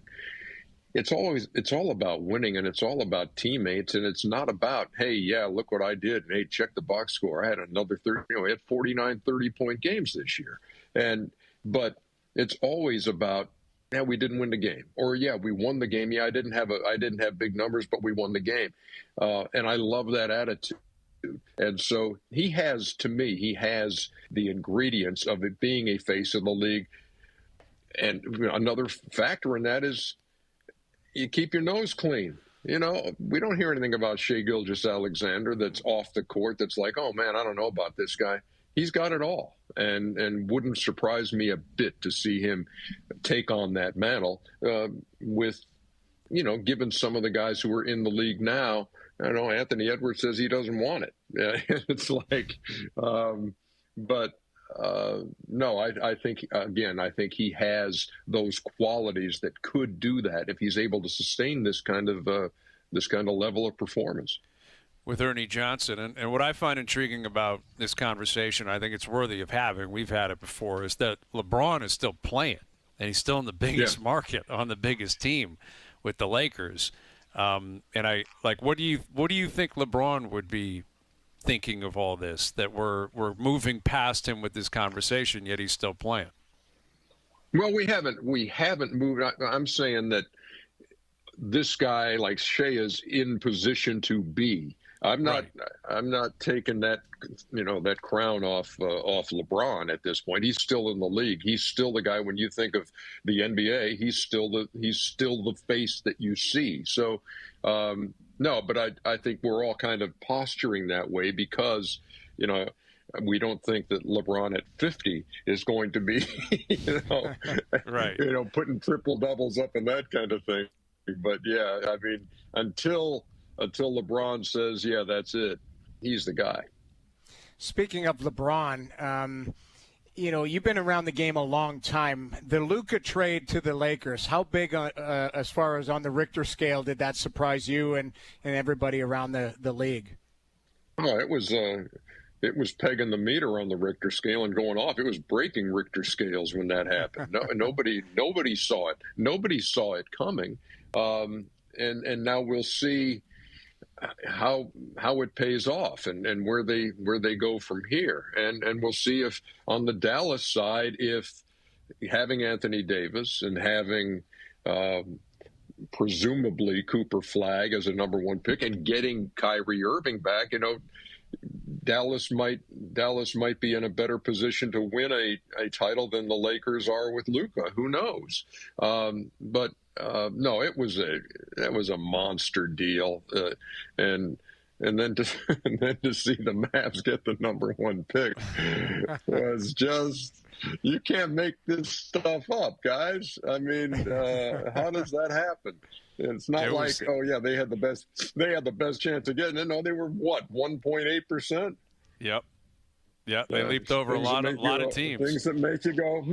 it's all about winning, and it's all about teammates, and it's not about, hey, yeah, look what I did, and hey, check the box score. I had another 30, I had 49 30-point games this year. But it's always about, yeah, we didn't win the game, or yeah, we won the game. Yeah, I didn't have big numbers, but we won the game, and I love that attitude. And so he has the ingredients of it being a face of the league. And another factor in that is you keep your nose clean. We don't hear anything about Shai Gilgeous-Alexander that's off the court that's like, oh man, I don't know about this guy. He's got it all, and wouldn't surprise me a bit to see him take on that mantle with, given some of the guys who are in the league now. I know Anthony Edwards says he doesn't want it. It's like, no, I think he has those qualities that could do that if he's able to sustain this kind of level of performance. With Ernie Johnson. And what I find intriguing about this conversation, I think it's worthy of having, we've had it before, is that LeBron is still playing, and he's still in the biggest market on the biggest team with the Lakers. And I like, what do you think LeBron would be thinking of all this, that we're moving past him with this conversation, yet he's still playing? Well, we haven't moved. I'm saying that this guy like Shea is in position to be. I'm not taking that crown off LeBron at this point. He's still in the league. He's still the guy. When you think of the NBA, he's still the face that you see. So no, but I think we're all kind of posturing that way because we don't think that LeBron at 50 is going to be putting triple doubles up and that kind of thing. But yeah, I mean, until LeBron says, yeah, that's it, he's the guy. Speaking of LeBron, you've been around the game a long time. The Luka trade to the Lakers, how big, as far as on the Richter scale, did that surprise you and everybody around the league? Oh, it was pegging the meter on the Richter scale and going off. It was breaking Richter scales when that happened. Nobody saw it. Nobody saw it coming. And now we'll see how it pays off and where they go from here. And we'll see if on the Dallas side, if having Anthony Davis and having presumably Cooper Flagg as a number one pick and getting Kyrie Irving back, Dallas might be in a better position to win a title than the Lakers are with Luka. Who knows? But no, that was a monster deal, and then to see the Mavs get the number one pick was just, you can't make this stuff up, guys. I mean, how does that happen? It's not they had the best chance of getting it. No, they were 1.8%. Yep. Yeah, they leaped over a lot of teams. Things that make you go,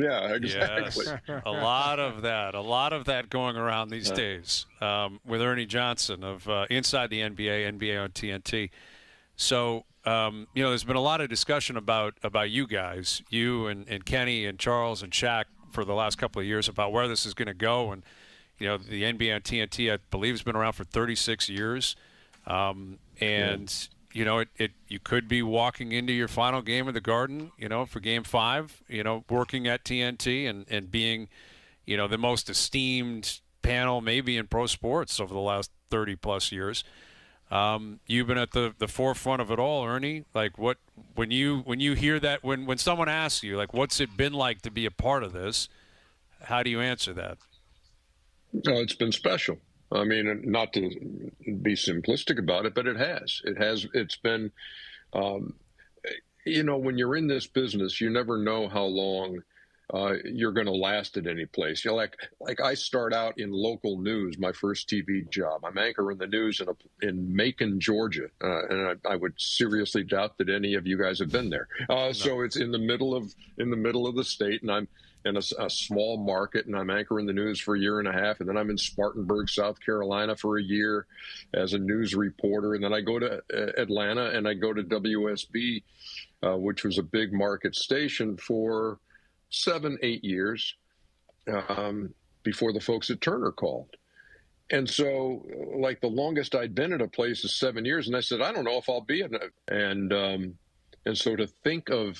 yeah, exactly. Yes, a lot of that going around these days with Ernie Johnson of Inside the NBA on TNT. So, there's been a lot of discussion about you guys, you and Kenny and Charles and Shaq for the last couple of years about where this is going to go. And, the NBA on TNT, I believe, has been around for 36 years. You could be walking into your final game of the Garden, for Game 5, working at TNT and being, the most esteemed panel maybe in pro sports over the last 30-plus years. You've been at the forefront of it all, Ernie. Like, when you hear that, when someone asks you, like, what's it been like to be a part of this, how do you answer that? No, it's been special. I mean, not to be simplistic about it, but it has. It's been, when you're in this business, you never know how long you're going to last at any place. Like I start out in local news, my first TV job. I'm anchoring the news in Macon, Georgia, and I would seriously doubt that any of you guys have been there. No. So it's in the middle of the state, and I'm in a small market, and I'm anchoring the news for a year and a half, and then I'm in Spartanburg, South Carolina for a year as a news reporter, and then I go to Atlanta, and I go to WSB, which was a big market station for 7-8 years before the folks at Turner called. And so, like, the longest I'd been at a place is 7 years, and I said, I don't know if I'll be in it. And so to think of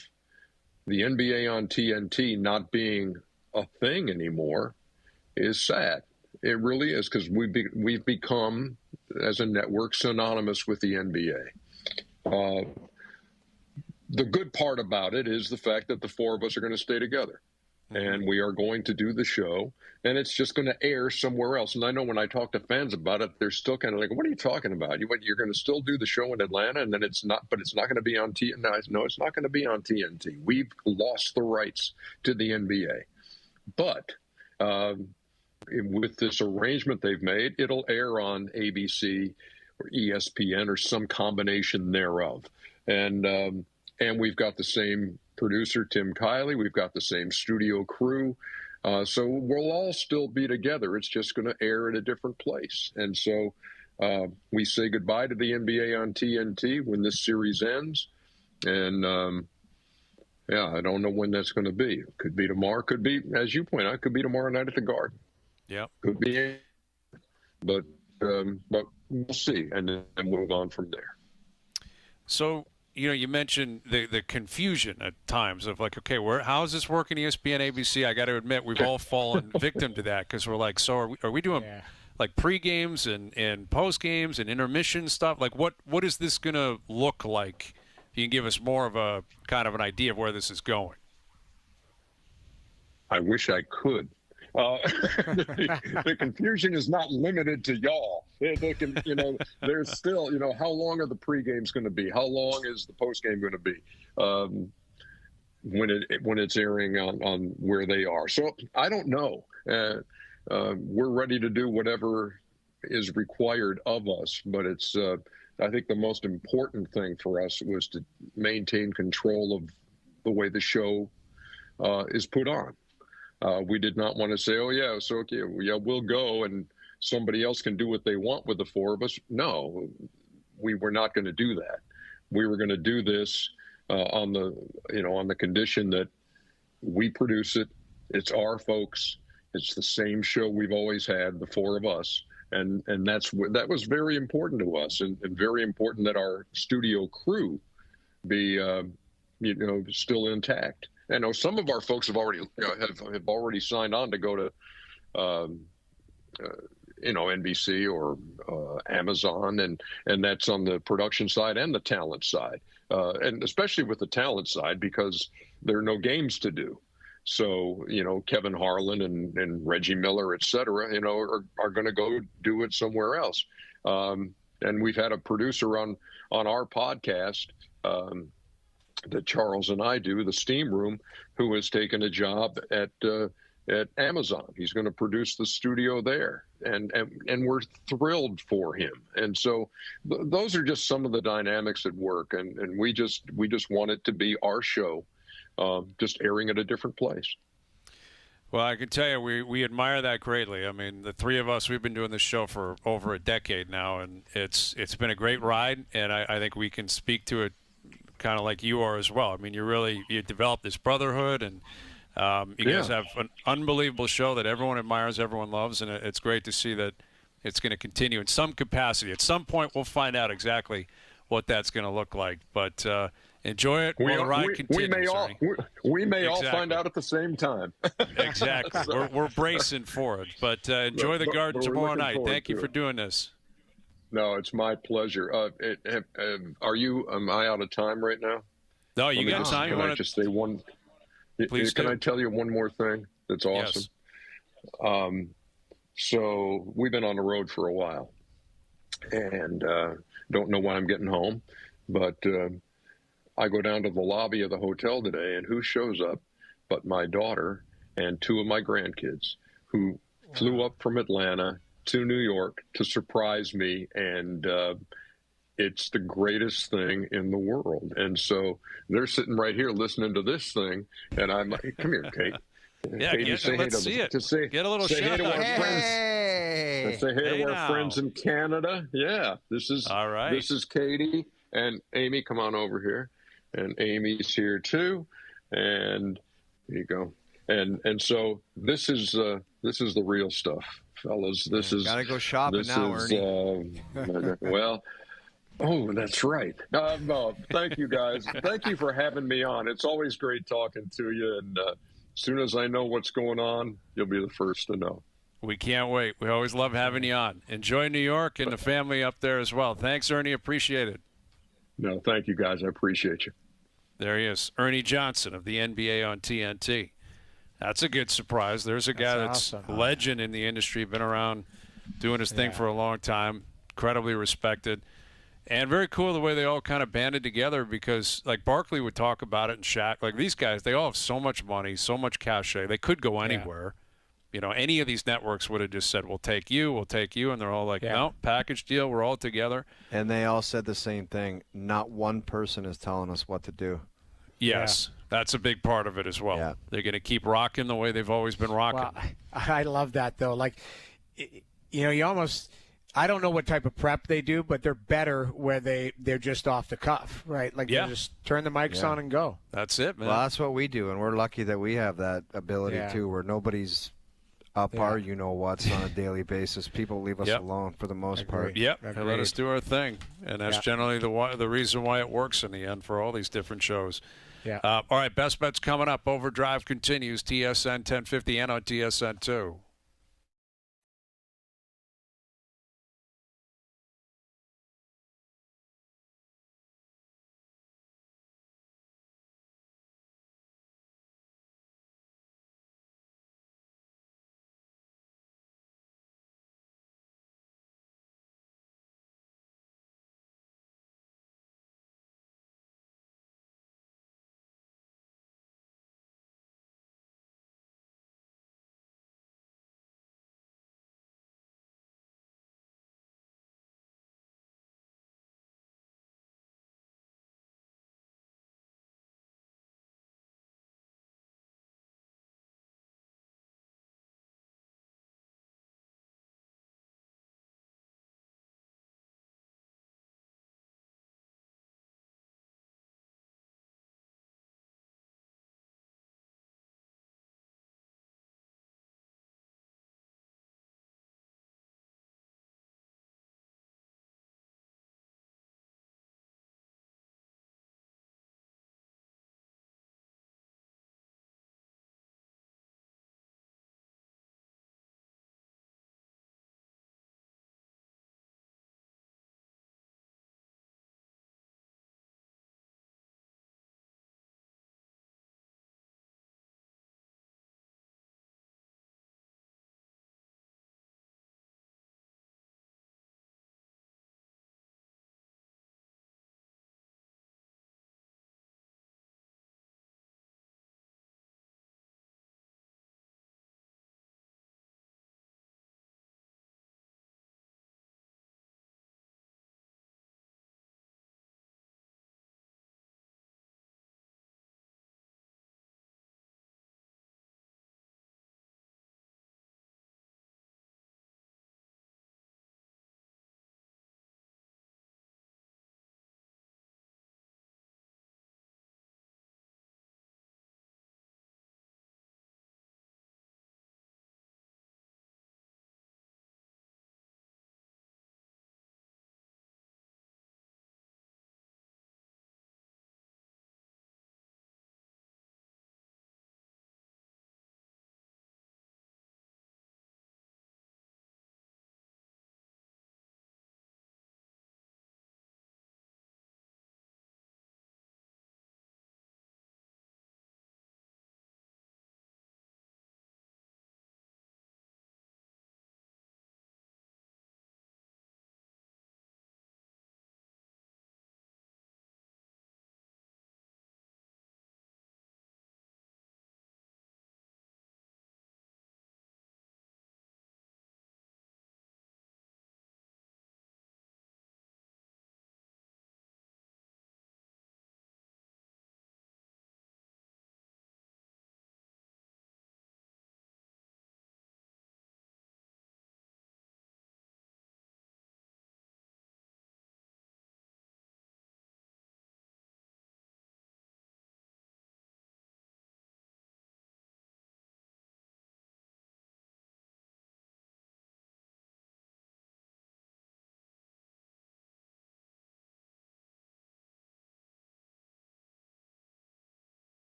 the NBA on TNT not being a thing anymore is sad. It really is, because we've become, as a network, synonymous with the NBA. The good part about it is the fact that the four of us are going to stay together, and we are going to do the show, and it's just going to air somewhere else. And I know when I talk to fans about it, they're still kind of like, what are you talking about? You're going to still do the show in Atlanta, and then it's not going to be on TNT. No, it's not going to be on TNT. We've lost the rights to the NBA. But with this arrangement they've made, it'll air on ABC or ESPN or some combination thereof. And we've got the same producer, Tim Kiley. We've got the same studio crew. So we'll all still be together. It's just going to air at a different place. And so we say goodbye to the NBA on TNT when this series ends. And, I don't know when that's going to be. It could be tomorrow. Could be, as you point out, could be tomorrow night at the Garden. Yeah. Could be. But we'll see. And then move on from there. So, you mentioned the confusion at times of like, okay, how is this working ESPN, ABC? I got to admit, we've all fallen victim to that, because we're like, so are we doing like pre-games and post-games and intermission stuff? Like, what is this going to look like? If you can give us more of a kind of an idea of where this is going. I wish I could. The confusion is not limited to y'all. There's still, how long are the pre-games going to be? How long is the post-game going to be when it's airing on where they are? So I don't know. We're ready to do whatever is required of us, but it's I think the most important thing for us was to maintain control of the way the show is put on. We did not want to say, oh, yeah, so okay, we'll go and somebody else can do what they want with the four of us. No, we were not going to do that. We were going to do this on the condition that we produce it. It's our folks. It's the same show we've always had, the four of us. And that was very important to us, and very important that our studio crew be, still intact. I know some of our folks have already have already signed on to go to, NBC or Amazon, and that's on the production side and the talent side, and especially with the talent side, because there are no games to do. So, Kevin Harlan and Reggie Miller, et cetera, are going to go do it somewhere else. And we've had a producer on our podcast that Charles and I do, the Steam Room, who has taken a job at at Amazon. He's going to produce the studio there, and we're thrilled for him. And so those are just some of the dynamics at work, and we just want it to be our show, just airing at a different place. Well, I can tell you, we admire that greatly. I mean, the three of us, we've been doing this show for over a decade now, and it's been a great ride, and I think we can speak to it kind of like you are as well. I mean, you developed this brotherhood, and you guys have an unbelievable show that everyone admires, everyone loves, and it's great to see that it's going to continue in some capacity. At some point, we'll find out exactly what that's going to look like, but enjoy it while the ride continues. We may all find out at the same time. Exactly. We're bracing for it, but enjoy the Garden tomorrow night. Thank you for doing this. No, it's my pleasure. Am I out of time right now? No, you got time. Can I just say one? Please Can I tell you one more thing that's awesome? Yes. So we've been on the road for a while, and don't know when I'm getting home, but I go down to the lobby of the hotel today, and who shows up but my daughter and two of my grandkids who flew up from Atlanta to New York to surprise me, and it's the greatest thing in the world. And so they're sitting right here listening to this thing, and I'm like, come here, Kate. Yeah, Kate, let's see it. Get a little shout out. Say hey to our friends in Canada. Yeah, this is all right. This is Katie and Amy. Come on over here, and Amy's here too. And here you go. And so this is the real stuff, fellas. This is gotta go shopping now, Ernie. Well. Oh, that's right. No, thank you, guys. Thank you for having me on. It's always great talking to you. And as soon as I know what's going on, you'll be the first to know. We can't wait. We always love having you on. Enjoy New York and the family up there as well. Thanks, Ernie. Appreciate it. No, thank you, guys. I appreciate you. There he is, Ernie Johnson of the NBA on TNT. That's a good surprise. There's a guy that's a legend in the industry, been around doing his thing for a long time, incredibly respected. And very cool the way they all kind of banded together, because like Barkley would talk about it and Shaq, like these guys, they all have so much money, so much cachet. They could go anywhere. You know, any of these networks would have just said, we'll take you. And they're all like, no, package deal. We're all together. And they all said the same thing. Not one person is telling us what to do. Yes, that's a big part of it as well. Yeah. They're going to keep rocking the way they've always been rocking. Well, I love that, though. Like, you know, you almost – I don't know what type of prep they do, but they're better where they're just off the cuff, right? Like, they just turn the mics on and go. That's it, man. Well, that's what we do, and we're lucky that we have that ability, too, where nobody's up our you-know-whats on a daily basis. People leave us alone for the most part. Yep, they let us do our thing, and that's generally the reason why it works in the end for all these different shows. Yeah. All right, Best Bets coming up. OverDrive continues, TSN 1050 and on TSN 2.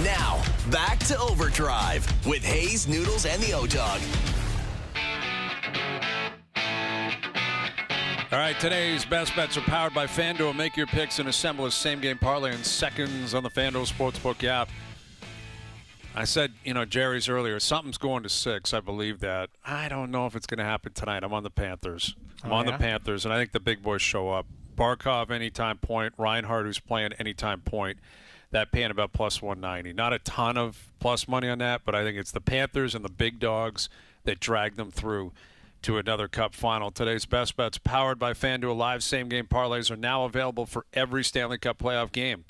Now, back to Overdrive with Hayes, Noodles, and the O-Dog. All right, today's best bets are powered by FanDuel. Make your picks and assemble a same-game parlay in seconds on the FanDuel Sportsbook app. I said, Jerry's earlier, something's going to 6. I believe that. I don't know if it's going to happen tonight. I'm on the Panthers. I'm on the Panthers, and I think the big boys show up. Barkov, anytime point. Reinhardt, who's playing anytime point. That paying about plus 190. Not a ton of plus money on that, but I think it's the Panthers and the big dogs that drag them through to another Cup final. Today's best bets powered by FanDuel. Live same-game parlays are now available for every Stanley Cup playoff game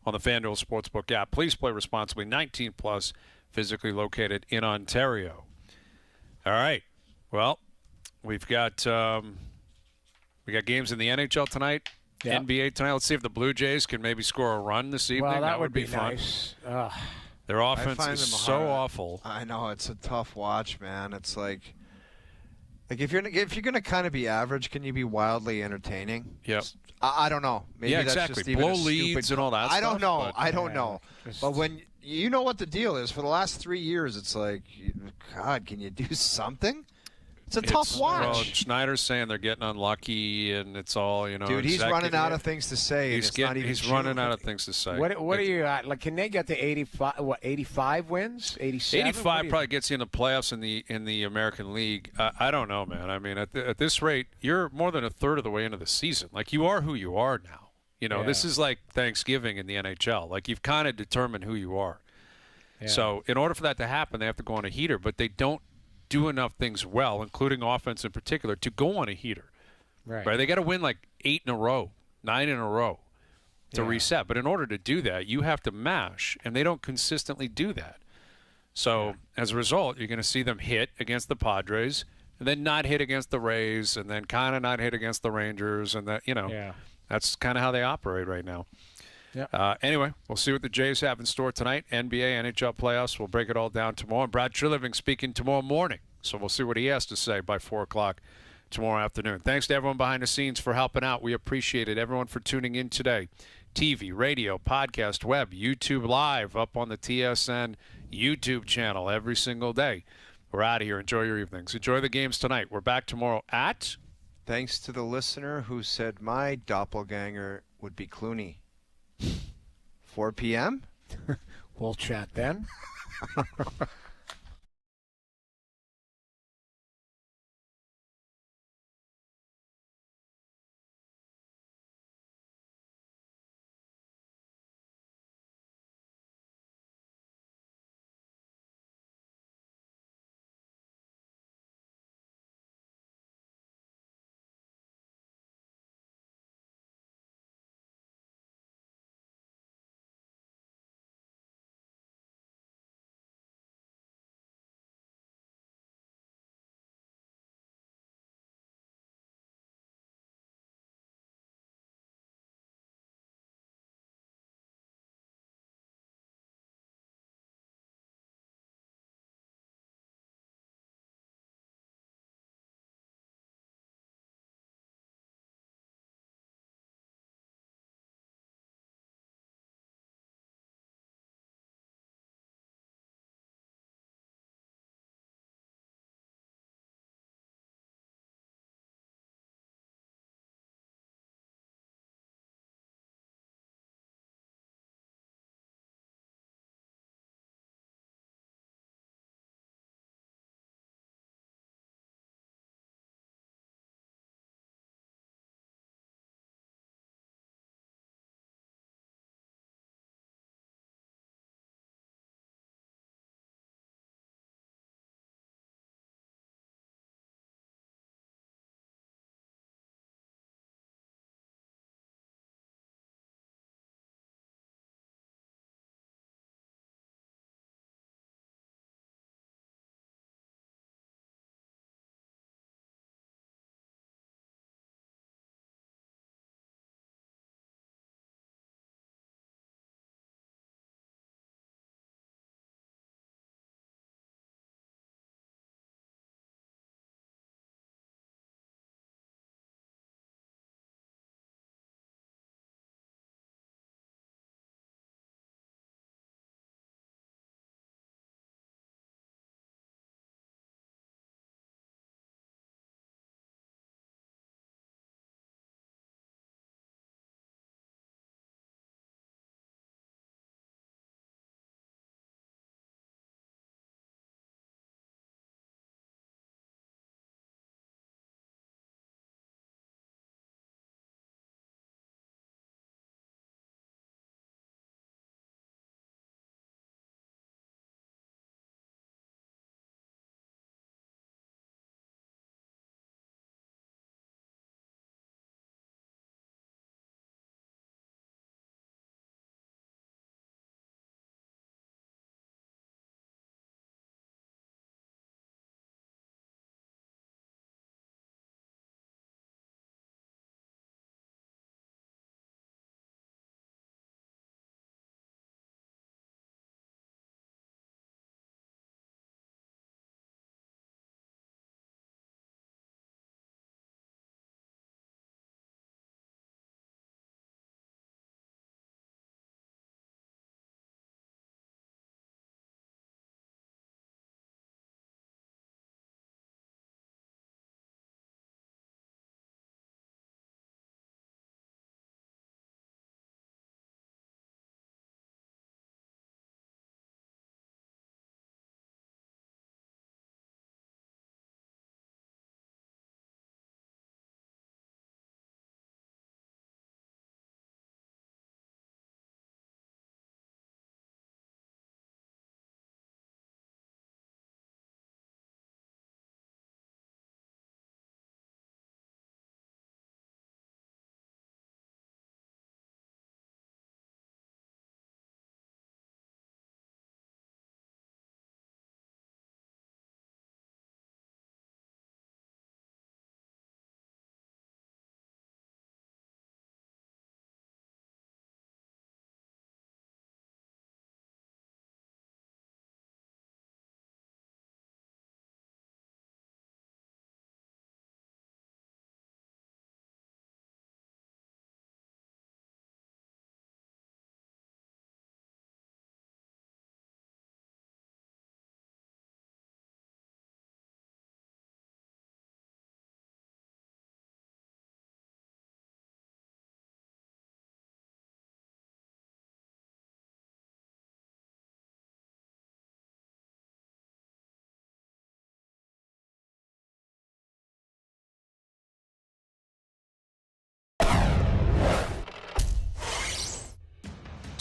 on the FanDuel Sportsbook app. Please play responsibly. 19 plus, physically located in Ontario. All right. Well, we've got games in the NHL tonight, NBA tonight. Let's see if the Blue Jays can maybe score a run this evening. Well, that would be fun. Nice. Their offense is so awful. I know, it's a tough watch, man. It's like if you're gonna kind of be average, can you be wildly entertaining? Yep. I don't know. Maybe that's exactly. just even Blow a leads and all that. I don't know. But, I don't know. But when you know what the deal is, for the last 3 years, it's like, God, can you do something? It's a tough watch. Well, Schneider's saying they're getting unlucky, and it's all, Dude, he's running out of things to say. He's running out of things to say. What are you at? Like, can they get to 85? What, 85 wins? 87? 85 probably gets you in the playoffs in the American League. I don't know, man. I mean, at this rate, you're more than a third of the way into the season. Like, you are who you are now. This is like Thanksgiving in the NHL. Like, you've kind of determined who you are. Yeah. So, in order for that to happen, they have to go on a heater, but they don't do enough things well, including offense in particular, to go on a heater. Right? They got to win like 8 in a row, 9 in a row to reset. But in order to do that, you have to mash, and they don't consistently do that. So as a result, you're going to see them hit against the Padres, and then not hit against the Rays, and then kind of not hit against the Rangers, and that that's kind of how they operate right now. Yeah. Anyway, we'll see what the Jays have in store tonight. NBA, NHL playoffs. We'll break it all down tomorrow. And Brad Treliving speaking tomorrow morning. So we'll see what he has to say by 4 o'clock tomorrow afternoon. Thanks to everyone behind the scenes for helping out. We appreciate it. Everyone for tuning in today. TV, radio, podcast, web, YouTube Live up on the TSN YouTube channel every single day. We're out of here. Enjoy your evenings. Enjoy the games tonight. We're back tomorrow at... Thanks to the listener who said my doppelganger would be Clooney. 4 p.m.? We'll chat then.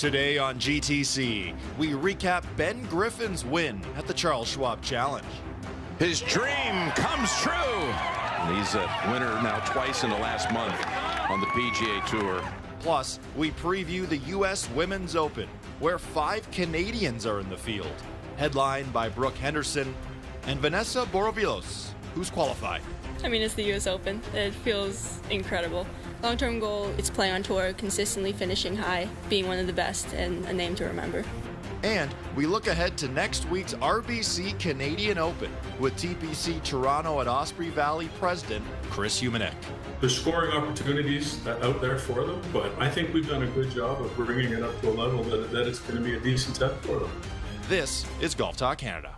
Today on GTC, we recap Ben Griffin's win at the Charles Schwab Challenge. His dream comes true. And he's a winner now twice in the last month on the PGA Tour. Plus, we preview the U.S. Women's Open, where 5 Canadians are in the field. Headlined by Brooke Henderson and Vanessa Borovilos, who's qualified. I mean, it's the U.S. Open. It feels incredible. Long-term goal is play on tour, consistently finishing high, being one of the best, and a name to remember. And we look ahead to next week's RBC Canadian Open with TPC Toronto at Osprey Valley president Chris Humanek. There's scoring opportunities out there for them, but I think we've done a good job of bringing it up to a level that it's going to be a decent test for them. This is Golf Talk Canada.